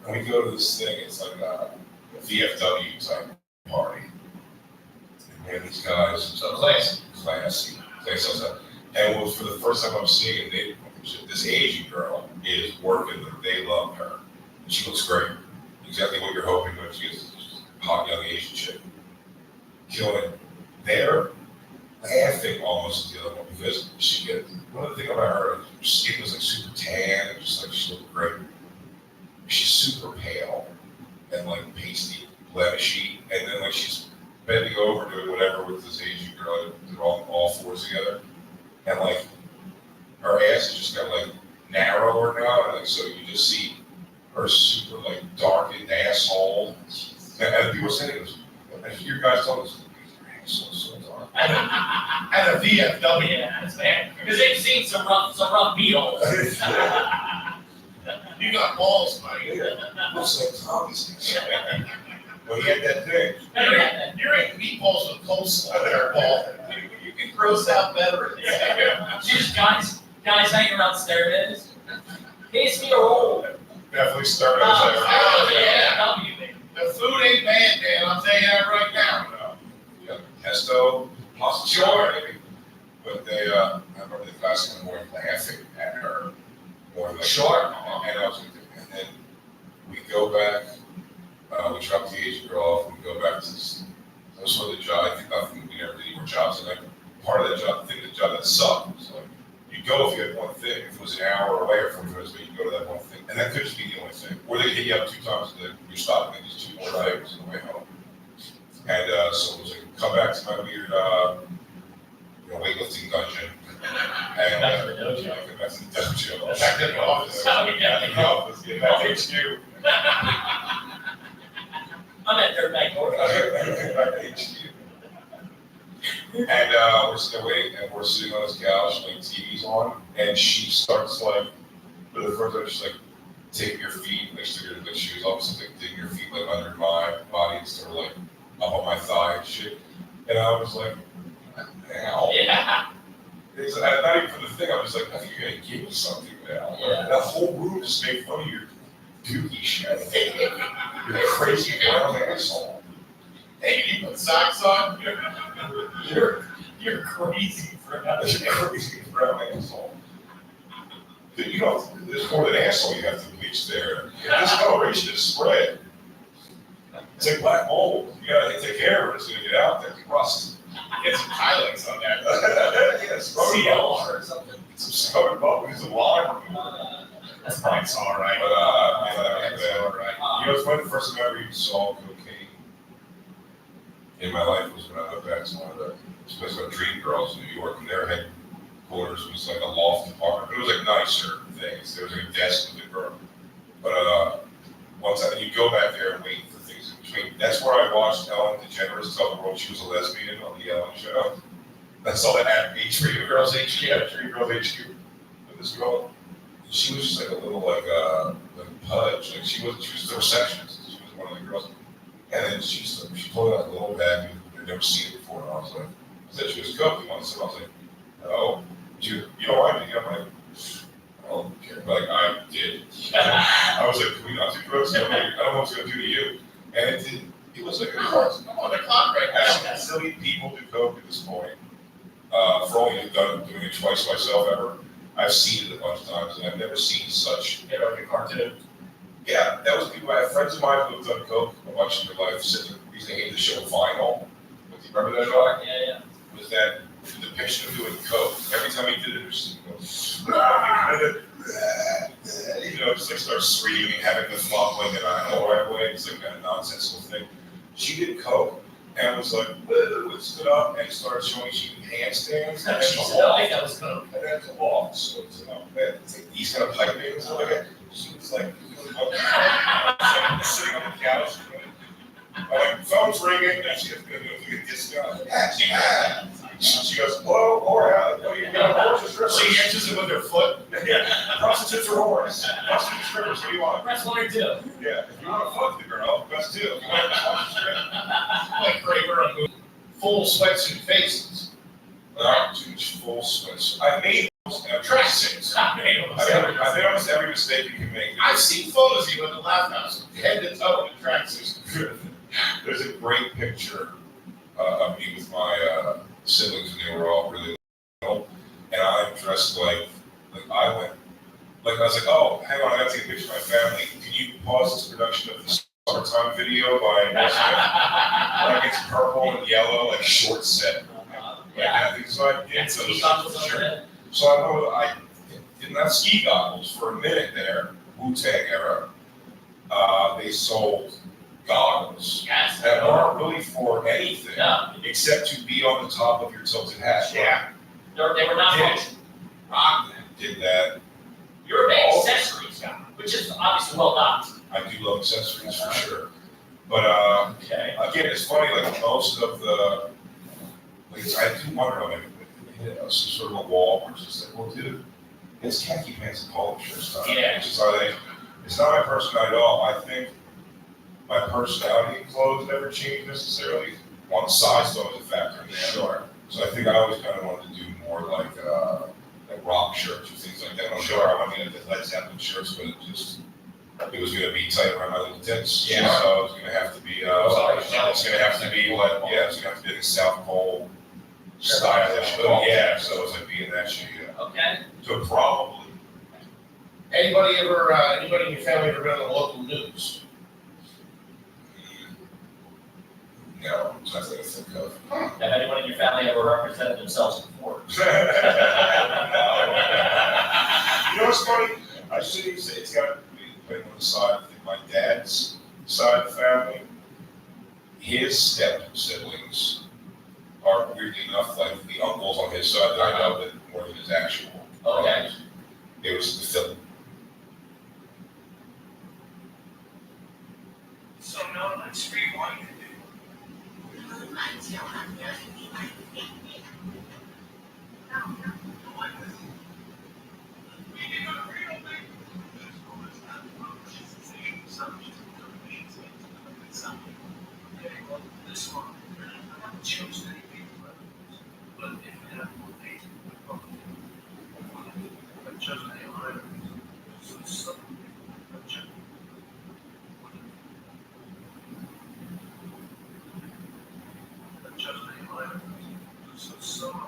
And we go to this thing, it's like a VFW type party. And we have these guys, so classy. And it was for the first time I'm seeing it, this Asian girl is working them. They love her. She looks great. Exactly what you're hoping when she is a hot young Asian chick. Killing it. They're laughing almost at the other one because she gets, one of the things about her, her skin was like super tan and just like she looked great. She's super pale and like pasty, blemishy, and then like she's bending over doing whatever with this Asian girl. They're all fours together. And like her ass has just got like narrower now, and like so you just see her super like darkened asshole. And people saying this, I hear guys telling us, her asshole is so dark. At a VFW. Yeah, that's fair. Because they've seen some rough beetles. You got balls, buddy. Looks like Tommy's. Well, he had that thing. You're eating meatballs with coleslaw there, Paul. You can gross out better. Just guys hanging around stairways. Pace me a roll. Definitely started as The food ain't bad, Dan. I'll tell you that right now. Yeah, pesto, pasta char, maybe. But they, I remember the guys kind of more laughing at her, more like, and I was like, and then we go back, we drop the Asian girl off, and we go back to this. That was one of the jobs. I think we never did any more jobs, and like part of that job, the job that sucked was like you'd go if you had one thing. If it was an hour away or 40 minutes, but you'd go to that one thing, and that could just be the only thing. Or they hit you up 2 times, and then you're stopping at these 2 more things on the way home. And so it was like come back to my weird, weightlifting dungeon, and back to the dojo. Back to the dojo. Back to the office. Back to HQ. I'm at their back door. And we're still waiting, and we're sitting on this couch, like TV's on, and she starts like, for the first time, she's like, taking your feet, like, she took her shoes off, so like, digging your feet like under my body, and sort of like up on my thigh and shit. And I was like, ow. Yeah. It's not even for the thing, I was like, I think you're gonna give me something now. Yeah. That whole room just made fun of your dookie shit. You're crazy brown asshole. Hey, you put socks on? You're You're crazy for That's a that. crazy brown asshole. You know, there's more than asshole you have to bleach there. This coloration is spread. It's like black mold. You gotta take care of it. It's gonna get out there. Rust. Get some highlights on that. Yes, CLR or something. Some scrubbing bubbles, some lime. That's all right. But, That's all right. You know, it's funny, the first time I ever even saw cocaine in my life was when I went back to one of the place called Dream Girls in New York, and their headquarters was like a loft apartment. But it was like nicer things. There was like a desk with a girl. But one time you go back there and wait for things in between. That's where I watched Ellen DeGeneres tell the world she was a lesbian on the Ellen show. That's all that had Dream Girls HQ. Yeah, Dream Girls HQ. But this girl, she was just like a little like pudge. Like she was the receptionist. She was one of the girls. And then she pulled out a little bag. I'd never seen it before. And I was like, I said she was cooking once. And I was like, oh, you don't like me? I'm like, I don't care. Like I did. I was like, can we not do drugs? I don't know what's gonna do to you. And it did. It was like a cause. I'm on the clock right now. Silly people do coke at this point. For only doing it twice myself ever. I've seen it a bunch of times, and I've never seen such. Get on your cartoon. Yeah, that was people. I have friends of mine who have done coke a bunch of their life. Sitting because they hated the show Vinyl. Do you remember that dog? Yeah. Was that the depiction of doing coke? Every time he did it, it was you know, just like start screaming, having the fumbling, and I know right away. It's like a nonsensical thing. She did coke. And was like, woo, stood up and started showing she did handstands. And then That was cool. And then come off. So it's, it's like these kind of piping and stuff like that. She was like, sitting on the couch. I'm like, phone's ringing. And she goes, this guy. She goes, hello, Laura. She answers it with her foot. Prostitutes are whores. Prostitutes strippers. What do you want? Press 1 or 2. Yeah, if you want to fuck the girl, press 2. If you want to fuck the strip. Like Kramer and full sweatsuit faces. Not too much full switch. I made those tracksuits. I made almost every mistake you can make. I've seen photos of you at the Laugh House, head to toe in tracksuits. There's a great picture of me with my siblings, and they were all really little. And I'm dressed like I went, like I was like, oh, hang on, I gotta take a picture of my family. Can you pause this production of the Summertime video by like it's purple and yellow, like short set. Yeah. So I did so I did not ski goggles for a minute there, Wu-Tang era. They sold goggles that aren't really for anything except to be on the top of your tilted hat. Yeah. They were not functional. Rock did that. You're a big accessories guy, which is obviously well done. I do love accessories for sure. But Okay. again, it's funny, like most of the, like, I do wonder, like, hit some sort of a wall where it's just like, well, dude, it's khaki pants and polo shirts. Yeah. It's just how it's not my personality at all. I think my personality in clothes never changed necessarily. One size though is a factor in there. Sure. So I think I always kind of wanted to do more like rock shirts or things like that. I'm sure I wanted to get Led Zeppelin shirts, but it was going to be tight around my little tits. Yeah. So it was going to have to be, it's going to have to be like, it's going to have to be like South Pole stylish. But yeah, so it's like being that shit. Yeah. Okay. So probably. Anybody in your family ever been on the local news? No, that's what I think of. Have anyone in your family ever represented themselves before? You know what's funny? I shouldn't even say it's got to be depending on the side. I think my dad's side of the family, his step siblings are weirdly enough like the uncles on his side that I know that more than his actual. Okay. It was the film. So now let's rewind it. This one, I haven't chosen any people, but if I have more faith, I've chosen a higher. So some I've chosen. I've chosen a higher. So some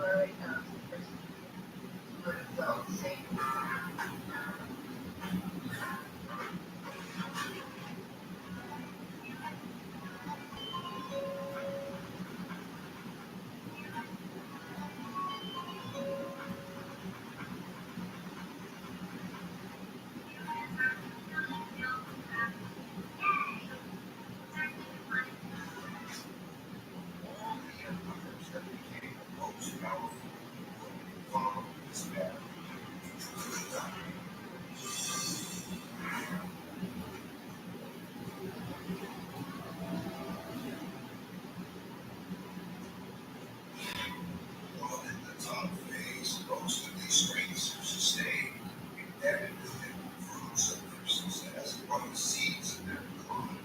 While in the top phase, most of these strains sustain embedded within fruits and persons as one of the seeds of their decline.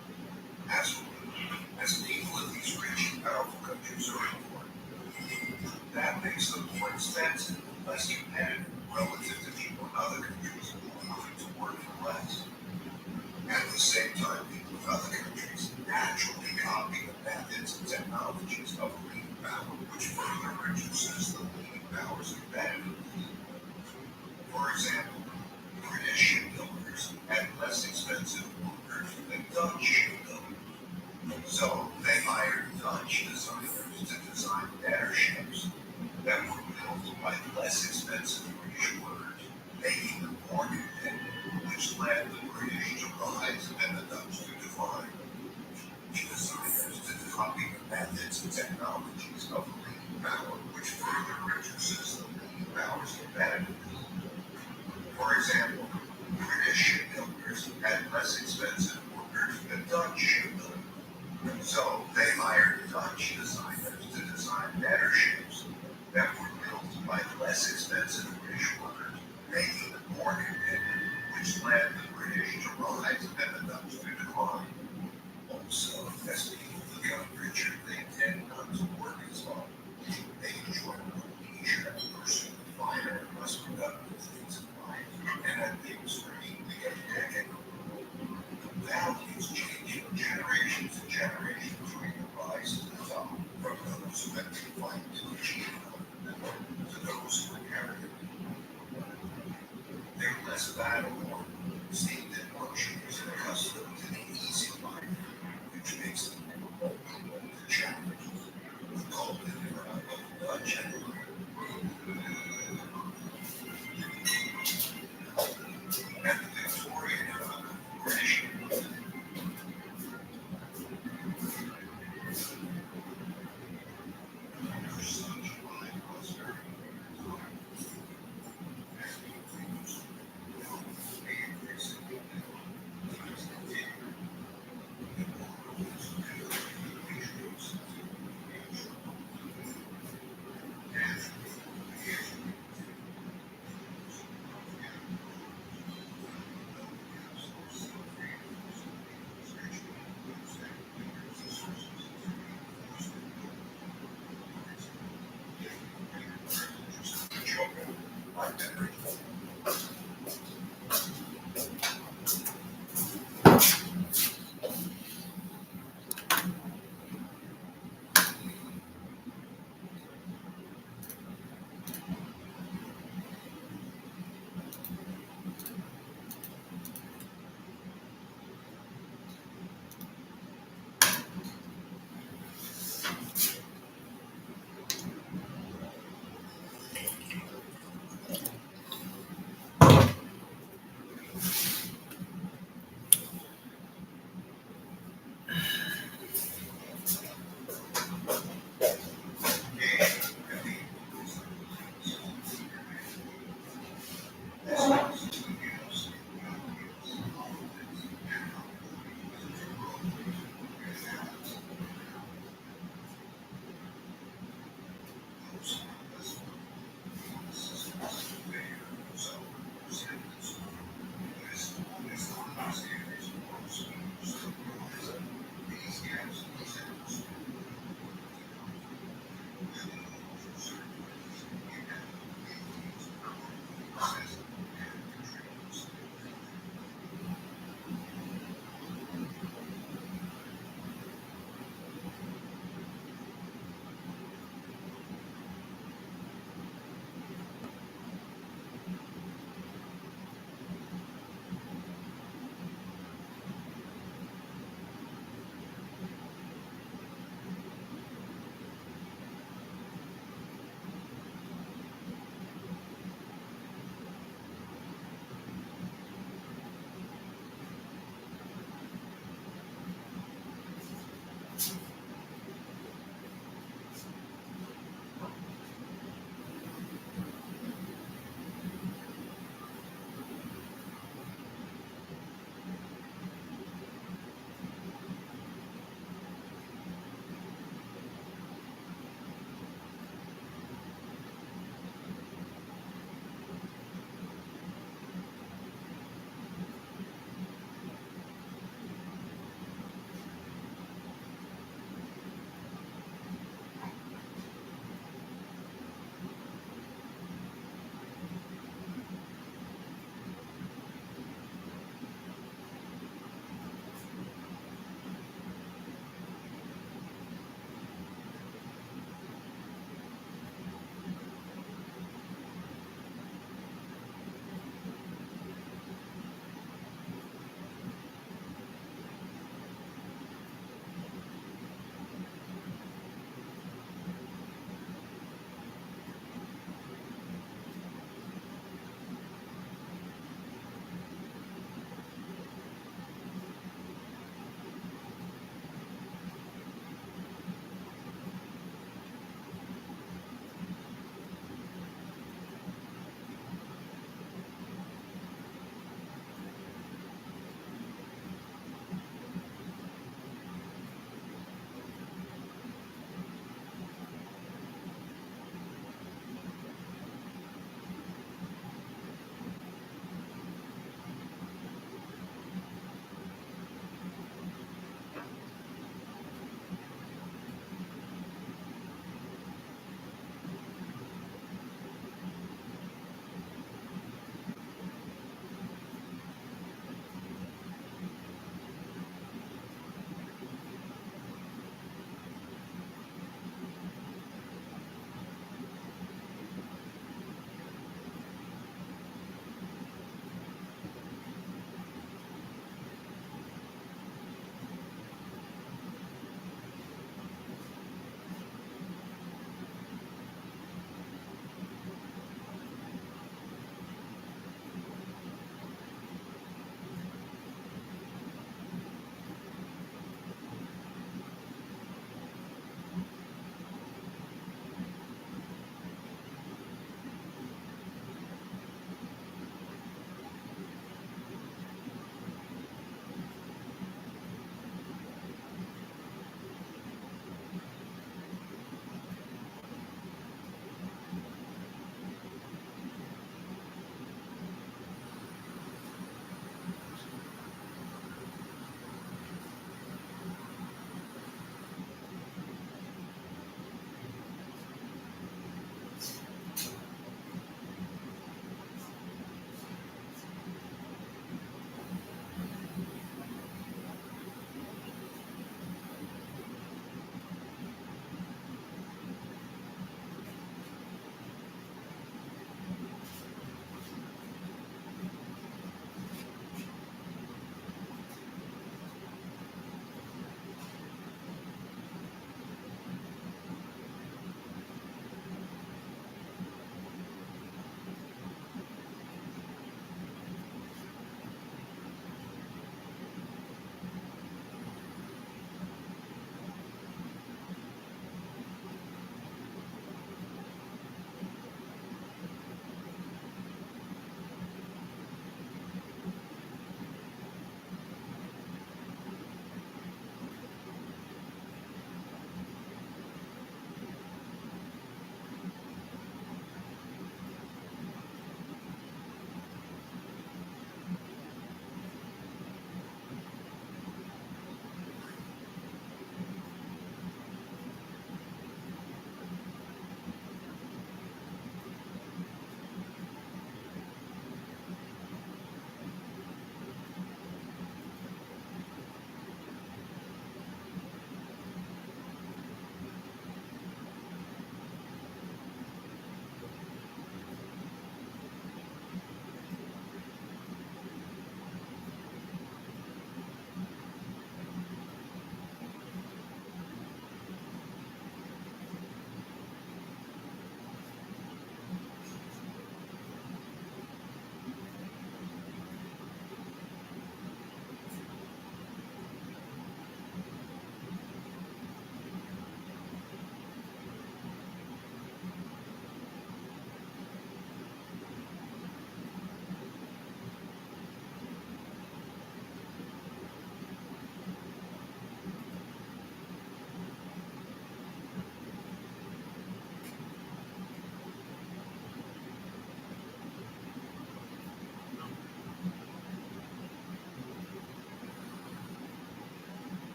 As people in these rich and powerful countries are important, that makes them more expensive, less competitive relative to people in other countries who are willing to work for less. At the same time, people in other countries naturally copy the methods and technologies of lean power, which further reduces the lean power's competitiveness. For example, British shipbuilders had less expensive workers than Dutch shipbuilders. So they hired Dutch designers to design better ships that were built by less expensive British workers, making them more competitive, which led the British to rise and the Dutch to decline. Designers to copy the methods and technologies of lean power, which further reduces the lean power's competitiveness. For example, British shipbuilders had less expensive workers than Dutch shipbuilders. So they hired Dutch designers to design better ships that were built by less expensive British workers, making them more competitive, which led the British to rise and the Dutch to decline. Also, as people become richer, they tend not to work as long. They enjoy more leisure and pursue finer and less productive things in life, and at things for eating to get decade. Values change from generation to generation, between the rise to the top, from those who have been fighting to achieve it, to those who inherit it. They're less battle-worn, seeing that luxuries are accustomed to the easy life, which makes them more vulnerable to challenges. The golden era of the Dutch Empire. And the Victorian era of the British Empire.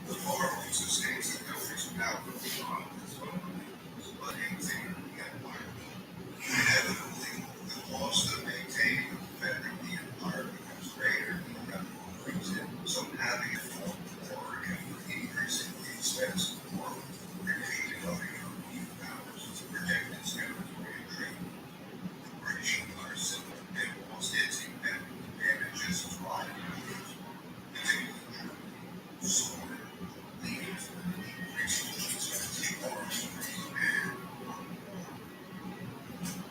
The farm sustains the country's power beyond its own limits, but maintaining the environment. Inevitably, the cost of maintaining and defending the environment becomes greater than the revenue brings in. So having a form for and increasing the expense of the farm, repeating other European powers to protect its territory and trade. The British Empire simply lost its competitive advantages as rivalries, particularly Germany. So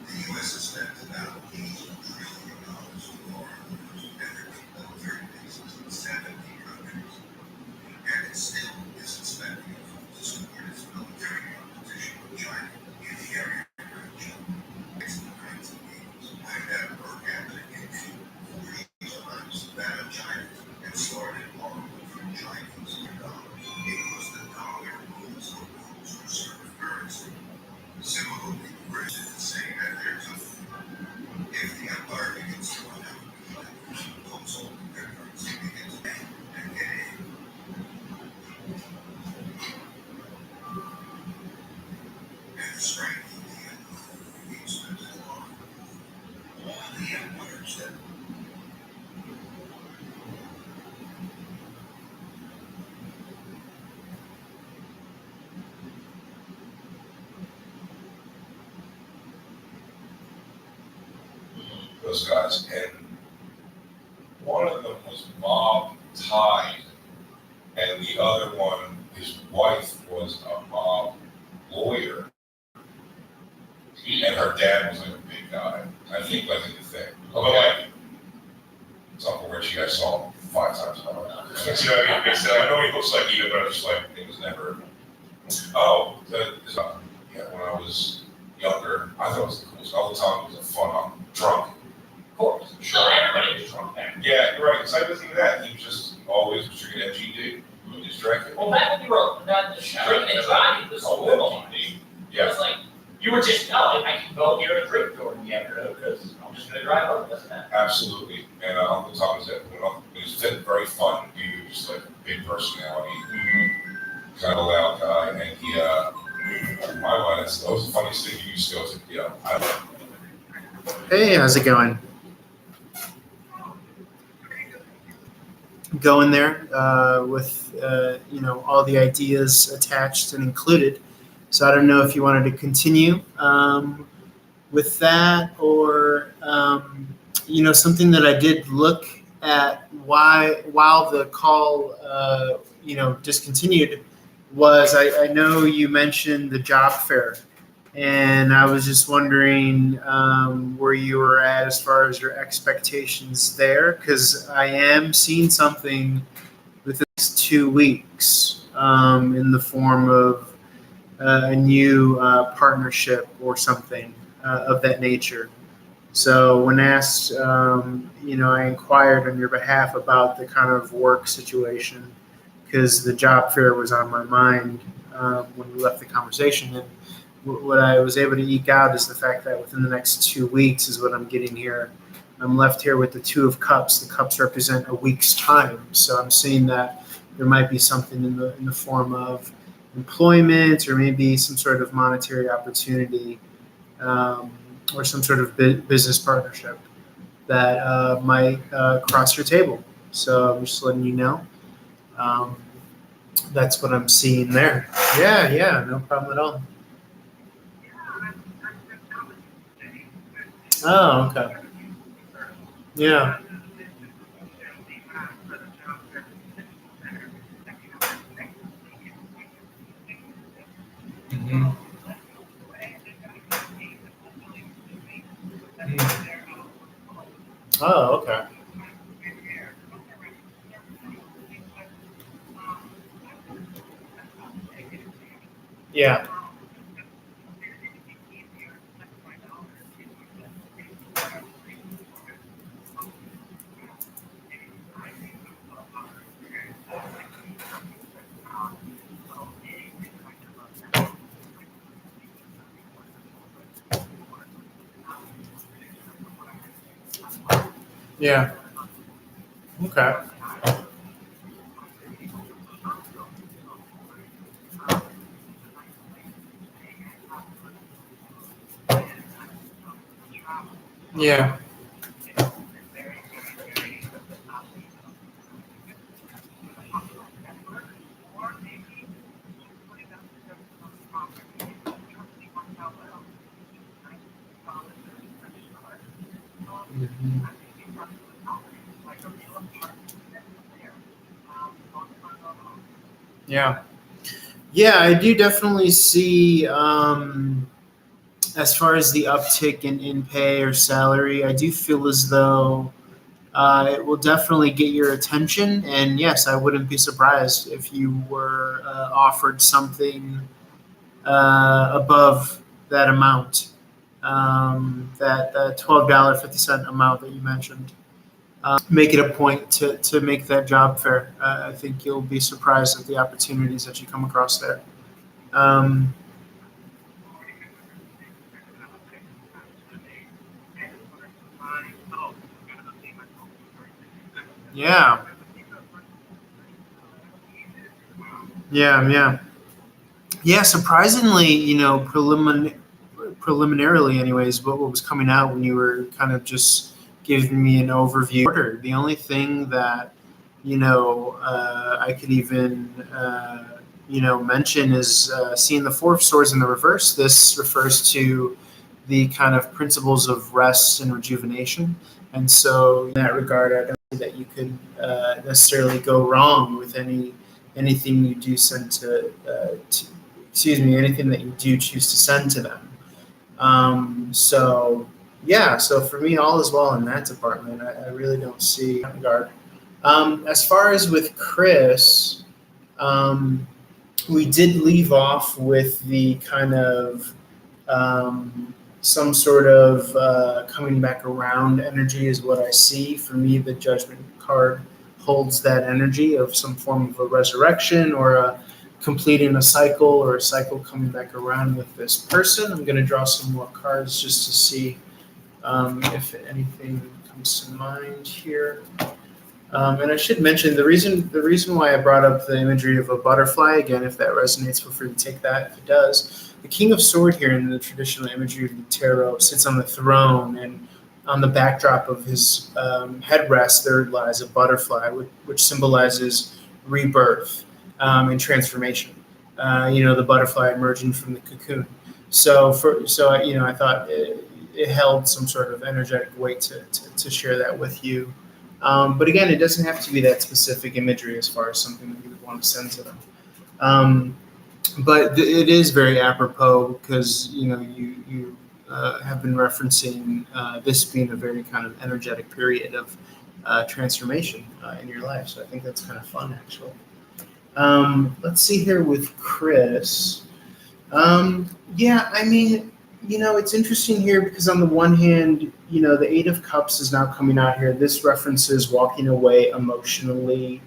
the U.S. has spent about $8 trillion on foreign wars and their military bases in 70 countries, and it still isn't spending enough to support its military competition with China in the area around China. It's the 1980s, when that per capita income 40 times that of China, and started borrowing from Chinese dollars. It was the dollar was the world's reserve currency. Similarly, the British did the same at their time. If the empire begins to run out of money, those old their currency begins to end and get in. And the strength of the empire begins to decline. All the empires that those guys, and one of them was mob tied, and the other one, his wife was a mob lawyer, and her dad was like a big guy. I think like in the thing. Okay. It's Uncle Rich, you guys saw him 5 times now. You know what I mean? I know he looks like you, but I'm just like, it was never. Oh, yeah, when I was younger, I thought it was the coolest. All the time it was a fun. I'm drunk. Of course. Sure. Everybody was drunk there. Yeah, you're right. Because I wasn't even that. He was just always was drinking MGD. He just drank it. Well, back when you were that the drinking and driving was normal. It Yeah. was like you were just I can go here and drink during the afternoon because I'm just gonna drive home. Doesn't matter. Absolutely. And Uncle Tom was it. He was very fun. He was just like a big personality, kind of loud guy, and he. In my mind, that was the funniest thing. You used to go to, Hey, how's it going? Going there with all the ideas attached and included. So I don't know if you wanted to continue with that or something that I did look at while the call discontinued was I know you mentioned the job fair, and I was just wondering where you were at as far as your expectations there, because I am seeing something within the next 2 weeks in the form of a new partnership or something of that nature. So when asked, I inquired on your behalf about the kind of work situation, because the job fair was on my mind when we left the conversation. And what I was able to eke out is the fact that within the next 2 weeks is what I'm getting here. I'm left here with the 2 of Cups. The Cups represent a week's time. So I'm seeing that there might be something in the form of employment or maybe some sort of monetary opportunity or some sort of business partnership that might cross your table. So I'm just letting you know. That's what I'm seeing there. Yeah, no problem at all. Oh, okay. Yeah. Mm-hmm. Oh, okay. Yeah. Yeah. Okay. Yeah. Mhm. Yeah. Yeah, I do definitely see, as far as the uptick in pay or salary, I do feel as though it will definitely get your attention. And yes, I wouldn't be surprised if you were offered something above that amount, that $12.50 amount that you mentioned. Make it a point to make that job fair. I think you'll be surprised at the opportunities that you come across there. Um, yeah, yeah. Yeah, surprisingly, preliminarily, anyways, what was coming out when you were kind of just giving me an overview. The only thing that, I could even, mention is seeing the Four of Swords in the reverse. This refers to the kind of principles of rest and rejuvenation. And so, in that regard, I don't see that you could necessarily go wrong with anything you do send anything that you do choose to send to them. So for me, all is well in that department. I really don't see that regard. As far as with Chris, um, we did leave off with the kind of some sort of coming back around energy is what I see. For me, the Judgment card holds that energy of some form of a resurrection or completing a cycle or a cycle coming back around with this person. I'm going to draw some more cards just to see if anything comes to mind here. And I should mention the reason why I brought up the imagery of a butterfly again. If that resonates, feel free to take that. If it does, the King of Sword here in the traditional imagery of the tarot sits on the throne, and on the backdrop of his headrest there lies a butterfly, which symbolizes rebirth and transformation. The butterfly emerging from the cocoon. I thought it held some sort of energetic weight to share that with you. But again, it doesn't have to be that specific imagery as far as something that you would want to send to them. But it is very apropos because you have been referencing this being a very kind of energetic period of transformation in your life. So I think that's kind of fun, actually. Let's see here with Chris. It's interesting here because on the one hand, the Eight of Cups is now coming out here. This references walking away emotionally.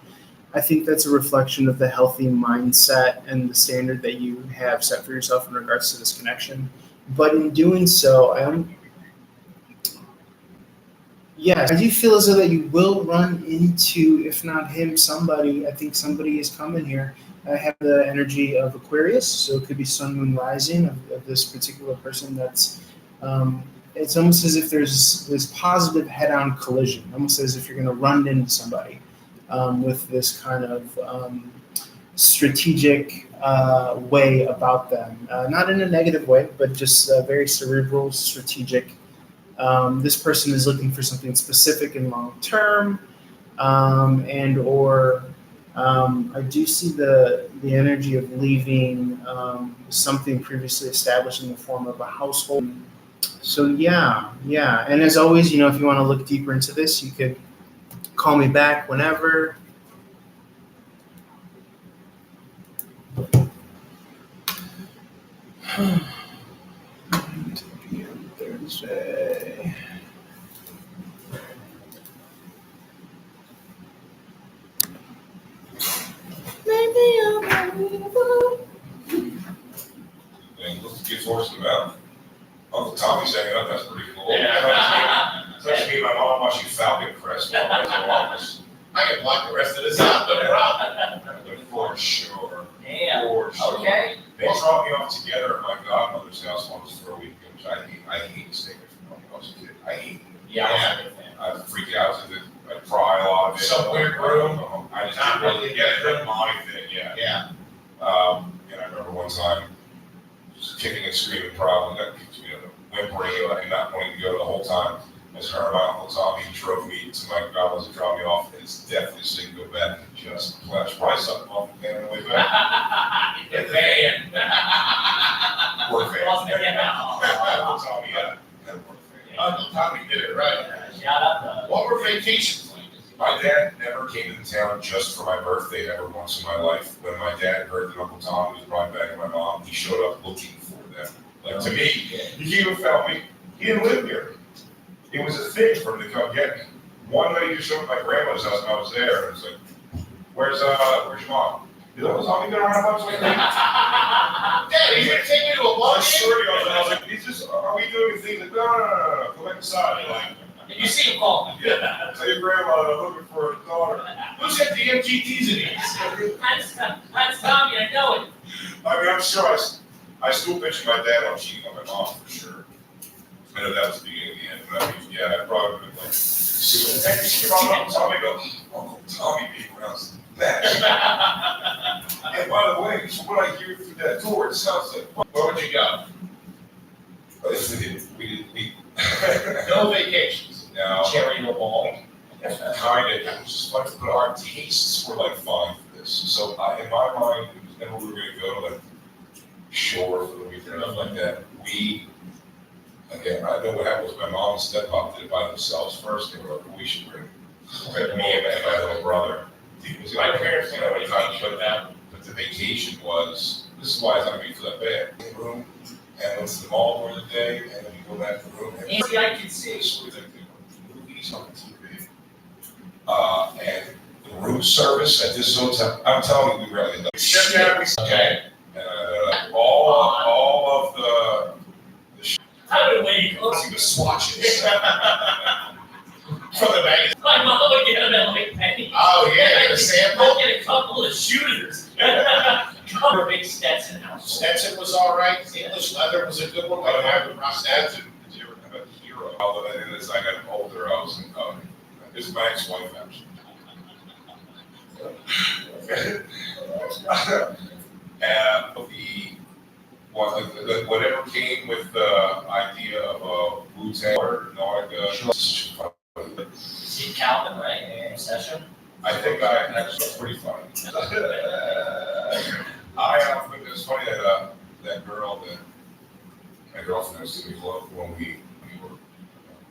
I think that's a reflection of the healthy mindset and the standard that you have set for yourself in regards to this connection. But in doing so, I do feel as though that you will run into, if not him, somebody. I think somebody is coming here. I have the energy of Aquarius, so it could be Sun, Moon, Rising of this particular person. It's almost as if there's this positive head-on collision, almost as if you're going to run into somebody with this kind of strategic way about them. Not in a negative way, but just very cerebral, strategic. This person is looking for something specific and long-term, I do see the energy of leaving something previously established in the form of a household. So yeah. And as always, if you want to look deeper into this, you could call me back whenever. Thursday. Maybe I'm evil. And let's get horse in the mouth. Uncle Tommy's hanging up, that's pretty cool. Yeah. Touch me, my mom watching Falcon Crest while I was in office. I can block the rest of this out, no problem. For sure. Yeah. For sure. Okay. They dropped me off together at my godmother's house once for a weekend, which I hate to stay there for 20 bucks a kid. I hate it. Yeah, I was a big fan. I freak out to I cry a lot of it. Some weird room. I just Not didn't really get a good it. My thing, yeah. Yeah. And I remember one time just kicking and screaming, probably not whimpering and not wanting to go the whole time. As her and my Uncle Tommy drove me to my godmother to drop me off, and it's definitely so you can go back and just flash price up off the van on the way back. The van. Work van. Lost their van. Uncle Tommy, yeah. That work van. Uncle Tommy did it right. Shout out What were vacations like? My dad never came to town just for my birthday ever once in my life. When my dad heard that Uncle Tom was brought back to my mom, he showed up looking for them. Like to me, he even found me. He didn't live here. It was a thing for him to come get me. One night he just showed up at my grandmother's house and I was there. And it was like, where's your mom? He's like, Tommy been around a bunch like that. Dad, he's gonna take me to a ball I swear to God, I was like, are we doing a thing? Like, no, go back inside. Like, Did you see him call? yeah, tell your grandma I'm looking for a daughter. Who's at the MGTs in here? That's Tommy, I know it. I mean, I'm sure I still picture my dad on cheating on my mom for sure. I know that was the beginning of the end, but I mean, yeah, I probably would have like, she brought up Tommy, go, Uncle Tommy being around that. And by the way, so what I hear through that door, it sounds like, Where would you go? we No vacations. now, Cherry the ball. kind of, it was just like, but our tastes were like fine for this. So in my mind, it was never we were going to go to like shore for the weekend, nothing like that. Again, I know what happened was my mom and stepmom did it by themselves first. They were like, we should bring me and my little brother. My parents you know, never time showed that. but the vacation was, this is why it's not going to be for that bad. In the room, and went to the mall during the day, and then we go back to the room. And Easy, I can see. so we think they were movies on TV. And the room service at this hotel, I'm telling you, we rarely done. Okay. And all of the I've been waiting close. see the swatches. From the magazine. My mom would get them at like penny. Oh, yeah, the sample. I'll get a couple of shooters. Cover big Stetson house. Stetson was all right. English leather was a good one. Like I would rock that. Did you ever have a hero? Although as I got older, I was this is my ex-wife actually. And whatever came with the idea of a Wu-Tang or Nautica, See Calvin, right? In session. I think that's pretty funny. It's funny that that girl that my girlfriend was to me when we were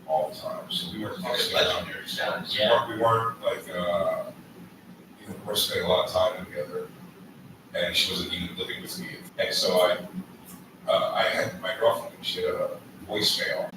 all the time. So we weren't Legendary sounds. Yeah. we weren't like we were spending a lot of time together, and she wasn't even living with me. And so I had my girlfriend. She had a voicemail